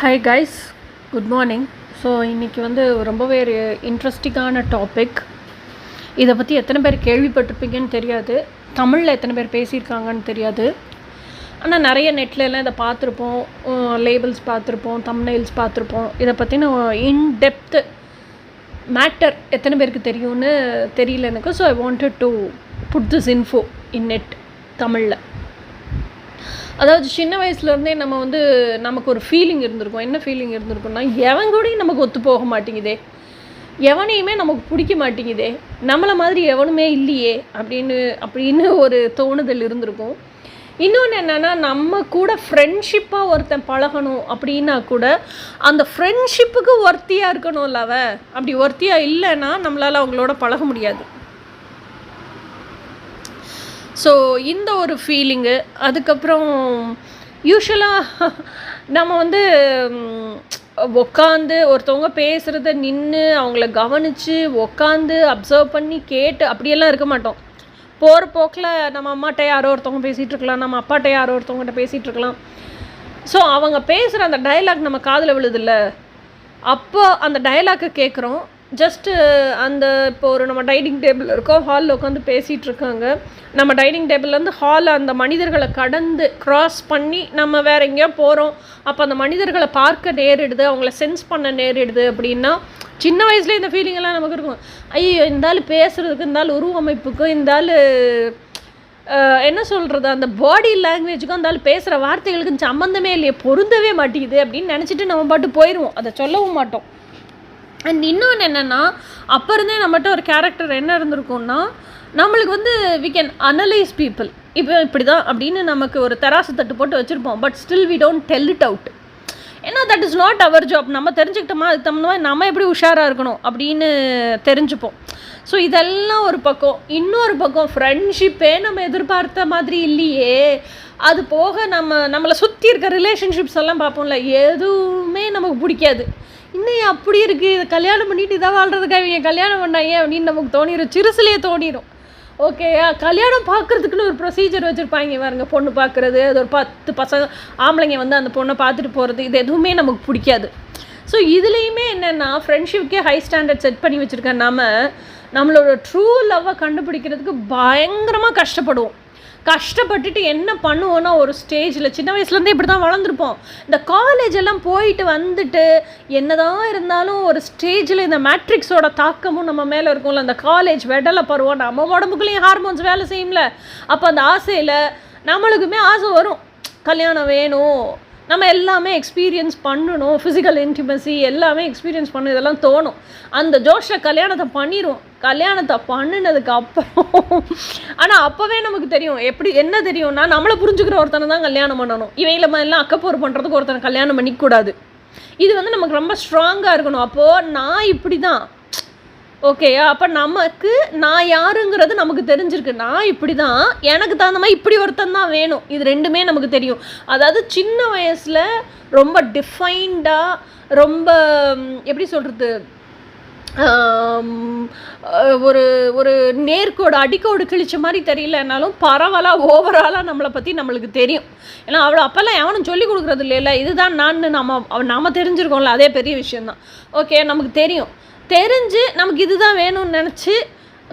Hi guys, good morning. So இன்றைக்கி ரொம்பவே ஒரு இன்ட்ரெஸ்டிங்கான டாபிக். இதை பற்றி எத்தனை பேர் கேள்விப்பட்டிருப்பீங்கன்னு தெரியாது, தமிழில் எத்தனை பேர் பேசியிருக்காங்கன்னு தெரியாது. ஆனால் நிறைய நெட்லலாம் இதை பார்த்துருப்போம், லேபிள்ஸ் பார்த்துருப்போம், தம்ப்நெயில்ஸ் பார்த்துருப்போம். இதை பற்றின இன்டெப்த்து மேட்டர் எத்தனை பேருக்கு தெரியும்னு தெரியல எனக்கு. So I wanted to put this info in net தமிழில். அதாவது சின்ன வயசுலேருந்தே நம்ம நமக்கு ஒரு ஃபீலிங் இருந்திருக்கும். என்ன ஃபீலிங் இருந்திருக்கும்னா, எவன் கூடயும் நமக்கு ஒத்து போக மாட்டேங்குதே, எவனையுமே நமக்கு பிடிக்க மாட்டேங்குதே, நம்மளை மாதிரி எவனுமே இல்லையே அப்படின்னு ஒரு தோணுதல் இருந்திருக்கும். இன்னொன்று என்னென்னா, நம்ம கூட ஃப்ரெண்ட்ஷிப்பாக ஒருத்தன் பழகணும் அப்படின்னா கூட அந்த ஃப்ரெண்ட்ஷிப்புக்கு ஒர்த்தியாக இருக்கணும்ல. அப்படி ஒர்த்தியாக இல்லைன்னா நம்மளால் அவங்களோட பழக முடியாது. ஸோ இந்த ஒரு ஃபீலிங்கு. அதுக்கப்புறம் யூஸ்வலாக நம்ம உக்காந்து ஒருத்தவங்க பேசுகிறத நின்று அவங்கள கவனித்து உக்காந்து அப்சர்வ் பண்ணி கேட்டு அப்படியெல்லாம் இருக்க மாட்டோம். போகிற போக்கில் நம்ம அம்மாட்ட யாரோ ஒருத்தவங்க பேசிகிட்டு இருக்கலாம், நம்ம அப்பாட்ட யாரோ ஒருத்தவங்ககிட்ட பேசிகிட்டு இருக்கலாம். ஸோ அவங்க பேசுகிற அந்த டயலாக் நம்ம காதில் விழுதில்ல, அப்போ அந்த டயலாக்கை கேட்குறோம். ஜஸ்ட்டு இப்போ நம்ம டைனிங் டேபிள் இருக்கோம், ஹாலில் உட்காந்து பேசிகிட்டு இருக்காங்க. நம்ம டைனிங் டேபிள்லேருந்து ஹாலில் அந்த மனிதர்களை கடந்து க்ராஸ் பண்ணி நம்ம வேறு எங்கேயோ போகிறோம். அப்போ அந்த மனிதர்களை பார்க்க நேரிடுது, அவங்கள சென்ஸ் பண்ண நேரிடுது. அப்படின்னா சின்ன வயசுலேயே இந்த ஃபீலிங்கெல்லாம் நமக்கு இருக்கும். ஐயோ, இந்த ஆள் பேசுகிறதுக்கு, இந்த ஆள் உருவமைப்புக்கும், இந்த ஆள் என்ன சொல்கிறது, அந்த பாடி லாங்குவேஜுக்கும், அந்த ஆள் பேசுகிற வார்த்தைகளுக்கு சம்மந்தமே இல்லையே, பொருந்தவே மாட்டேங்குது அப்படின்னு நினச்சிட்டு நம்ம பாட்டு போயிடுவோம், அதை சொல்லவும் மாட்டோம். அண்ட் இன்னொன்று என்னென்னா, அப்போ இருந்தே நம்மகிட்ட ஒரு கேரக்டர் என்ன இருந்திருக்கும்னா, நம்மளுக்கு வி கேன் அனலைஸ் பீப்புள். இப்போ இப்படி தான் அப்படின்னு நமக்கு ஒரு தராசு தட்டு போட்டு வச்சுருப்போம். But still we don't tell it out. ஏன்னா that is not our job. நம்ம தெரிஞ்சுக்கிட்டோமா, அதுக்கு தகுந்த மாதிரி நம்ம எப்படி உஷாராக இருக்கணும் அப்படின்னு தெரிஞ்சுப்போம். ஸோ இதெல்லாம் ஒரு பக்கம். இன்னொரு பக்கம் ஃப்ரெண்ட்ஷிப்பே நம்ம எதிர்பார்த்த மாதிரி இல்லையே. அது போக நம்மளை சுற்றி இருக்க ரிலேஷன்ஷிப்ஸ் எல்லாம் பார்ப்போம்ல, எதுவுமே நமக்கு பிடிக்காது. இன்னும் அப்படி இருக்குது, இதை கல்யாணம் பண்ணிட்டு இதாக வாழ்கிறதுக்காக இவங்க கல்யாணம் பண்ணாங்க அப்படின்னு நமக்கு தோணிடும், சிறுசுலேயே தோணிடும். ஓகேயா, கல்யாணம் பார்க்குறதுக்குன்னு ஒரு ப்ரொசீஜர் வச்சுருப்பாங்க பாருங்க, பொண்ணு பார்க்குறது, அது ஒரு 10 பசங்க ஆம்பளைங்க அந்த பொண்ணை பார்த்துட்டு போகிறது, இது எதுவுமே நமக்கு பிடிக்காது. ஸோ இதுலேயுமே என்னென்னா, ஃப்ரெண்ட்ஷிப்கே ஹை ஸ்டாண்டர்ட் செட் பண்ணி வச்சுருக்க நம்மளோட ட்ரூ லவ்வை கண்டுபிடிக்கிறதுக்கு பயங்கரமாக கஷ்டப்பட்டுட்டு என்ன பண்ணுவோன்னா, ஒரு ஸ்டேஜில் சின்ன வயசுலேருந்தே இப்படி தான் வளர்ந்துருப்போம். இந்த காலேஜ் எல்லாம் போயிட்டு வந்துட்டு என்ன தான் இருந்தாலும் ஒரு ஸ்டேஜில் இந்த மேட்ரிக்ஸோட தாக்கமும் நம்ம மேலே இருக்கும்ல. அந்த காலேஜ் வெடலை பருவம், நம்ம உடம்புக்குள்ளேயும் ஹார்மோன்ஸ் வேலை செய்யும்ல. அப்போ அந்த ஆசையில் நம்மளுக்குமே ஆசை வரும், கல்யாணம் வேணும், நம்ம எல்லாமே எக்ஸ்பீரியன்ஸ் பண்ணணும், ஃபிசிக்கல் இன்டிமசி எல்லாமே எக்ஸ்பீரியன்ஸ் பண்ணணும், இதெல்லாம் தோணும். அந்த ஜோஷில் கல்யாணத்தை பண்ணிடும். கல்யாணத்தை பண்ணினதுக்கு அப்புறம் ஆனால் அப்போவே நமக்கு தெரியும், என்ன தெரியும்னா, நம்மளை புரிஞ்சுக்கிற ஒருத்தனை தான் கல்யாணம் பண்ணணும். இவையில எல்லாம் அக்கப்போர் பண்ணுறதுக்கு ஒருத்தனை கல்யாணம் பண்ணிக்கூடாது. இது நமக்கு ரொம்ப ஸ்ட்ராங்காக இருக்கணும். அப்போது நான் இப்படி தான், ஓகேயா, அப்போ நமக்கு நான் யாருங்கிறது நமக்கு தெரிஞ்சிருக்கு. நான் இப்படி தான், எனக்கு தகுந்த மாதிரி இப்படி ஒருத்தன் தான் வேணும். இது ரெண்டுமே நமக்கு தெரியும். அதாவது சின்ன வயசில் ரொம்ப டிஃபைன்டாக, ரொம்ப எப்படி சொல்கிறது, ஒரு நேர்கோடு அடிக்கோடு கிழிச்ச மாதிரி தெரியலனாலும் பரவலாக ஓவராலாக நம்மளை பற்றி நம்மளுக்கு தெரியும். ஏன்னா அப்போல்லாம் எவனும் சொல்லி கொடுக்குறது இல்லைல்ல, இதுதான் நாம் தெரிஞ்சிருக்கோம்ல, அதே பெரிய விஷயந்தான். ஓகே, நமக்கு தெரிஞ்சு நமக்கு இதுதான் வேணும்னு நினச்சி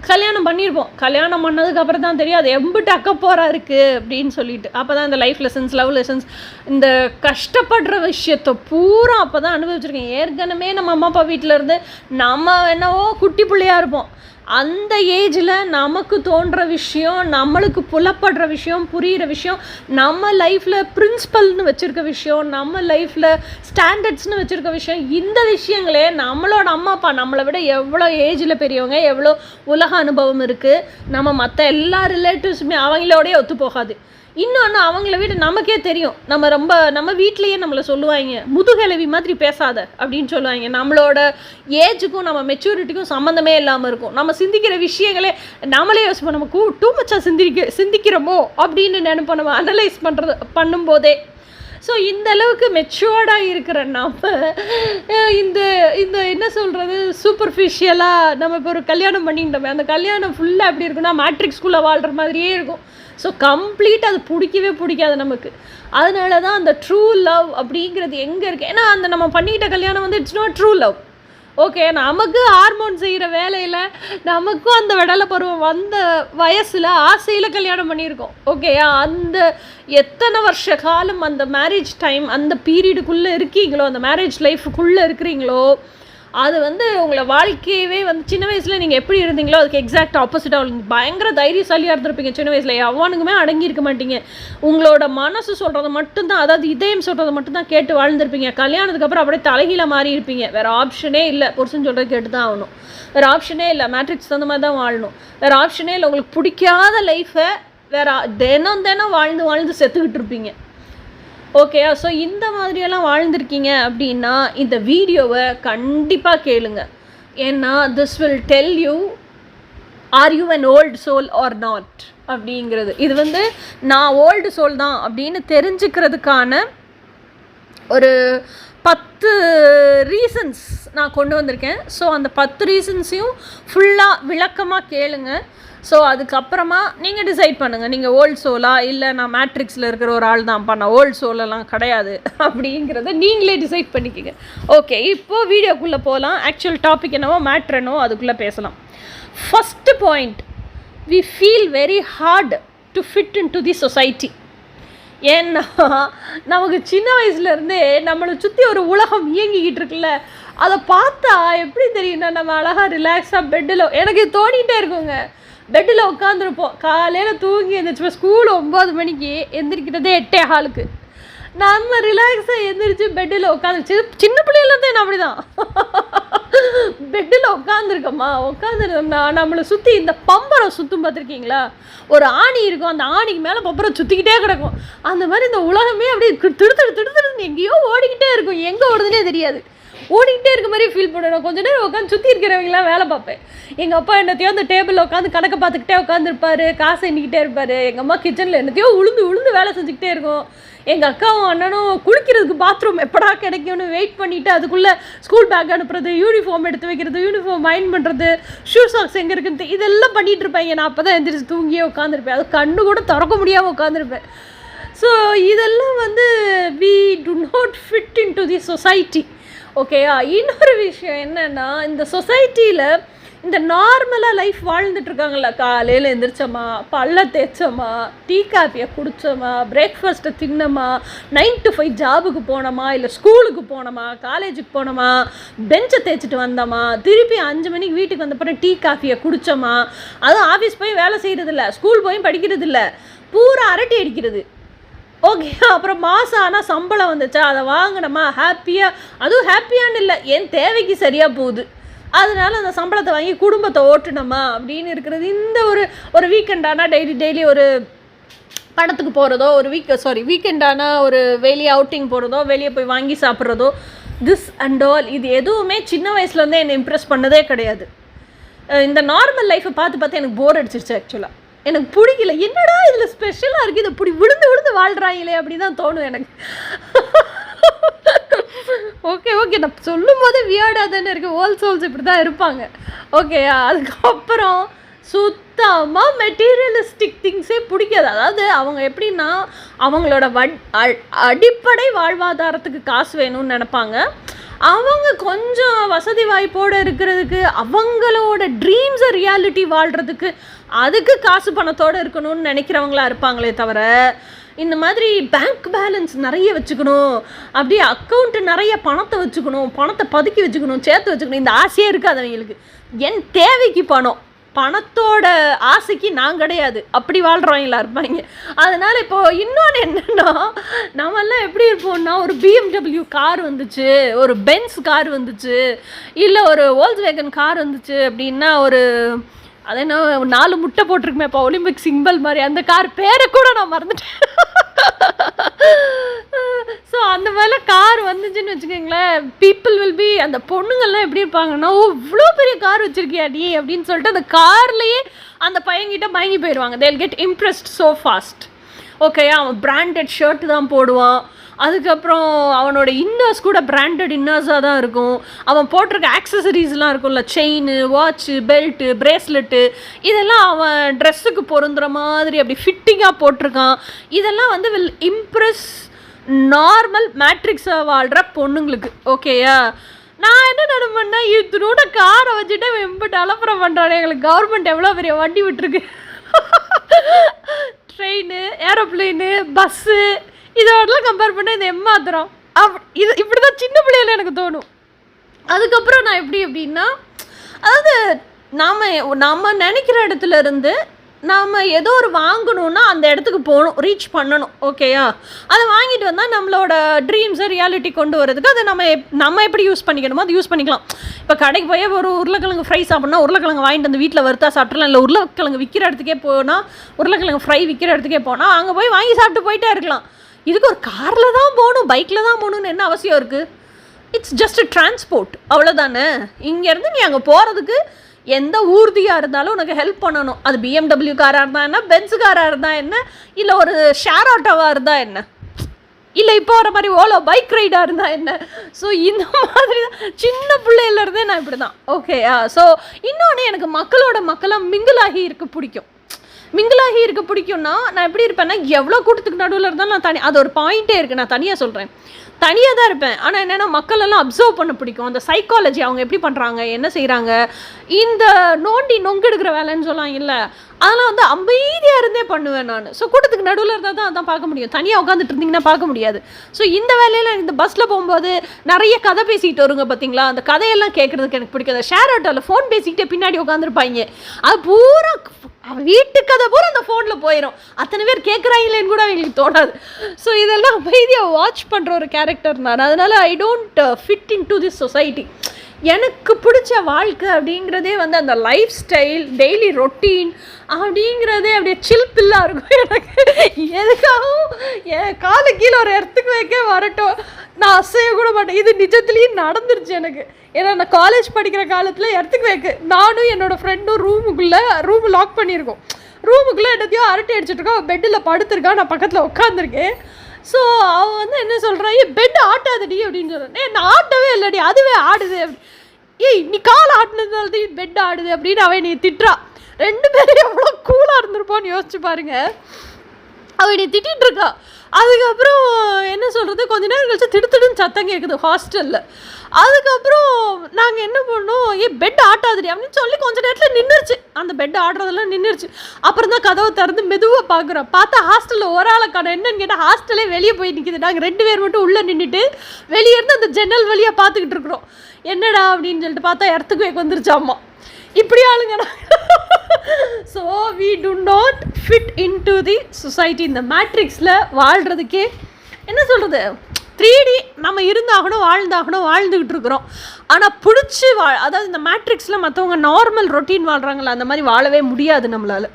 கல்யாணம் பண்ணியிருப்போம். கல்யாணம் பண்ணதுக்கப்புறம் தான் தெரியும் அது எம்பிட்டு அக்கப்போராக இருக்குது அப்படின்னு சொல்லிட்டு. அப்போ தான் இந்த லைஃப் லெசன்ஸ், லவ் லெசன்ஸ், இந்த கஷ்டப்படுற விஷயத்தை பூரா அப்போ தான் அனுபவிச்சிருக்கேன். ஏற்கனவே நம்ம அம்மா அப்பா வீட்டில் இருந்து நம்ம என்னவோ குட்டி பிள்ளையாக இருப்போம். அந்த ஏஜில் நமக்கு தோன்ற விஷயம், நம்மளுக்கு புலப்படுற விஷயம், புரிகிற விஷயம், நம்ம லைஃப்பில் பிரின்சிபல்னு வச்சுருக்க விஷயம், நம்ம லைஃப்பில் ஸ்டாண்டர்ட்ஸ்னு வச்சுருக்க விஷயம், இந்த விஷயங்களே நம்மளோட அம்மா அப்பா நம்மளை விட எவ்வளோ ஏஜில் பெரியவங்க, எவ்வளோ உலக அனுபவம் இருக்குது, நம்ம மற்ற எல்லா ரிலேட்டிவ்ஸுமே அவங்களோடய ஒத்து போகாது. இன்னொன்று, அவங்கள விட நமக்கே தெரியும். நம்ம வீட்லேயே நம்மளை சொல்லுவாங்க, முதுகெலவி மாதிரி பேசாத அப்படின்னு சொல்லுவாங்க. நம்மளோட ஏஜுக்கும் நம்ம மெச்சூரிட்டிக்கும் சம்மந்தமே இல்லாமல் இருக்கும். நம்ம சிந்திக்கிற விஷயங்களே நம்மளே யோசிப்போம், நமக்கு டூ மச்சாக சிந்திக்கிறோமோ அப்படின்னு நினைப்போம். நம்ம அனலைஸ் பண்ணும்போதே ஸோ இந்த அளவுக்கு மெச்சூர்டாக இருக்கிற நம்ம இந்த இந்த என்ன சொல்கிறது, சூப்பர்ஃபிஷியலாக நம்ம இப்போ ஒரு கல்யாணம் பண்ணிக்கிட்டோமே, அந்த கல்யாணம் ஃபுல்லாக எப்படி இருக்குன்னா மேட்ரிக்ஸ்குள்ளே வாழ்கிற மாதிரியே இருக்கும். ஸோ கம்ப்ளீட் அது பிடிக்கவே பிடிக்காது நமக்கு. அதனால தான் அந்த ட்ரூ லவ் அப்படிங்கிறது எங்கே இருக்குது, ஏன்னா அந்த நம்ம பண்ணிக்கிட்ட கல்யாணம் வந்து it's not true love. Okay, நமக்கு ஹார்மோன் செய்கிற வேலையில் நமக்கும் அந்த விடலை பருவம் வந்த வயசில் ஆசையில் கல்யாணம் பண்ணியிருக்கோம். ஓகேயா, அந்த எத்தனை வருஷ காலம் அந்த மேரேஜ் டைம் அந்த பீரியடுக்குள்ளே இருக்கீங்களோ, அந்த மேரேஜ் லைஃபுக்குள்ளே இருக்கிறீங்களோ, அது வந்து உங்களை வாழ்க்கையவே வந்து சின்ன வயசில் நீங்கள் எப்படி இருந்தீங்களோ அதுக்கு எக்ஸாக்ட் ஆப்போசிட்டாக பயங்கர தைரியசாலியாக இருந்திருப்பீங்க. சின்ன வயசில் எவனுக்குமே அடங்கியிருக்க மாட்டீங்க. உங்களோட மனசு சொல்கிறத மட்டும்தான், அதாவது இதயம் சொல்கிறத மட்டும்தான் கேட்டு வாழ்ந்துருப்பீங்க. கல்யாணத்துக்கு அப்புறம் அப்படியே தலைகீழ மாறி இருப்பீங்க. வேறு ஆப்ஷனே இல்லை. புருஷன் சொல்கிறது கேட்டு தான் ஆகணும். வேறு ஆப்ஷனே இல்லை. மேட்ரிக்ஸ் தகுந்த மாதிரி தான் வாழணும். வேறு ஆப்ஷனே இல்லை. உங்களுக்கு பிடிக்காத லைஃப்பை வேறு தினம் தினம் வாழ்ந்து செத்துக்கிட்டு இருப்பீங்க. ஓகே, ஸோ இந்த மாதிரியெல்லாம் வாழ்ந்துருக்கீங்க அப்படின்னா இந்த வீடியோவை கண்டிப்பாக கேளுங்க. ஏன்னா this will tell you are you an old soul or not அப்படிங்கிறது. இது வந்து நான் ஓல்டு சோல் தான் அப்படின்னு தெரிஞ்சுக்கிறதுக்கான ஒரு 10 ரீசன்ஸ் நான் கொண்டு வந்திருக்கேன். ஸோ அந்த 10 ரீசன்ஸையும் ஃபுல்லாக விளக்கமாக கேளுங்க. ஸோ அதுக்கப்புறமா நீங்கள் டிசைட் பண்ணுங்கள், நீங்கள் ஓல்டு சோலா இல்லை நான் மேட்ரிக்ஸில் இருக்கிற ஒரு ஆள் தான்ப்பா, நான் ஓல்டு சோலெல்லாம் கிடையாது அப்படிங்கிறத நீங்களே டிசைட் பண்ணிக்கோங்க. ஓகே, இப்போது வீடியோக்குள்ளே போகலாம். ஆக்சுவல் டாபிக் என்னவோ மேட்ரு என்னவோ அதுக்குள்ளே பேசலாம். First point, we feel very hard to fit in to the society. ஏன்னா நமக்கு சின்ன வயசுலேருந்தே நம்மளை சுற்றி ஒரு உலகம் இயங்கிக்கிட்டு இருக்குல்ல, அதை பார்த்தா எப்படி தெரியும்னா நம்ம அழகாக ரிலாக்ஸாக பெட்டில் எனக்கு தோணிகிட்டே இருக்குங்க. பெட்டில் உட்காந்துருப்போம், காலையில் தூங்கி எழுந்திரிச்சு ஸ்கூல் 9 மணிக்கு எந்திரிக்கிறதே 8:15. நம்ம ரிலாக்ஸாக எந்திரிச்சு பெட்டில் உட்காந்துருச்சு. சின்ன பிள்ளையிலேருந்தே நான் அப்படி தான் பெட்டில் உட்காந்துருக்கோம்னா நம்மளை சுற்றி இந்த பம்பரம் சுற்றும் பார்த்துருக்கீங்களா? ஒரு ஆணி இருக்கும், அந்த ஆணிக்கு மேலே பம்பரம் சுற்றிக்கிட்டே கிடக்கும். அந்த மாதிரி இந்த உலகமே அப்படியே திடுத்துடுன்னு எங்கேயோ ஓடிக்கிட்டே இருக்கும். எங்கே ஓடுதுன்னே தெரியாது. ஓடிக்கிட்டே இருக்க மாதிரி ஃபீல் பண்ணணும். கொஞ்சம் நேரம் உட்காந்து சுற்றி இருக்கிறவங்களாம் வேலை பார்ப்பேன். எங்கள் அப்பா என்னத்தையோ அந்த டேபிளில் உட்காந்து கணக்கை பார்த்துக்கிட்டே உட்காந்துருப்பாரு, காசை எண்ணிக்கிட்டே இருப்பார். எங்கள் அம்மா கிச்சனில் என்னத்தையோ உளுந்து வேலை செஞ்சுக்கிட்டே இருக்கும். எங்கள் அக்காவும் அண்ணனும் குளிக்கிறதுக்கு பாத்ரூம் எப்படா கிடைக்கும்னு வெயிட் பண்ணிவிட்டு அதுக்குள்ளே ஸ்கூல் பேக் அனுப்புறது, யூனிஃபார்ம் எடுத்து வைக்கிறது, யூனிஃபார்ம் அயர்ன் பண்ணுறது, ஷூ சாக்ஸ் எங்கே இருக்குன்னு இதெல்லாம் பண்ணிகிட்டு இருப்பாங்க. நான் அப்போ தான் எந்திரிச்சு தூங்கியே உட்காந்துருப்பேன். அது கண்ணு கூட திறக்க முடியாமல் உட்காந்துருப்பேன். ஸோ இதெல்லாம் வந்து we do not fit in to the society. ஓகேயா, இன்னொரு விஷயம் என்னென்னா, இந்த சொசைட்டியில் இந்த நார்மலாக லைஃப் வாழ்ந்துட்டுருக்காங்கல்ல, காலையில் எழுந்திரிச்சோமா, பல்ல தேய்ச்சோமா, டீ காப்பியை குடித்தோமா, பிரேக்ஃபாஸ்ட்டை தின்னோமா, 9 to 5 ஜாபுக்கு போனோமா, இல்லை ஸ்கூலுக்கு போனோமா, காலேஜுக்கு போனோமா, பெஞ்சை தேய்ச்சிட்டு வந்தோமா, திருப்பி 5 மணிக்கு வீட்டுக்கு வந்தப்பறம் டீ காஃபியை குடித்தோமா, அதுவும் ஆஃபீஸ் போய் வேலை செய்கிறதில்ல, ஸ்கூல் போய் படிக்கிறதில்ல, பூரா அரட்டி அடிக்கிறது. ஓகே, அப்புறம் மாதம் ஆனால் சம்பளம் வந்துச்சா, அதை வாங்கினோமா, ஹாப்பியாக, அதுவும் ஹாப்பியான்னு இல்லை, என் தேவைக்கு சரியாக போகுது, அதனால அந்த சம்பளத்தை வாங்கி குடும்பத்தை ஓட்டணுமா அப்படின்னு இருக்கிறது. இந்த ஒரு வீக்கெண்டானா டெய்லி ஒரு படத்துக்கு போகிறதோ, வீக்கெண்டானா ஒரு வெளியே அவுட்டிங் போகிறதோ, வெளியே போய் வாங்கி சாப்பிட்றதோ, திஸ் அண்ட் ஆல், இது எதுவுமே சின்ன வயசுலேருந்தே என்னை இம்ப்ரெஸ் பண்ணதே கிடையாது. இந்த நார்மல் லைஃப்பை பார்த்து எனக்கு போர் அடிச்சிருச்சு. ஆக்சுவலாக எனக்கு பிடிக்கல. என்னடா இதில் ஸ்பெஷலாக இருக்குது, இது இப்படி விழுந்து வாழ்கிறாங்களே அப்படி தான் தோணும் எனக்கு. ஓகே நான் சொல்லும் போது வியர்டாக தானே இருக்குது. ஓல்ட் சோல்ஸ் இப்படி தான் இருப்பாங்க. ஓகேயா, அதுக்கப்புறம் சுத்தமாக மெட்டீரியலிஸ்டிக் திங்ஸே பிடிக்காது. அதாவது அவங்க எப்படின்னா அவங்களோட அடிப்படை வாழ்வாதாரத்துக்கு காசு வேணும்னு நினப்பாங்க. அவங்க கொஞ்சம் வசதி வாய்ப்போடு இருக்கிறதுக்கு, அவங்களோட ட்ரீம்ஸை ரியாலிட்டி வாழ்கிறதுக்கு, அதுக்கு காசு பணத்தோடு இருக்கணும்னு நினைக்கிறவங்களா இருப்பாங்களே தவிர, இந்த மாதிரி பேங்க் பேலன்ஸ் நிறைய வச்சுக்கணும், அப்படியே அக்கௌண்ட்டு நிறைய பணத்தை வச்சுக்கணும், பணத்தை பதுக்கி வச்சுக்கணும், சேர்த்து வச்சுக்கணும், இந்த ஆசையே இருக்காது அவங்களுக்கு. என் தேவைக்கு பணத்தோட ஆசைக்கு நான் கிடையாது, அப்படி வாழ்கிறவங்களா இருப்பாங்க. அதனால் இப்போது இன்னொன்று என்னென்னா, நம்மெல்லாம் எப்படி இருப்போம்னா, ஒரு BMW கார் வந்துச்சு, ஒரு பென்ஸ் கார் வந்துச்சு, இல்லை ஒரு வோல்க்ஸ்வேகன் கார் வந்துச்சு அப்படின்னா, அது என்ன 4 முட்டை போட்டிருக்குமே இப்போ ஒலிம்பிக் சிம்பிள் மாதிரி, அந்த கார் பேரை கூட நான் மறந்துட்டேன். ஸோ அந்த மாதிரிலாம் கார் வந்துச்சுன்னு வச்சுக்கோங்களேன், பீப்புள் வில் பி, அந்த பொண்ணுங்கள்லாம் எப்படி இருப்பாங்கன்னா, ஓ இவ்வளோ பெரிய கார் வச்சுருக்கியா நீ அப்படின்னு சொல்லிட்டு அந்த கார்லேயே அந்த பையன்கிட்ட மயங்கி போயிடுவாங்க. தேல் கெட் இம்ப்ரெஸ்ட் ஸோ ஃபாஸ்ட். ஓகேயா, அவன் பிராண்டட் ஷர்ட் தான் போடுவான். அதுக்கப்புறம் அவனோட இன்னர்ஸ் கூட பிராண்டட் இன்னர்ஸாக தான் இருக்கும். அவன் போட்டிருக்க ஆக்சசரிஸ்லாம் இருக்கும்ல, செயின், வாட்ச்சு, பெல்ட்டு, பிரேஸ்லெட்டு, இதெல்லாம் அவன் ட்ரெஸ்ஸுக்கு பொருந்துற மாதிரி அப்படி ஃபிட்டிங்காக போட்டிருக்கான். இதெல்லாம் வந்து வில் இம்ப்ரெஸ் நார்மல் மேட்ரிக்ஸை வாழ்கிற பொண்ணுங்களுக்கு. ஓகேயா, நான் என்ன நினைப்பேன்னா, இதனோட காரை வச்சுட்டு வெம்பிட்டு அலப்பறம் பண்ணுறானே, எங்களுக்கு கவர்மெண்ட் எவ்வளோ பெரிய வண்டி விட்டுருக்கு. ட்ரெயின், ஏரோப்ளேனு, பஸ்ஸு, இதோடலாம் கம்பேர் பண்ண இந்த எம்மாத்திரம் இது இப்படி தான் சின்ன பிள்ளையில எனக்கு தோணும். அதுக்கப்புறம் நான் எப்படின்னா, அதாவது நாம் நினைக்கிற இடத்துல இருந்து நாம் ஏதோ ஒரு வாங்கணுன்னா அந்த இடத்துக்கு போகணும், ரீச் பண்ணணும். ஓகேயா, அதை வாங்கிட்டு வந்தால் நம்மளோட ட்ரீம்ஸை ரியாலிட்டி கொண்டு வரதுக்கு அதை நம்ம எப்படி யூஸ் பண்ணிக்கணுமோ அது யூஸ் பண்ணிக்கலாம். இப்போ கடைக்கு போய் ஒரு உருளைக்கிழங்கு ஃப்ரை சாப்பிட்னா உருளைக்கிழங்கு வாங்கிட்டு வந்து வீட்டில் வறுத்தா சாப்பிட்றலாம். இல்லை உருளைக்கிழங்கு விற்கிற இடத்துக்கே போனால், உருளைக்கிழங்கு ஃப்ரை விற்கிற இடத்துக்கே போனால் அங்கே போய் வாங்கி சாப்பிட்டு போயிட்டே இருக்கலாம். இதுக்கு ஒரு காரில் தான் போகணும், பைக்கில் தான் போகணுன்னு என்ன அவசியம் இருக்குது? இட்ஸ் ஜஸ்ட் டிரான்ஸ்போர்ட், அவ்வளோதானே. இங்கேருந்து நீ அங்கே போகிறதுக்கு எந்த ஊர்தியாக இருந்தாலும் உனக்கு ஹெல்ப் பண்ணணும். அது BMW காராக இருந்தால் என்ன, பென்ஸ் காராக இருந்தால் என்ன, இல்லை ஒரு ஷேர் ஆட்டோவாக இருந்தால் என்ன, இல்லை இப்போ வர மாதிரி ஓலோ பைக் ரைடாக இருந்தால் என்ன. ஸோ இந்த மாதிரி தான் சின்ன பிள்ளையிலேருந்தே நான் இப்படி தான். ஓகேயா, ஸோ இன்னொன்று எனக்கு மக்களாக மிங்கிளாகி இருக்க பிடிக்கும். மிங்கிளாகி இருக்க பிடிக்கும்னா நான் எப்படி இருப்பேன்னா, எவ்வளோ கூட்டத்துக்கு நடுவில் இருந்தாலும் நான் அது ஒரு பாயிண்ட்டே இருக்குது, நான் தனியாக சொல்கிறேன், தனியாக தான் இருப்பேன். ஆனால் என்னென்னா மக்களெல்லாம் அப்சர்வ் பண்ண பிடிக்கும். அந்த சைக்காலஜி அவங்க எப்படி பண்ணுறாங்க, என்ன செய்கிறாங்க, இந்த நொங்கு எடுக்கிற வேலைன்னு சொல்லலாம் இல்லை, அதெல்லாம் வந்து அமைதியாக இருந்தே பண்ணுவேன் நான். ஸோ கூட்டத்துக்கு நடுவில் இருந்தால் தான் அதான் பார்க்க முடியும், தனியாக உட்காந்துட்டு இருந்தீங்கன்னா பார்க்க முடியாது. ஸோ இந்த வேலையில் இந்த பஸ்ஸில் போகும்போது நிறைய கதை பேசிக்கிட்டு வருங்க பார்த்தீங்களா, அந்த கதையெல்லாம் கேட்குறதுக்கு எனக்கு பிடிக்காது. ஷேர் ஆட்டோவில் ஃபோன் பேசிக்கிட்டே பின்னாடி உட்காந்துருப்பாங்க, அது பூரா வீட்டு கதை பூரா அந்த ஃபோனில் போயிடும், அத்தனை பேர் கேட்குறாங்களேன்னு கூட எங்களுக்கு தோணாது. ஸோ இதெல்லாம் அமைதியாக வாட்ச் பண்ணுற ஒரு கேரக்டர் நான். அதனால் I don't fit in to this society. எனக்கு பிடிச்ச வாழ்க்கை அப்படிங்கிறதே வந்து அந்த லைஃப் ஸ்டைல், டெய்லி ரொட்டீன் அப்படிங்கிறதே அப்படியே சில் பில்லாக இருக்கும். எனக்கு எதுக்காகவும் என் காலை கீழே ஒரு இடத்துக்கு வைக்க வரட்டும், நான் அசைய கூட மாட்டேன். இது நிஜத்துலேயும் நடந்துருச்சு எனக்கு. ஏன்னா நான் காலேஜ் படிக்கிற காலத்தில் இடத்துக்கு வைக்க நானும் என்னோடய ஃப்ரெண்டும் ரூம் லாக் பண்ணியிருக்கோம். ரூமுக்குள்ளே என்னத்தையோ அரட்டை அடிச்சுட்ருக்கோம், அவள் பெட்டில் படுத்துருக்கா, நான் பக்கத்தில் உட்காந்துருக்கேன். ஸோ அவன் வந்து என்ன சொல்கிறான், பெட் ஆட்டாதடி அப்படின்னு சொல்கிறேன். நான் ஆட்டவே இல்லடி, அதுவே ஆடுது அப்படி. ஏய் நீ கால் ஆட்டினதுனால தான் பெட் ஆடுது அப்படின்னு அவன் நீ திட்டுறா. ரெண்டு பேரும் எவ்வளோ கூலாக இருந்திருப்போன்னு யோசிச்சு பாருங்க. அவன் நீ திட்டிகிட்டு இருக்கா. அதுக்கப்புறம் என்ன சொல்கிறது, கொஞ்ச நேரம் கழிச்சு திடுன்னு சத்தம் கேட்குது ஹாஸ்டலில். அதுக்கப்புறம் நாங்கள் என்ன பண்ணோம், பெட் ஆட்டாதுடி அப்படின்னு சொல்லி கொஞ்சம் நேரத்தில் நின்றுச்சு, அந்த பெட் ஆடுறதெல்லாம் நின்றுச்சு. அப்புறம் தான் கதவை திறந்து மெதுவாக பார்க்குறோம். பார்த்தா ஹாஸ்டலில் ஒரு ஆளை கடை என்னன்னு கேட்டால் ஹாஸ்டலே வெளியே போய் நிற்கிது. நாங்கள் 2 பேர் மட்டும் உள்ளே நின்றுட்டு வெளியே இருந்து அந்த ஜன்னல் வழியாக பார்த்துக்கிட்டு இருக்கிறோம். என்னடா அப்படின்னு சொல்லிட்டு பார்த்தா இடத்துக்கு வைக்க வந்துருச்சு அம்மா. இப்படி ஆளுங்கடா. So we do not fit in to the society. இந்த மேட்ரிக்ஸில் வாழ்கிறதுக்கே என்ன சொல்கிறது, 3D நம்ம இருந்தாகணும், வாழ்ந்துக்கிட்டு இருக்கிறோம். ஆனால் பிடிச்சி அதாவது இந்த மேட்ரிக்ஸில் மற்றவங்க நார்மல் ரொட்டீன் வாழ்கிறாங்களா, அந்த மாதிரி வாழவே முடியாது நம்மளால்.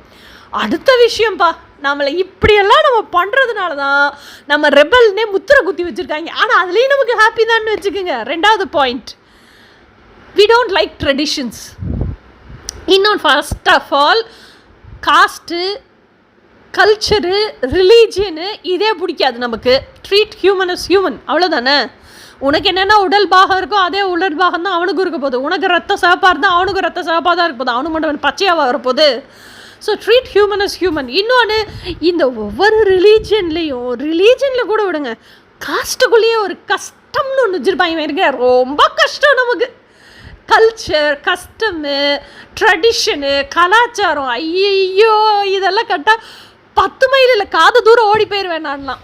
அடுத்த விஷயம்ப்பா, நம்மளை இப்படியெல்லாம் நம்ம பண்ணுறதுனால தான் நம்ம ரெபல்னே முத்திரை குத்தி வச்சுருக்காங்க. ஆனால் அதுலேயும் நமக்கு ஹாப்பி தான் வச்சுக்கோங்க. 2வது point, we don't like traditions. இன்னொன்று, first of all caste, culture, religion இதே பிடிக்காது நமக்கு. ட்ரீட் ஹியூமன் இஸ் ஹியூமன், அவ்வளோதானே. உனக்கு என்னென்ன உடல் பாகம் இருக்கோ அதே உடல் பாகம் தான் அவனுக்கும் இருக்க போகுது. உனக்கு ரத்த சிவப்பாக இருந்தால் அவனுக்கும் ரத்த சிவப்பாக தான் இருக்க போகுது, அவனுக்கு மட்டும் பச்சையாக வரப்போகுது. So treat human is human. இன்னொன்று, இந்த ஒவ்வொரு ரிலீஜனில் கூட விடுங்க, காஸ்ட்டுக்குள்ளேயே ஒரு கஷ்டம்னு ஒன்று வச்சுருப்பாங்க. இருக்க ரொம்ப கஷ்டம் நமக்கு. கல்ச்சர், கஸ்டமு, ட்ரெடிஷனு, கலாச்சாரம், ஐயோ இதெல்லாம் கரெக்டாக 10 மைல் இல்லை காது தூரம் ஓடி போயிடுவேன் நான்லாம்.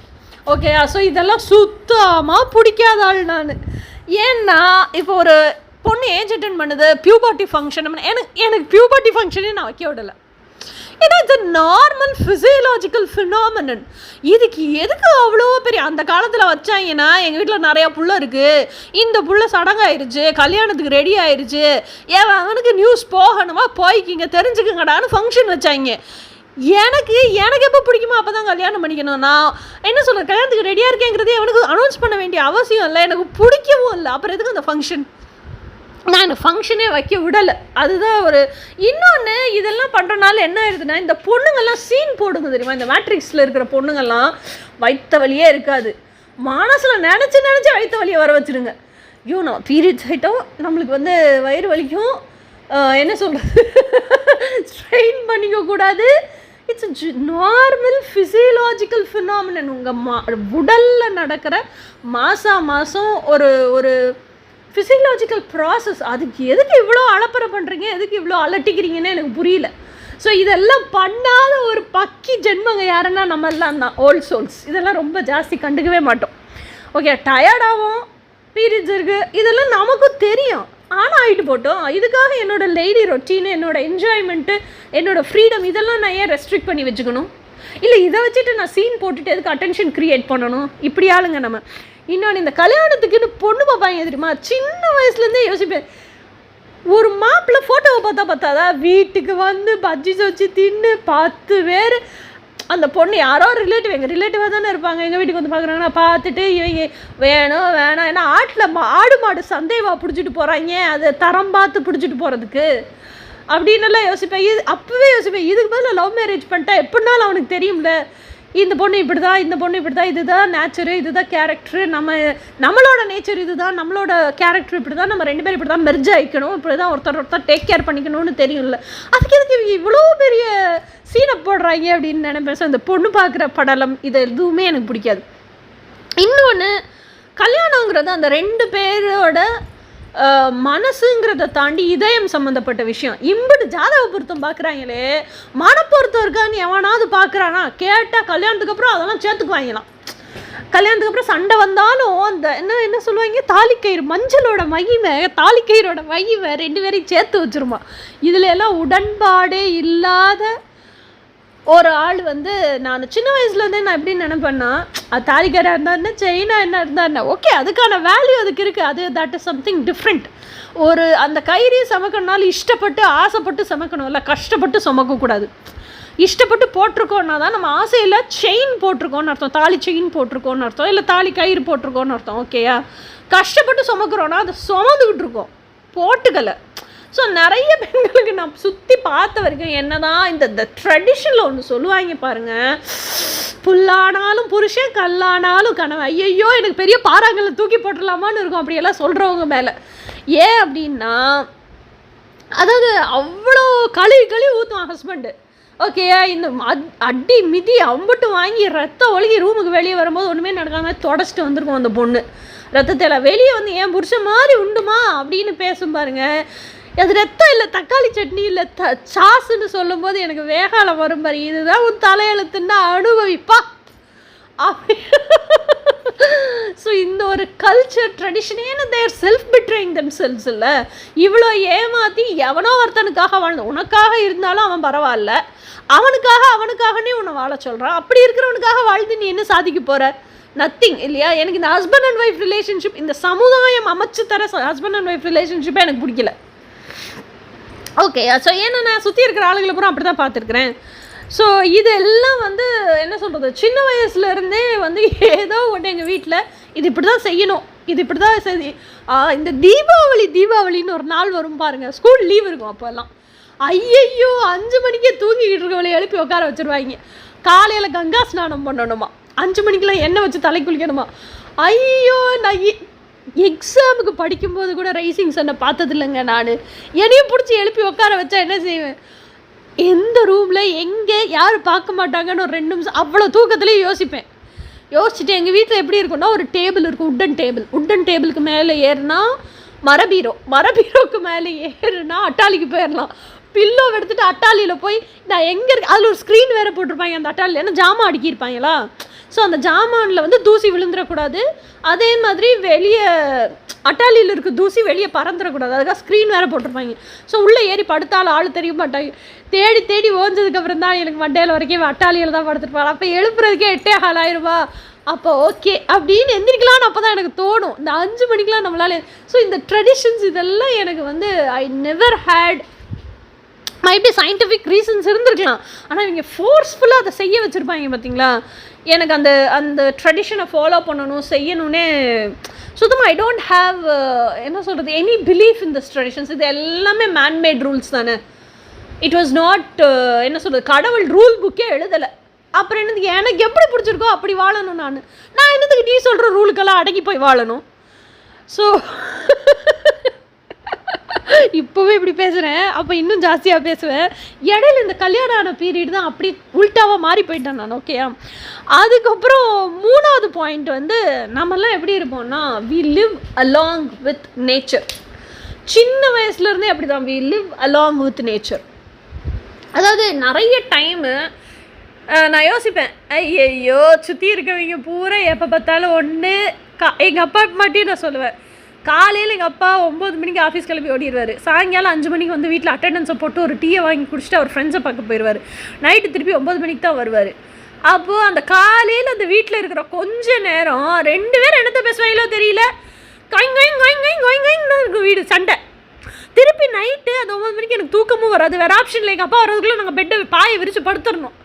ஓகே, ஸோ இதெல்லாம் சுத்தமாக பிடிக்காத ஆள் நான். ஏன்னா இப்போ ஒரு பொண்ணு ஏஜ் அட்டன் பண்ணுது, பியூபர்ட்டி ஃபங்க்ஷன், எனக்கு பியூபர்ட்டி ஃபங்க்ஷனே நான் வைக்க விடலை. ஏன்னா இது நார்மல் ஃபிசியலாஜிக்கல் ஃபினாமினன். இதுக்கு எதுக்கு அவ்வளோ பெரிய அந்த காலத்தில் வச்சாங்கன்னா, எங்கள் வீட்டில் நிறையா புள்ள இருக்குது, இந்த புள்ள சடங்காயிருச்சு, கல்யாணத்துக்கு ரெடி ஆயிடுச்சு, ஏன் அவனுக்கு நியூஸ் போகணுமா, போய்க்கிங்க தெரிஞ்சுக்குங்கடான்னு ஃபங்க்ஷன் வச்சாங்க. எனக்கு எப்போ பிடிக்குமோ அப்போ தான் கல்யாணம் பண்ணிக்கணும். நான் என்ன சொல்கிறேன், கல்யாணத்துக்கு ரெடியாக இருக்கேங்கிறதே அவனுக்கு அனௌன்ஸ் பண்ண வேண்டிய அவசியம் இல்லை, எனக்கு பிடிக்கவும் இல்லை. அப்புறம் எதுக்கு அந்த ஃபங்க்ஷன்? நான் ஃபங்க்ஷனே வைக்க விடலை. அதுதான் ஒரு இன்னொன்று. இதெல்லாம் பண்ணுறனால என்ன ஆயிடுதுன்னா, இந்த பொண்ணுங்கள்லாம் சீன் போடுங்க தெரியுமா, இந்த மேட்ரிக்ஸில் இருக்கிற பொண்ணுங்கள்லாம் வயிற்ற வலியே இருக்காது, மனசில் நினச்சி வயிற்ற வலியை வர வச்சுருங்க. ஐயோ நான் பீரியட்ஸ் ஆகிட்டோம், நம்மளுக்கு வந்து வயிறு வலிக்கும், என்ன சொல்கிறது, ஸ்ட்ரெயின் பண்ணிக்கக்கூடாது. It's normal physiological phenomenon. உங்கள் உடலில் நடக்கிற மாதம் ஒரு ஃபிசியலாஜிக்கல் ப்ராசஸ். அதுக்கு எதுக்கு இவ்வளோ அலப்பறை பண்ணுறீங்க, எதுக்கு இவ்வளோ அலட்டிக்கிறீங்கன்னு எனக்கு புரியல. ஸோ இதெல்லாம் பண்ணாத ஒரு பக்கி ஜென்மங்க யாருன்னா நம்ம எல்லாம் தான், ஓல்ட் சோல்ஸ். இதெல்லாம் ரொம்ப ஜாஸ்தி கண்டுக்கவே மாட்டோம். ஓகே, டயர்டாகும், பீரியட்ஸ் இருக்குது, இதெல்லாம் நமக்கும் தெரியும். ஆனால் ஆகிட்டு போட்டோம். இதுக்காக என்னோடய டெய்லி ரொட்டீனு, என்னோடய என்ஜாய்மெண்ட்டு, என்னோடய ஃப்ரீடம் இதெல்லாம் நான் ஏன் ரெஸ்ட்ரிக்ட் பண்ணி வச்சுக்கணும்? இல்லை இதை வச்சுட்டு நான் சீன் போட்டுட்டு எதுக்கு அட்டென்ஷன் க்ரியேட் பண்ணணும்? இப்படி ஆளுங்க நம்ம. இன்னொன்று, இந்த கல்யாணத்துக்குன்னு பொண்ணு பார்ப்பாங்க தெரியுமா, சின்ன வயசுலேருந்தே யோசிப்பேன். ஒரு மாப்பிள்ளை ஃபோட்டோவை பார்த்தாதா, வீட்டுக்கு வந்து பஜ்ஜி வச்சு தின்னு 10 பேர், அந்த பொண்ணு யாரோ ரிலேட்டிவ், எங்கள் ரிலேட்டிவாக தானே இருப்பாங்க, எங்கள் வீட்டுக்கு வந்து பார்க்குறாங்கன்னா பார்த்துட்டு இவங்க வேணும் ஏன்னா ஆடு மாடு சந்தேகமாக பிடிச்சிட்டு போகிறாங்க, அதை தரம் பார்த்து பிடிச்சிட்டு போகிறதுக்கு அப்படின்னுலாம் யோசிப்பேன். அப்போவே யோசிப்பேன், இதுக்கு பதில் லவ் மேரேஜ் பண்ணிட்டா எப்படினாலும் அவனுக்கு தெரியும்ல, இந்த பொண்ணு இப்படி தான், இந்த பொண்ணு இப்படி தான், இதுதான் நேச்சரு, இதுதான் கேரக்டரு, நம்மளோட நேச்சர் இதுதான், நம்மளோட கேரக்டர் இப்படி தான், நம்ம 2 பேரும் இப்படி தான் மெர்ஜ் ஆகிக்கணும், இப்படி தான் ஒருத்தர் டேக் கேர் பண்ணிக்கணும்னு தெரியும்ல. அதுக்கு எதுக்கு இவங்க இவ்வளோ பெரிய சீனை போடுறாங்க அப்படின்னு நினைப்பேன். ஸோ இந்த பொண்ணு பார்க்குற படலம் இது எதுவுமே எனக்கு பிடிக்காது. இன்னொன்று, கல்யாணங்கிறது அந்த 2 பேரோட மனசுங்கிறத தாண்டி இதயம் சம்மந்தப்பட்ட விஷயம். இம்புட்டு ஜாதக பொருத்தம் பார்க்குறாங்களே, மனப்பொருத்தம் இருக்கான்னு எவனாவது பார்க்குறானா கேட்டால் கல்யாணத்துக்கு அப்புறம் அதெல்லாம் சேர்த்துக்குவாங்களாம். கல்யாணத்துக்கு அப்புறம் சண்டை வந்தாலும் அந்த என்ன சொல்லுவாங்க, தாலிக்கயிறு, மஞ்சளோட மகிமை, தாலிக்கயிறோட மகிமை 2 பேரையும் சேர்த்து வச்சுருமா. இதில் எல்லாம் உடன்பாடே இல்லாத ஒரு ஆள் வந்து, நான் சின்ன வயசுலேருந்தே நான் எப்படி நினைப்பேன்னா, அது தாலிக்காராக இருந்தா என்ன, செயினா என்ன இருந்தா என்ன, ஓகே அதுக்கான வேல்யூ அதுக்கு இருக்குது, அது தட் இஸ் சம்திங் டிஃப்ரெண்ட். ஒரு அந்த கயிறையை சமைக்கணுனாலும் இஷ்டப்பட்டு ஆசைப்பட்டு சமைக்கணும், இல்லை கஷ்டப்பட்டு சுமக்கக்கூடாது. இஷ்டப்பட்டு போட்டிருக்கோன்னா தான் நம்ம ஆசையில் செயின் போட்டிருக்கோன்னு அர்த்தம், தாலி செயின் போட்டிருக்கோன்னு அர்த்தம், இல்லை தாலி கயிறு போட்டிருக்கோன்னு அர்த்தம். ஓகேயா, கஷ்டப்பட்டு சுமக்கிறோன்னா அதை சுமந்துக்கிட்டு இருக்கோம், போட்டுக்கலை. ஸோ நிறைய பெண்களுக்கு நான் சுற்றி பார்த்த வரைக்கும் என்ன தான் இந்த ட்ரெடிஷனில் ஒன்று சொல்லுவாங்க பாருங்கள், புல்லானாலும் புருஷன் கல்லானாலும் கனவு. ஐயையோ எனக்கு பெரிய பாறாங்களை தூக்கி போட்டுடலாமான்னு இருக்கும் அப்படியெல்லாம் சொல்கிறவங்க மேலே. ஏன் அப்படின்னா, அதாவது அவ்வளோ கழுவி ஊற்றுவான் ஹஸ்பண்டு. ஓகே, இந்த அடி மிதி அம்பட்டு வாங்கி ரத்தம் ஒழுகி ரூமுக்கு வெளியே வரும்போது ஒன்றுமே நடக்காம தொடச்சிட்டு வந்திருக்கோம் அந்த பொண்ணு. ரத்தத்தில் வெளியே வந்து என் புருஷன் மாதிரி உண்டுமா அப்படின்னு பேசும் பாருங்க. அது ரத்தம் இல்லை, தக்காளி சட்னி இல்லை, சாஸுன்னு சொல்லும் போது எனக்கு வேகாலம் வரும் பாரு. இதுதான் உன் தலையெழுத்துன்னா அனுபவிப்பா அப்படி. ஸோ இந்த ஒரு கல்ச்சர் ட்ரெடிஷனேன்னு தேர் செல்ஃப் பிட்ரேயிங் தெம்செல்ஸ். இல்லை இவ்வளோ ஏமாற்றி எவனோ ஒருத்தனுக்காக வாழ்ந்த, உனக்காக இருந்தாலும் அவன் பரவாயில்ல, அவனுக்காகனே உன்னை வாழ சொல்கிறான். அப்படி இருக்கிறவனுக்காக வாழ்ந்து நீ என்ன சாதிக்க போகிற? நத்திங் இல்லையா? எனக்கு இந்த ஹஸ்பண்ட் அண்ட் ஒய்ஃப் ரிலேஷன்ஷிப், இந்த சமுதாயம் அமைச்சு தர ஹஸ்பண்ட் அண்ட் ஒய்ஃப் ரிலேஷன்ஷிப்பே எனக்கு பிடிக்கல. ஓகே, ஸோ ஏன்னா நான் சுற்றி இருக்கிற ஆளுங்களை பூரா அப்படி தான் பார்த்துருக்குறேன். ஸோ இதெல்லாம் வந்து என்ன சொல்கிறது, சின்ன வயசுலேருந்தே வந்து ஏதோ ஒன்று எங்கள் வீட்டில் இது இப்படி தான் செய்யணும், இது இப்படி தான் சரி. இந்த தீபாவளின்னு ஒரு நாள் வரும் பாருங்கள், ஸ்கூல் லீவ் இருக்கும் அப்போல்லாம். ஐயையோ 5 மணிக்கே தூங்கிக்கிட்டு இருக்கவளை எழுப்பி உட்கார வச்சுருவாங்க. காலையில் கங்கா ஸ்நானம் பண்ணணுமா, 5 மணிக்கெலாம் எண்ணெய் வச்சு தலை குளிக்கணுமா. ஐயோ நான் எக்ஸாமுக்கு படிக்கும்போது கூட ரைசிங் சன்னை பார்த்தது இல்லைங்க. நான் என்னையும் பிடிச்சி எழுப்பி உட்கார வச்சா என்ன செய்வேன், எந்த ரூமில் எங்கே யார் பார்க்க மாட்டாங்கன்னு ஒரு 2 நிமிஷம் அவ்வளோ தூக்கத்துலேயே யோசிச்சுட்டு எங்கள் வீட்டில் எப்படி இருக்குன்னா, ஒரு டேபிள் இருக்கும், உட்டன் டேபிளுக்கு மேலே ஏறினா மரபீரோக்கு மேலே ஏறுனா அட்டாளிக்கு போயிடலாம். பில்லோ எடுத்துகிட்டு அட்டாளியில் போய் நான் எங்கே இருக்கு, அதில் ஒரு ஸ்க்ரீன் வேறு போட்டிருப்பாங்க அந்த அட்டாளியில், ஏன்னா ஜாமான் அடுக்கியிருப்பாங்களா. ஸோ அந்த ஜாமானில் வந்து தூசி விழுந்துடக்கூடாது, அதே மாதிரி வெளியே அட்டாலியில் இருக்க தூசி வெளியே பறந்துடக்கூடாது, அதுக்காக ஸ்க்ரீன் வேறு போட்டிருப்பாங்க. ஸோ உள்ளே ஏறி படுத்தாலும் ஆள் தெரிய மாட்டாங்க. தேடி ஓஞ்சதுக்கப்புறம் தான் எனக்கு மண்டையில் வரைக்கும் அட்டாலியில் தான் படுத்துருப்பாங்க. அப்போ எழுப்புறதுக்கே 8:15 ஆயிடுவா. அப்போ ஓகே அப்படின்னு எந்திரிக்கலான்னு அப்போ தான் எனக்கு தோணும். இந்த 5 மணிக்கெலாம் நம்மளால. ஸோ இந்த ட்ரெடிஷன்ஸ் இதெல்லாம் எனக்கு வந்து I never hate. Maybe scientific reasons இருந்திருக்கலாம், ஆனால் இவங்க ஃபோர்ஸ்ஃபுல்லாக அதை செய்ய வச்சுருப்பாங்க பார்த்தீங்களா. எனக்கு அந்த ட்ரெடிஷனை ஃபாலோ பண்ணணும் செய்யணுன்னே சுத்தமாக ஐ டோன்ட் ஹாவ் என்ன சொல்கிறது any belief in this traditions. இது எல்லாமே மேன்மேட் ரூல்ஸ் தானே. இட் வாஸ் நாட் என்ன சொல்கிறது, கடவுள் ரூல் புக்கே எழுதலை. அப்புறம் என்னது, எனக்கு எப்படி பிடிச்சிருக்கோ அப்படி வாழணும். நான் என்னதுக்கு நீ சொல்கிற ரூலுக்கெல்லாம் அடங்கி போய் வாழணும்? ஸோ இப்போவே இப்படி பேசுகிறேன், அப்போ இன்னும் ஜாஸ்தியாக பேசுவேன். இடையில இந்த கல்யாணம் ஆன பீரியட் தான் அப்படி உல்ட்டாவாக மாறி போயிட்டேன் நான். ஓகேயா? அதுக்கப்புறம் 3வது பாயிண்ட் வந்து, நம்மெல்லாம் எப்படி இருப்போம்னா we live along with nature. சின்ன வயசுலேருந்தே அப்படி தான், we live along with nature. அதாவது நிறைய டைமு நான் யோசிப்பேன், ஐயோ சுற்றி இருக்கவங்க பூரா எப்போ பார்த்தாலும் ஒன்று எங்கள் அப்பா மட்டும் நான் சொல்லுவேன், காலையில் எங்கள் அப்பா 9 மணிக்கு ஆஃபீஸ் கிளம்பி ஓடிடுவார். சாயங்காலம் 5 மணிக்கு வந்து வீட்டில் அட்டெண்டன்ஸை போட்டு ஒரு டீயை வாங்கி குடிச்சிட்டு அவர் ஃப்ரெண்ட்ஸை பார்க்க போயிடுவார். நைட்டு திருப்பி 9 மணிக்கு தான் வருவார். அப்போது அந்த காலையில் அந்த வீட்டில் இருக்கிற கொஞ்ச நேரம் 2 பேர் என்னத்தை பேசுவாங்களோ தெரியல, கோயிங் இருக்கும் வீடு, சண்டை. திருப்பி நைட்டு அந்த 9 மணிக்கு எனக்கு தூக்கமும் வராது. வேறு ஆப்ஷன் இல்லை, எங்கள் அப்பா வரதுக்குள்ளே நாங்கள் பெட்டை பாயை விரித்து படுத்துடணும்.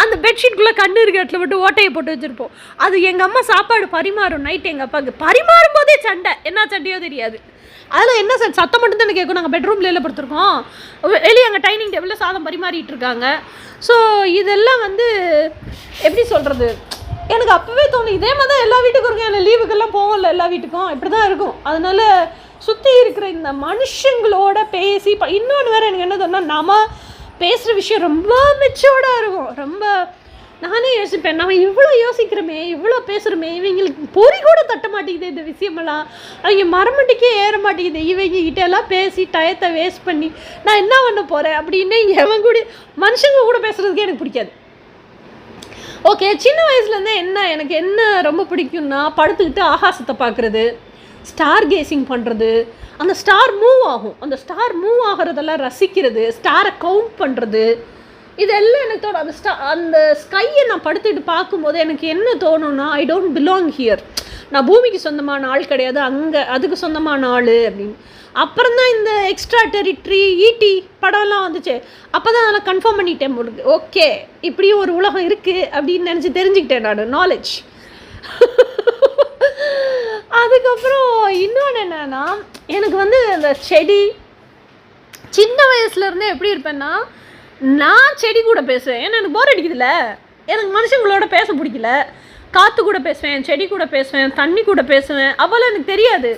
அந்த பெட்ஷீட்குள்ளே கண்ணு இருக்க இடத்துல மட்டும் ஓட்டையை போட்டு வச்சுருப்போம். அது எங்கள் அம்மா சாப்பாடு பரிமாறும் நைட்டு, எங்கள் அப்பாவுக்கு பரிமாறும் போதே சண்டை, என்ன சண்டையோ தெரியாது. அதில் என்ன சத்தம் மட்டும் தான் கேட்கும். நாங்கள் பெட்ரூமில் எல்லாம் படுத்துருக்கோம், வெளியே அங்கே டைனிங் டேபிளில் சாதம் பரிமாறிட்டு இருக்காங்க. ஸோ இதெல்லாம் வந்து எப்படி சொல்கிறது, எனக்கு அப்போவே தோணும் இதே மாதிரி தான் எல்லா வீட்டுக்கும் இருக்கும். எனக்கு லீவுக்கெல்லாம் போவோம்ல எல்லா வீட்டுக்கும், இப்படி தான் இருக்கும். அதனால் சுற்றி இருக்கிற இந்த மனுஷங்களோட பேசி இன்னொன்று வேறு எனக்கு என்ன தோணுன்னா, நம்ம பேசுகிற விஷயம் ரொம்ப மெச்சோர்டாக இருக்கும். ரொம்ப நானே யோசிப்பேன், நம்ம இவ்வளோ யோசிக்கிறோமே, இவ்வளோ பேசுகிறோமே, இவங்களுக்கு பொறி கூட தட்ட மாட்டேங்குது இந்த விஷயமெல்லாம், அவங்க மரமண்டிக்கே ஏற மாட்டேங்குது, இவங்க கிட்டெல்லாம் பேசி டயத்தை வேஸ்ட் பண்ணி நான் என்ன பண்ண போகிறேன் அப்படின்னு எவன் கூட மனுஷங்க கூட பேசுகிறதுக்கே எனக்கு பிடிக்காது. ஓகே, சின்ன வயசுலேருந்தே எனக்கு என்ன ரொம்ப பிடிக்கும்னா, படுத்துக்கிட்டு ஆகாசத்தை பார்க்குறது, ஸ்டார் கேசிங் பண்ணுறது, அந்த ஸ்டார் மூவ் ஆகும், அந்த ஸ்டார் மூவ் ஆகிறதெல்லாம் ரசிக்கிறது, ஸ்டாரை கவுண்ட் பண்ணுறது, இதெல்லாம் எனக்கு தோணும். அந்த ஸ்கையை நான் படுத்துக்கிட்டு பார்க்கும்போது எனக்கு என்ன தோணுன்னா, ஐ டோன்ட் பிலாங் ஹியர், நான் பூமிக்கு சொந்தமான ஆள் கிடையாது, அங்கே அதுக்கு சொந்தமான ஆள் அப்படின்னு. அப்புறம் தான் இந்த எக்ஸ்ட்ரா டெரிட்டரி ஈடி படம்லாம் வந்துச்சு. அப்போ தான் அதெல்லாம் கன்ஃபார்ம் பண்ணிட்டேன் உங்களுக்கு. ஓகே, இப்படியும் ஒரு உலகம் இருக்குது அப்படின்னு நினச்சி தெரிஞ்சுக்கிட்டேன் நான், நாலேஜ். அதுக்கப்புறம் இன்னொன்று என்னென்னா, எனக்கு வந்து இந்த செடி சின்ன வயசுலேருந்தே எப்படி இருப்பேன்னா, நான் செடி கூட பேசுவேன். ஏன்னா எனக்கு போர் அடிக்குதுல்ல, எனக்கு மனுஷங்களோட பேச பிடிக்கல. காற்று கூட பேசுவேன், செடி கூட பேசுவேன், தண்ணி கூட பேசுவேன், அப்போல்லாம் எனக்கு தெரியாது.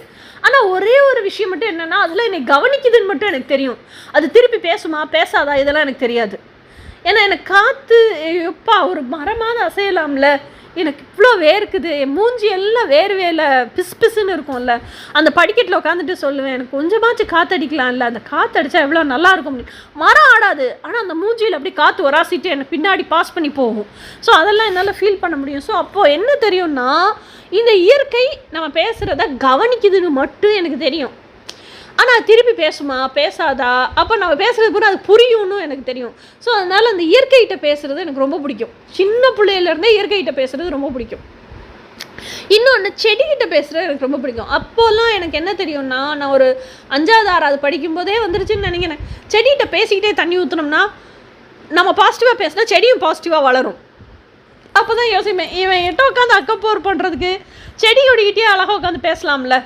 ஆனால் ஒரே ஒரு விஷயம் மட்டும் என்னென்னா, அதில் என்னை கவனிக்குதுன்னு மட்டும் எனக்கு தெரியும். அது திருப்பி பேசுமா பேசாதா இதெல்லாம் எனக்கு தெரியாது. ஏன்னா எனக்கு காற்று எப்பா ஒரு மரமாவது அசையலாம்ல, எனக்கு இவ்வளோ வேர்க்குது, என் மூஞ்சி எல்லாம் வேர்வேல பிசு பிசுன்னு இருக்கும்ல, அந்த படிக்கட்டில் உட்காந்துட்டு சொல்லுவேன், எனக்கு கொஞ்சமாச்சும் காற்றடிக்கலாம்ல, அந்த காற்றடிச்சா எவ்வளோ நல்லா இருக்கும். மரம் ஆடாது, ஆனால் அந்த மூஞ்சியில் அப்படி காற்று வராசிட்டு எனக்கு பின்னாடி பாஸ் பண்ணி போகும். ஸோ அதெல்லாம் என்னால் ஃபீல் பண்ண முடியும். ஸோ அப்போது என்ன தெரியும்னா, இந்த இயற்கை நம்ம பேசுகிறத கவனிக்குதுன்னு மட்டும் எனக்கு தெரியும். ஆனால் திருப்பி பேசுமா பேசாதா, அப்போ நம்ம பேசுகிறது கூட அது புரியும்னு எனக்கு தெரியும். ஸோ அதனால் அந்த இயற்கைகிட்ட பேசுகிறது எனக்கு ரொம்ப பிடிக்கும். சின்ன பிள்ளையிலேருந்தே இயற்கைகிட்ட பேசுகிறது ரொம்ப பிடிக்கும். இன்னொன்று, செடிகிட்ட பேசுகிறது எனக்கு ரொம்ப பிடிக்கும். அப்போல்லாம் எனக்கு என்ன தெரியும்னா, நான் ஒரு 5வது 6வது படிக்கும்போதே வந்துருச்சுன்னு நினைக்கிறேன். செடிகிட்ட பேசிக்கிட்டே தண்ணி ஊற்றினோம்னா, நம்ம பாசிட்டிவாக பேசினா செடியும் பாசிட்டிவாக வளரும். அப்போ தான் யோசிப்பேன், இவன் எட்ட உட்காந்து அக்கப்போர் பண்ணுறதுக்கு செடியோடிக்கிட்டே அழகாக உட்காந்து பேசலாம்ல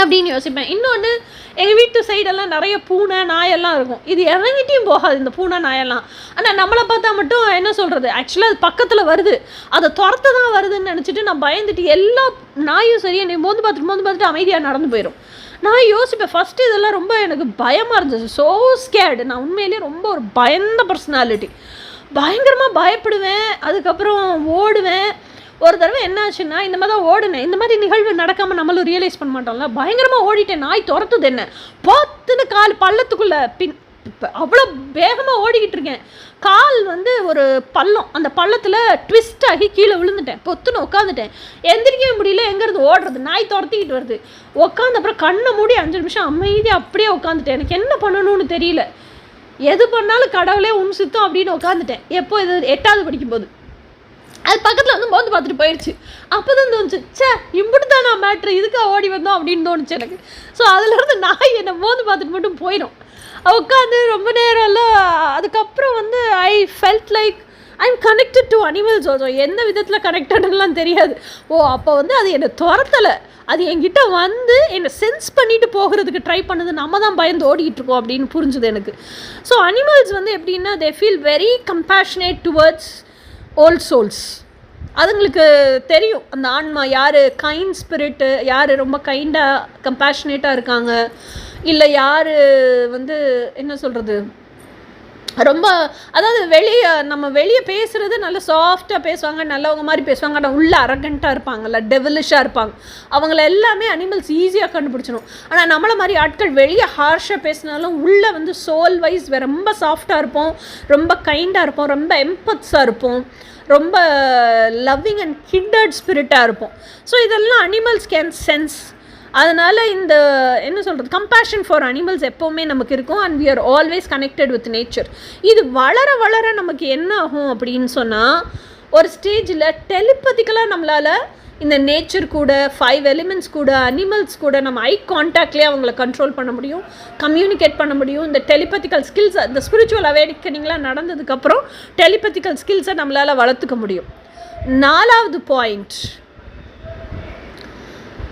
அப்படின்னு யோசிப்பேன். இன்னொன்று, எங்கள் வீட்டு சைடெல்லாம் நிறைய பூனை நாயெல்லாம் இருக்கும். இது எவங்கிட்டையும் போகாது இந்த பூனை நாயெல்லாம். ஆனால் நம்மளை பார்த்தா மட்டும் என்ன சொல்கிறது, ஆக்சுவலாக அது பக்கத்தில் வருது, அதை துரத்த தான் வருதுன்னு நினச்சிட்டு நான் பயந்துட்டு எல்லா நாயும் சரி என்னை மோந்து பார்த்துட்டு அமைதியாக நடந்து போயிடும். நான் யோசிப்பேன், ஃபஸ்ட்டு இதெல்லாம் ரொம்ப எனக்கு பயமாக இருந்துச்சு. So scared. நான் உண்மையிலேயே ரொம்ப ஒரு பயந்த பர்சனாலிட்டி, பயங்கரமாக பயப்படுவேன். அதுக்கப்புறம் ஓடுவேன். ஒரு தடவை என்ன ஆச்சுன்னா, இந்த மாதிரி தான் ஓடுனேன், இந்த மாதிரி நிகழ்வு நடக்காமல் நம்மளும் ரியலைஸ் பண்ண மாட்டோம்ல, பயங்கரமாக ஓடிட்டேன். நாய் துரத்துது என்ன, பார்த்துன்னு கால் பள்ளத்துக்குள்ளே அவ்வளோ வேகமாக ஓடிக்கிட்டு இருக்கேன். கால் வந்து ஒரு பள்ளம், அந்த பள்ளத்தில் ட்விஸ்ட் ஆகி கீழே விழுந்துட்டேன். பொத்துன்னு உட்காந்துட்டேன், எந்திரிக்கவே முடியல. எங்கேருந்து ஓடுறது, நாய் துரத்திக்கிட்டு வருது. உட்காந்து அப்புறம் கண்ணை மூடி 5 நிமிஷம் அமைதியாக அப்படியே உட்காந்துட்டேன். எனக்கு என்ன பண்ணணும்னு தெரியல, எது பண்ணாலும் கடவுளே உன் சித்தம் அப்படின்னு உட்காந்துட்டேன். எப்போ இது 8வது படிக்கும்போது அது பக்கத்தில் வந்து மோந்து பார்த்துட்டு போயிடுச்சு. அப்போ தான் தோணுச்சு, சே இப்படி தான் நான் மேட்ரு, இதுக்காக ஓடி வந்தோம் அப்படின்னு தோணுச்சு எனக்கு. ஸோ அதுலேருந்து நாய் என்னை மோந்து பார்த்துட்டு மட்டும் போயிடும். உட்காந்து ரொம்ப நேரம்லாம். அதுக்கப்புறம் வந்து I felt like I am connected to animals also. எந்த விதத்தில் கனெக்டட்லாம் தெரியாது. அப்போ வந்து அது என்னை துரத்தலை, அது என்கிட்ட வந்து என்னை சென்ஸ் பண்ணிட்டு போகிறதுக்கு ட்ரை பண்ணுது, நம்ம தான் பயந்து ஓடிக்கிட்டு இருக்கோம் அப்படின்னு புரிஞ்சுது எனக்கு. ஸோ அனிமல்ஸ் வந்து எப்படின்னா they feel very compassionate towards old souls. அதுங்களுக்கு தெரியும் அந்த ஆன்மா யார் கைண்ட் ஸ்பிரிட்டு, யார் ரொம்ப கைண்டாக கம்பேஷனேட்டாக இருக்காங்க, இல்லை யார் வந்து என்ன சொல்கிறது ரொம்ப, அதாவது நம்ம வெளியே பேசுகிறது நல்ல சாஃப்டாக பேசுவாங்க, நல்லவங்க மாதிரி பேசுவாங்க, ஆனால் உள்ளே அரகண்ட்டாக இருப்பாங்கல்ல, டெவலிஷாக இருப்பாங்க. அவங்கள எல்லாமே அனிமல்ஸ் ஈஸியாக கண்டுபிடிச்சிடும். ஆனால் நம்மளை மாதிரி ஆட்கள் வெளியே ஹார்ஷாக பேசினாலும் உள்ளே வந்து சோல் வைஸ் ரொம்ப சாஃப்டாக இருப்போம், ரொம்ப கைண்டாக இருப்போம், ரொம்ப எம்பத்ஸாக இருப்போம், ரொம்ப லவ்விங் அண்ட் கிண்டட் ஸ்பிரிட்டாக இருப்போம். ஸோ இதெல்லாம் அனிமல்ஸ் கேன் சென்ஸ். அதனால் இந்த என்ன சொல்கிறது கம்பேஷன் ஃபார் அனிமல்ஸ் எப்போவுமே நமக்கு இருக்கும். And we are always connected with nature. இது வளர வளர நமக்கு என்ன ஆகும் அப்படின்னு சொன்னால், ஒரு ஸ்டேஜில் டெலிபதிக்கலாக நம்மளால் இந்த நேச்சர் கூட, 5 எலிமெண்ட்ஸ் கூட, அனிமல்ஸ் கூட நம்ம ஐ கான்டாக்ட்லேயே அவங்கள கண்ட்ரோல் பண்ண முடியும், கம்யூனிகேட் பண்ண முடியும். இந்த டெலிபதிக்கல் ஸ்கில்ஸ், இந்த ஸ்பிரிச்சுவல் அவேக்கனிங்லாம் நடந்ததுக்கப்புறம் டெலிபதிக்கல் ஸ்கில்ஸை நம்மளால் வளர்த்துக்க முடியும். 4வது பாயிண்ட்,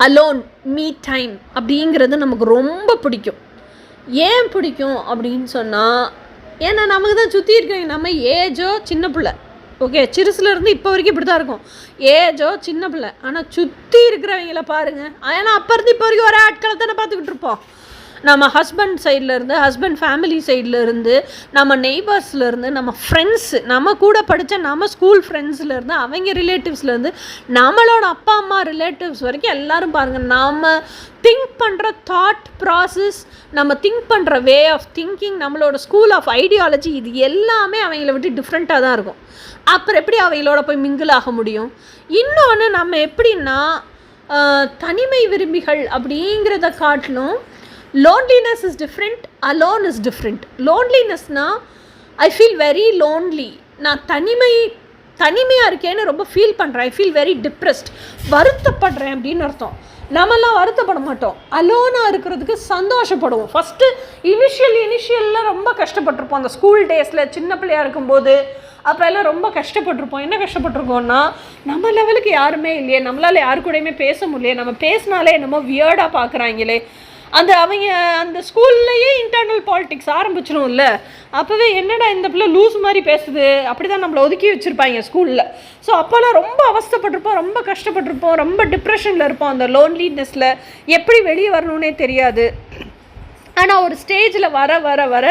அலோன் மீ டைம் அப்படிங்கிறது நமக்கு ரொம்ப பிடிக்கும். ஏன் பிடிக்கும் அப்படின்னு சொன்னால், ஏன்னா நமக்கு தான் சுற்றி இருக்காங்க. நம்ம ஏஜோ சின்ன பிள்ளை, ஓகே, சிறுசுலேருந்து இப்போ வரைக்கும் இப்படி தான் இருக்கும். ஏஜோ சின்ன பிள்ளை, ஆனால் சுற்றி இருக்கிறவங்கள பாருங்கள். ஏன்னா அப்போ இருந்து இப்போ வரைக்கும் ஒரே ஆட்களை தானே பார்த்துக்கிட்டு இருப்போம். நம்ம ஹஸ்பண்ட் சைட்லேருந்து, ஹஸ்பண்ட் ஃபேமிலி சைட்லேருந்து, நம்ம நெய்பர்ஸ்லேருந்து, நம்ம ஃப்ரெண்ட்ஸு, நம்ம கூட படித்த நம்ம ஸ்கூல் ஃப்ரெண்ட்ஸ்லேருந்து, அவங்க ரிலேட்டிவ்ஸ்லேருந்து, நம்மளோட அப்பா அம்மா ரிலேட்டிவ்ஸ் வரைக்கும் எல்லோரும் பாருங்கள். நம்ம திங்க் பண்ணுற தாட் ப்ராசஸ், நம்ம திங்க் பண்ணுற வே ஆஃப் திங்கிங், நம்மளோட ஸ்கூல் ஆஃப் ஐடியாலஜி, இது எல்லாமே அவங்கள விட்டு டிஃப்ரெண்ட்டாக தான் இருக்கும். அப்புறம் எப்படி அவங்களோட போய் மிங்கிள் ஆக முடியும்? இன்னொன்று, நம்ம எப்படின்னா தனிமை விரும்பிகள் அப்படிங்கிறத காட்டிலும் loneliness is different, alone is different. loneliness na I feel very lonely, நான் தனிமையாக இருக்கேன்னு ரொம்ப ஃபீல் பண்ணுறேன். ஐ ஃபீல் வெரி டிப்ரெஸ்ட், வருத்தப்படுறேன் அப்படின்னு அர்த்தம். நம்மலாம் வருத்தப்பட மாட்டோம், அலோனாக இருக்கிறதுக்கு சந்தோஷப்படுவோம். ஃபஸ்ட்டு இனிஷியலில் ரொம்ப கஷ்டப்பட்டிருப்போம். அந்த ஸ்கூல் டேஸில் சின்ன பிள்ளையாக இருக்கும்போது அப்போ எல்லாம் ரொம்ப கஷ்டப்பட்டிருப்போம். என்ன கஷ்டப்பட்டிருக்கோன்னா, நம்ம லெவலுக்கு யாருமே இல்லையே, நம்மளால் யாரு கூடயுமே பேச முடியலையே, நம்ம பேசினாலே என்னமோ வியர்டாக பார்க்குறாங்களே, அவங்க அந்த ஸ்கூல்லையே இன்டர்னல் பாலிட்டிக்ஸ் ஆரம்பிச்சிடும்ல. அப்போவே என்னடா இந்த பிள்ளை லூஸ் மாதிரி பேசுது, அப்படி தான் நம்மளை ஒதுக்கி வச்சுருப்பாங்க ஸ்கூலில். ஸோ அப்போல்லாம் ரொம்ப அவஸ்தைப்பட்டிருப்போம், ரொம்ப கஷ்டப்பட்டிருப்போம், ரொம்ப டிப்ரெஷனில் இருப்போம். அந்த லோன்லினஸில் எப்படி வெளியே வரணுன்னே தெரியாது. ஆனால் ஒரு ஸ்டேஜில் வர வர வர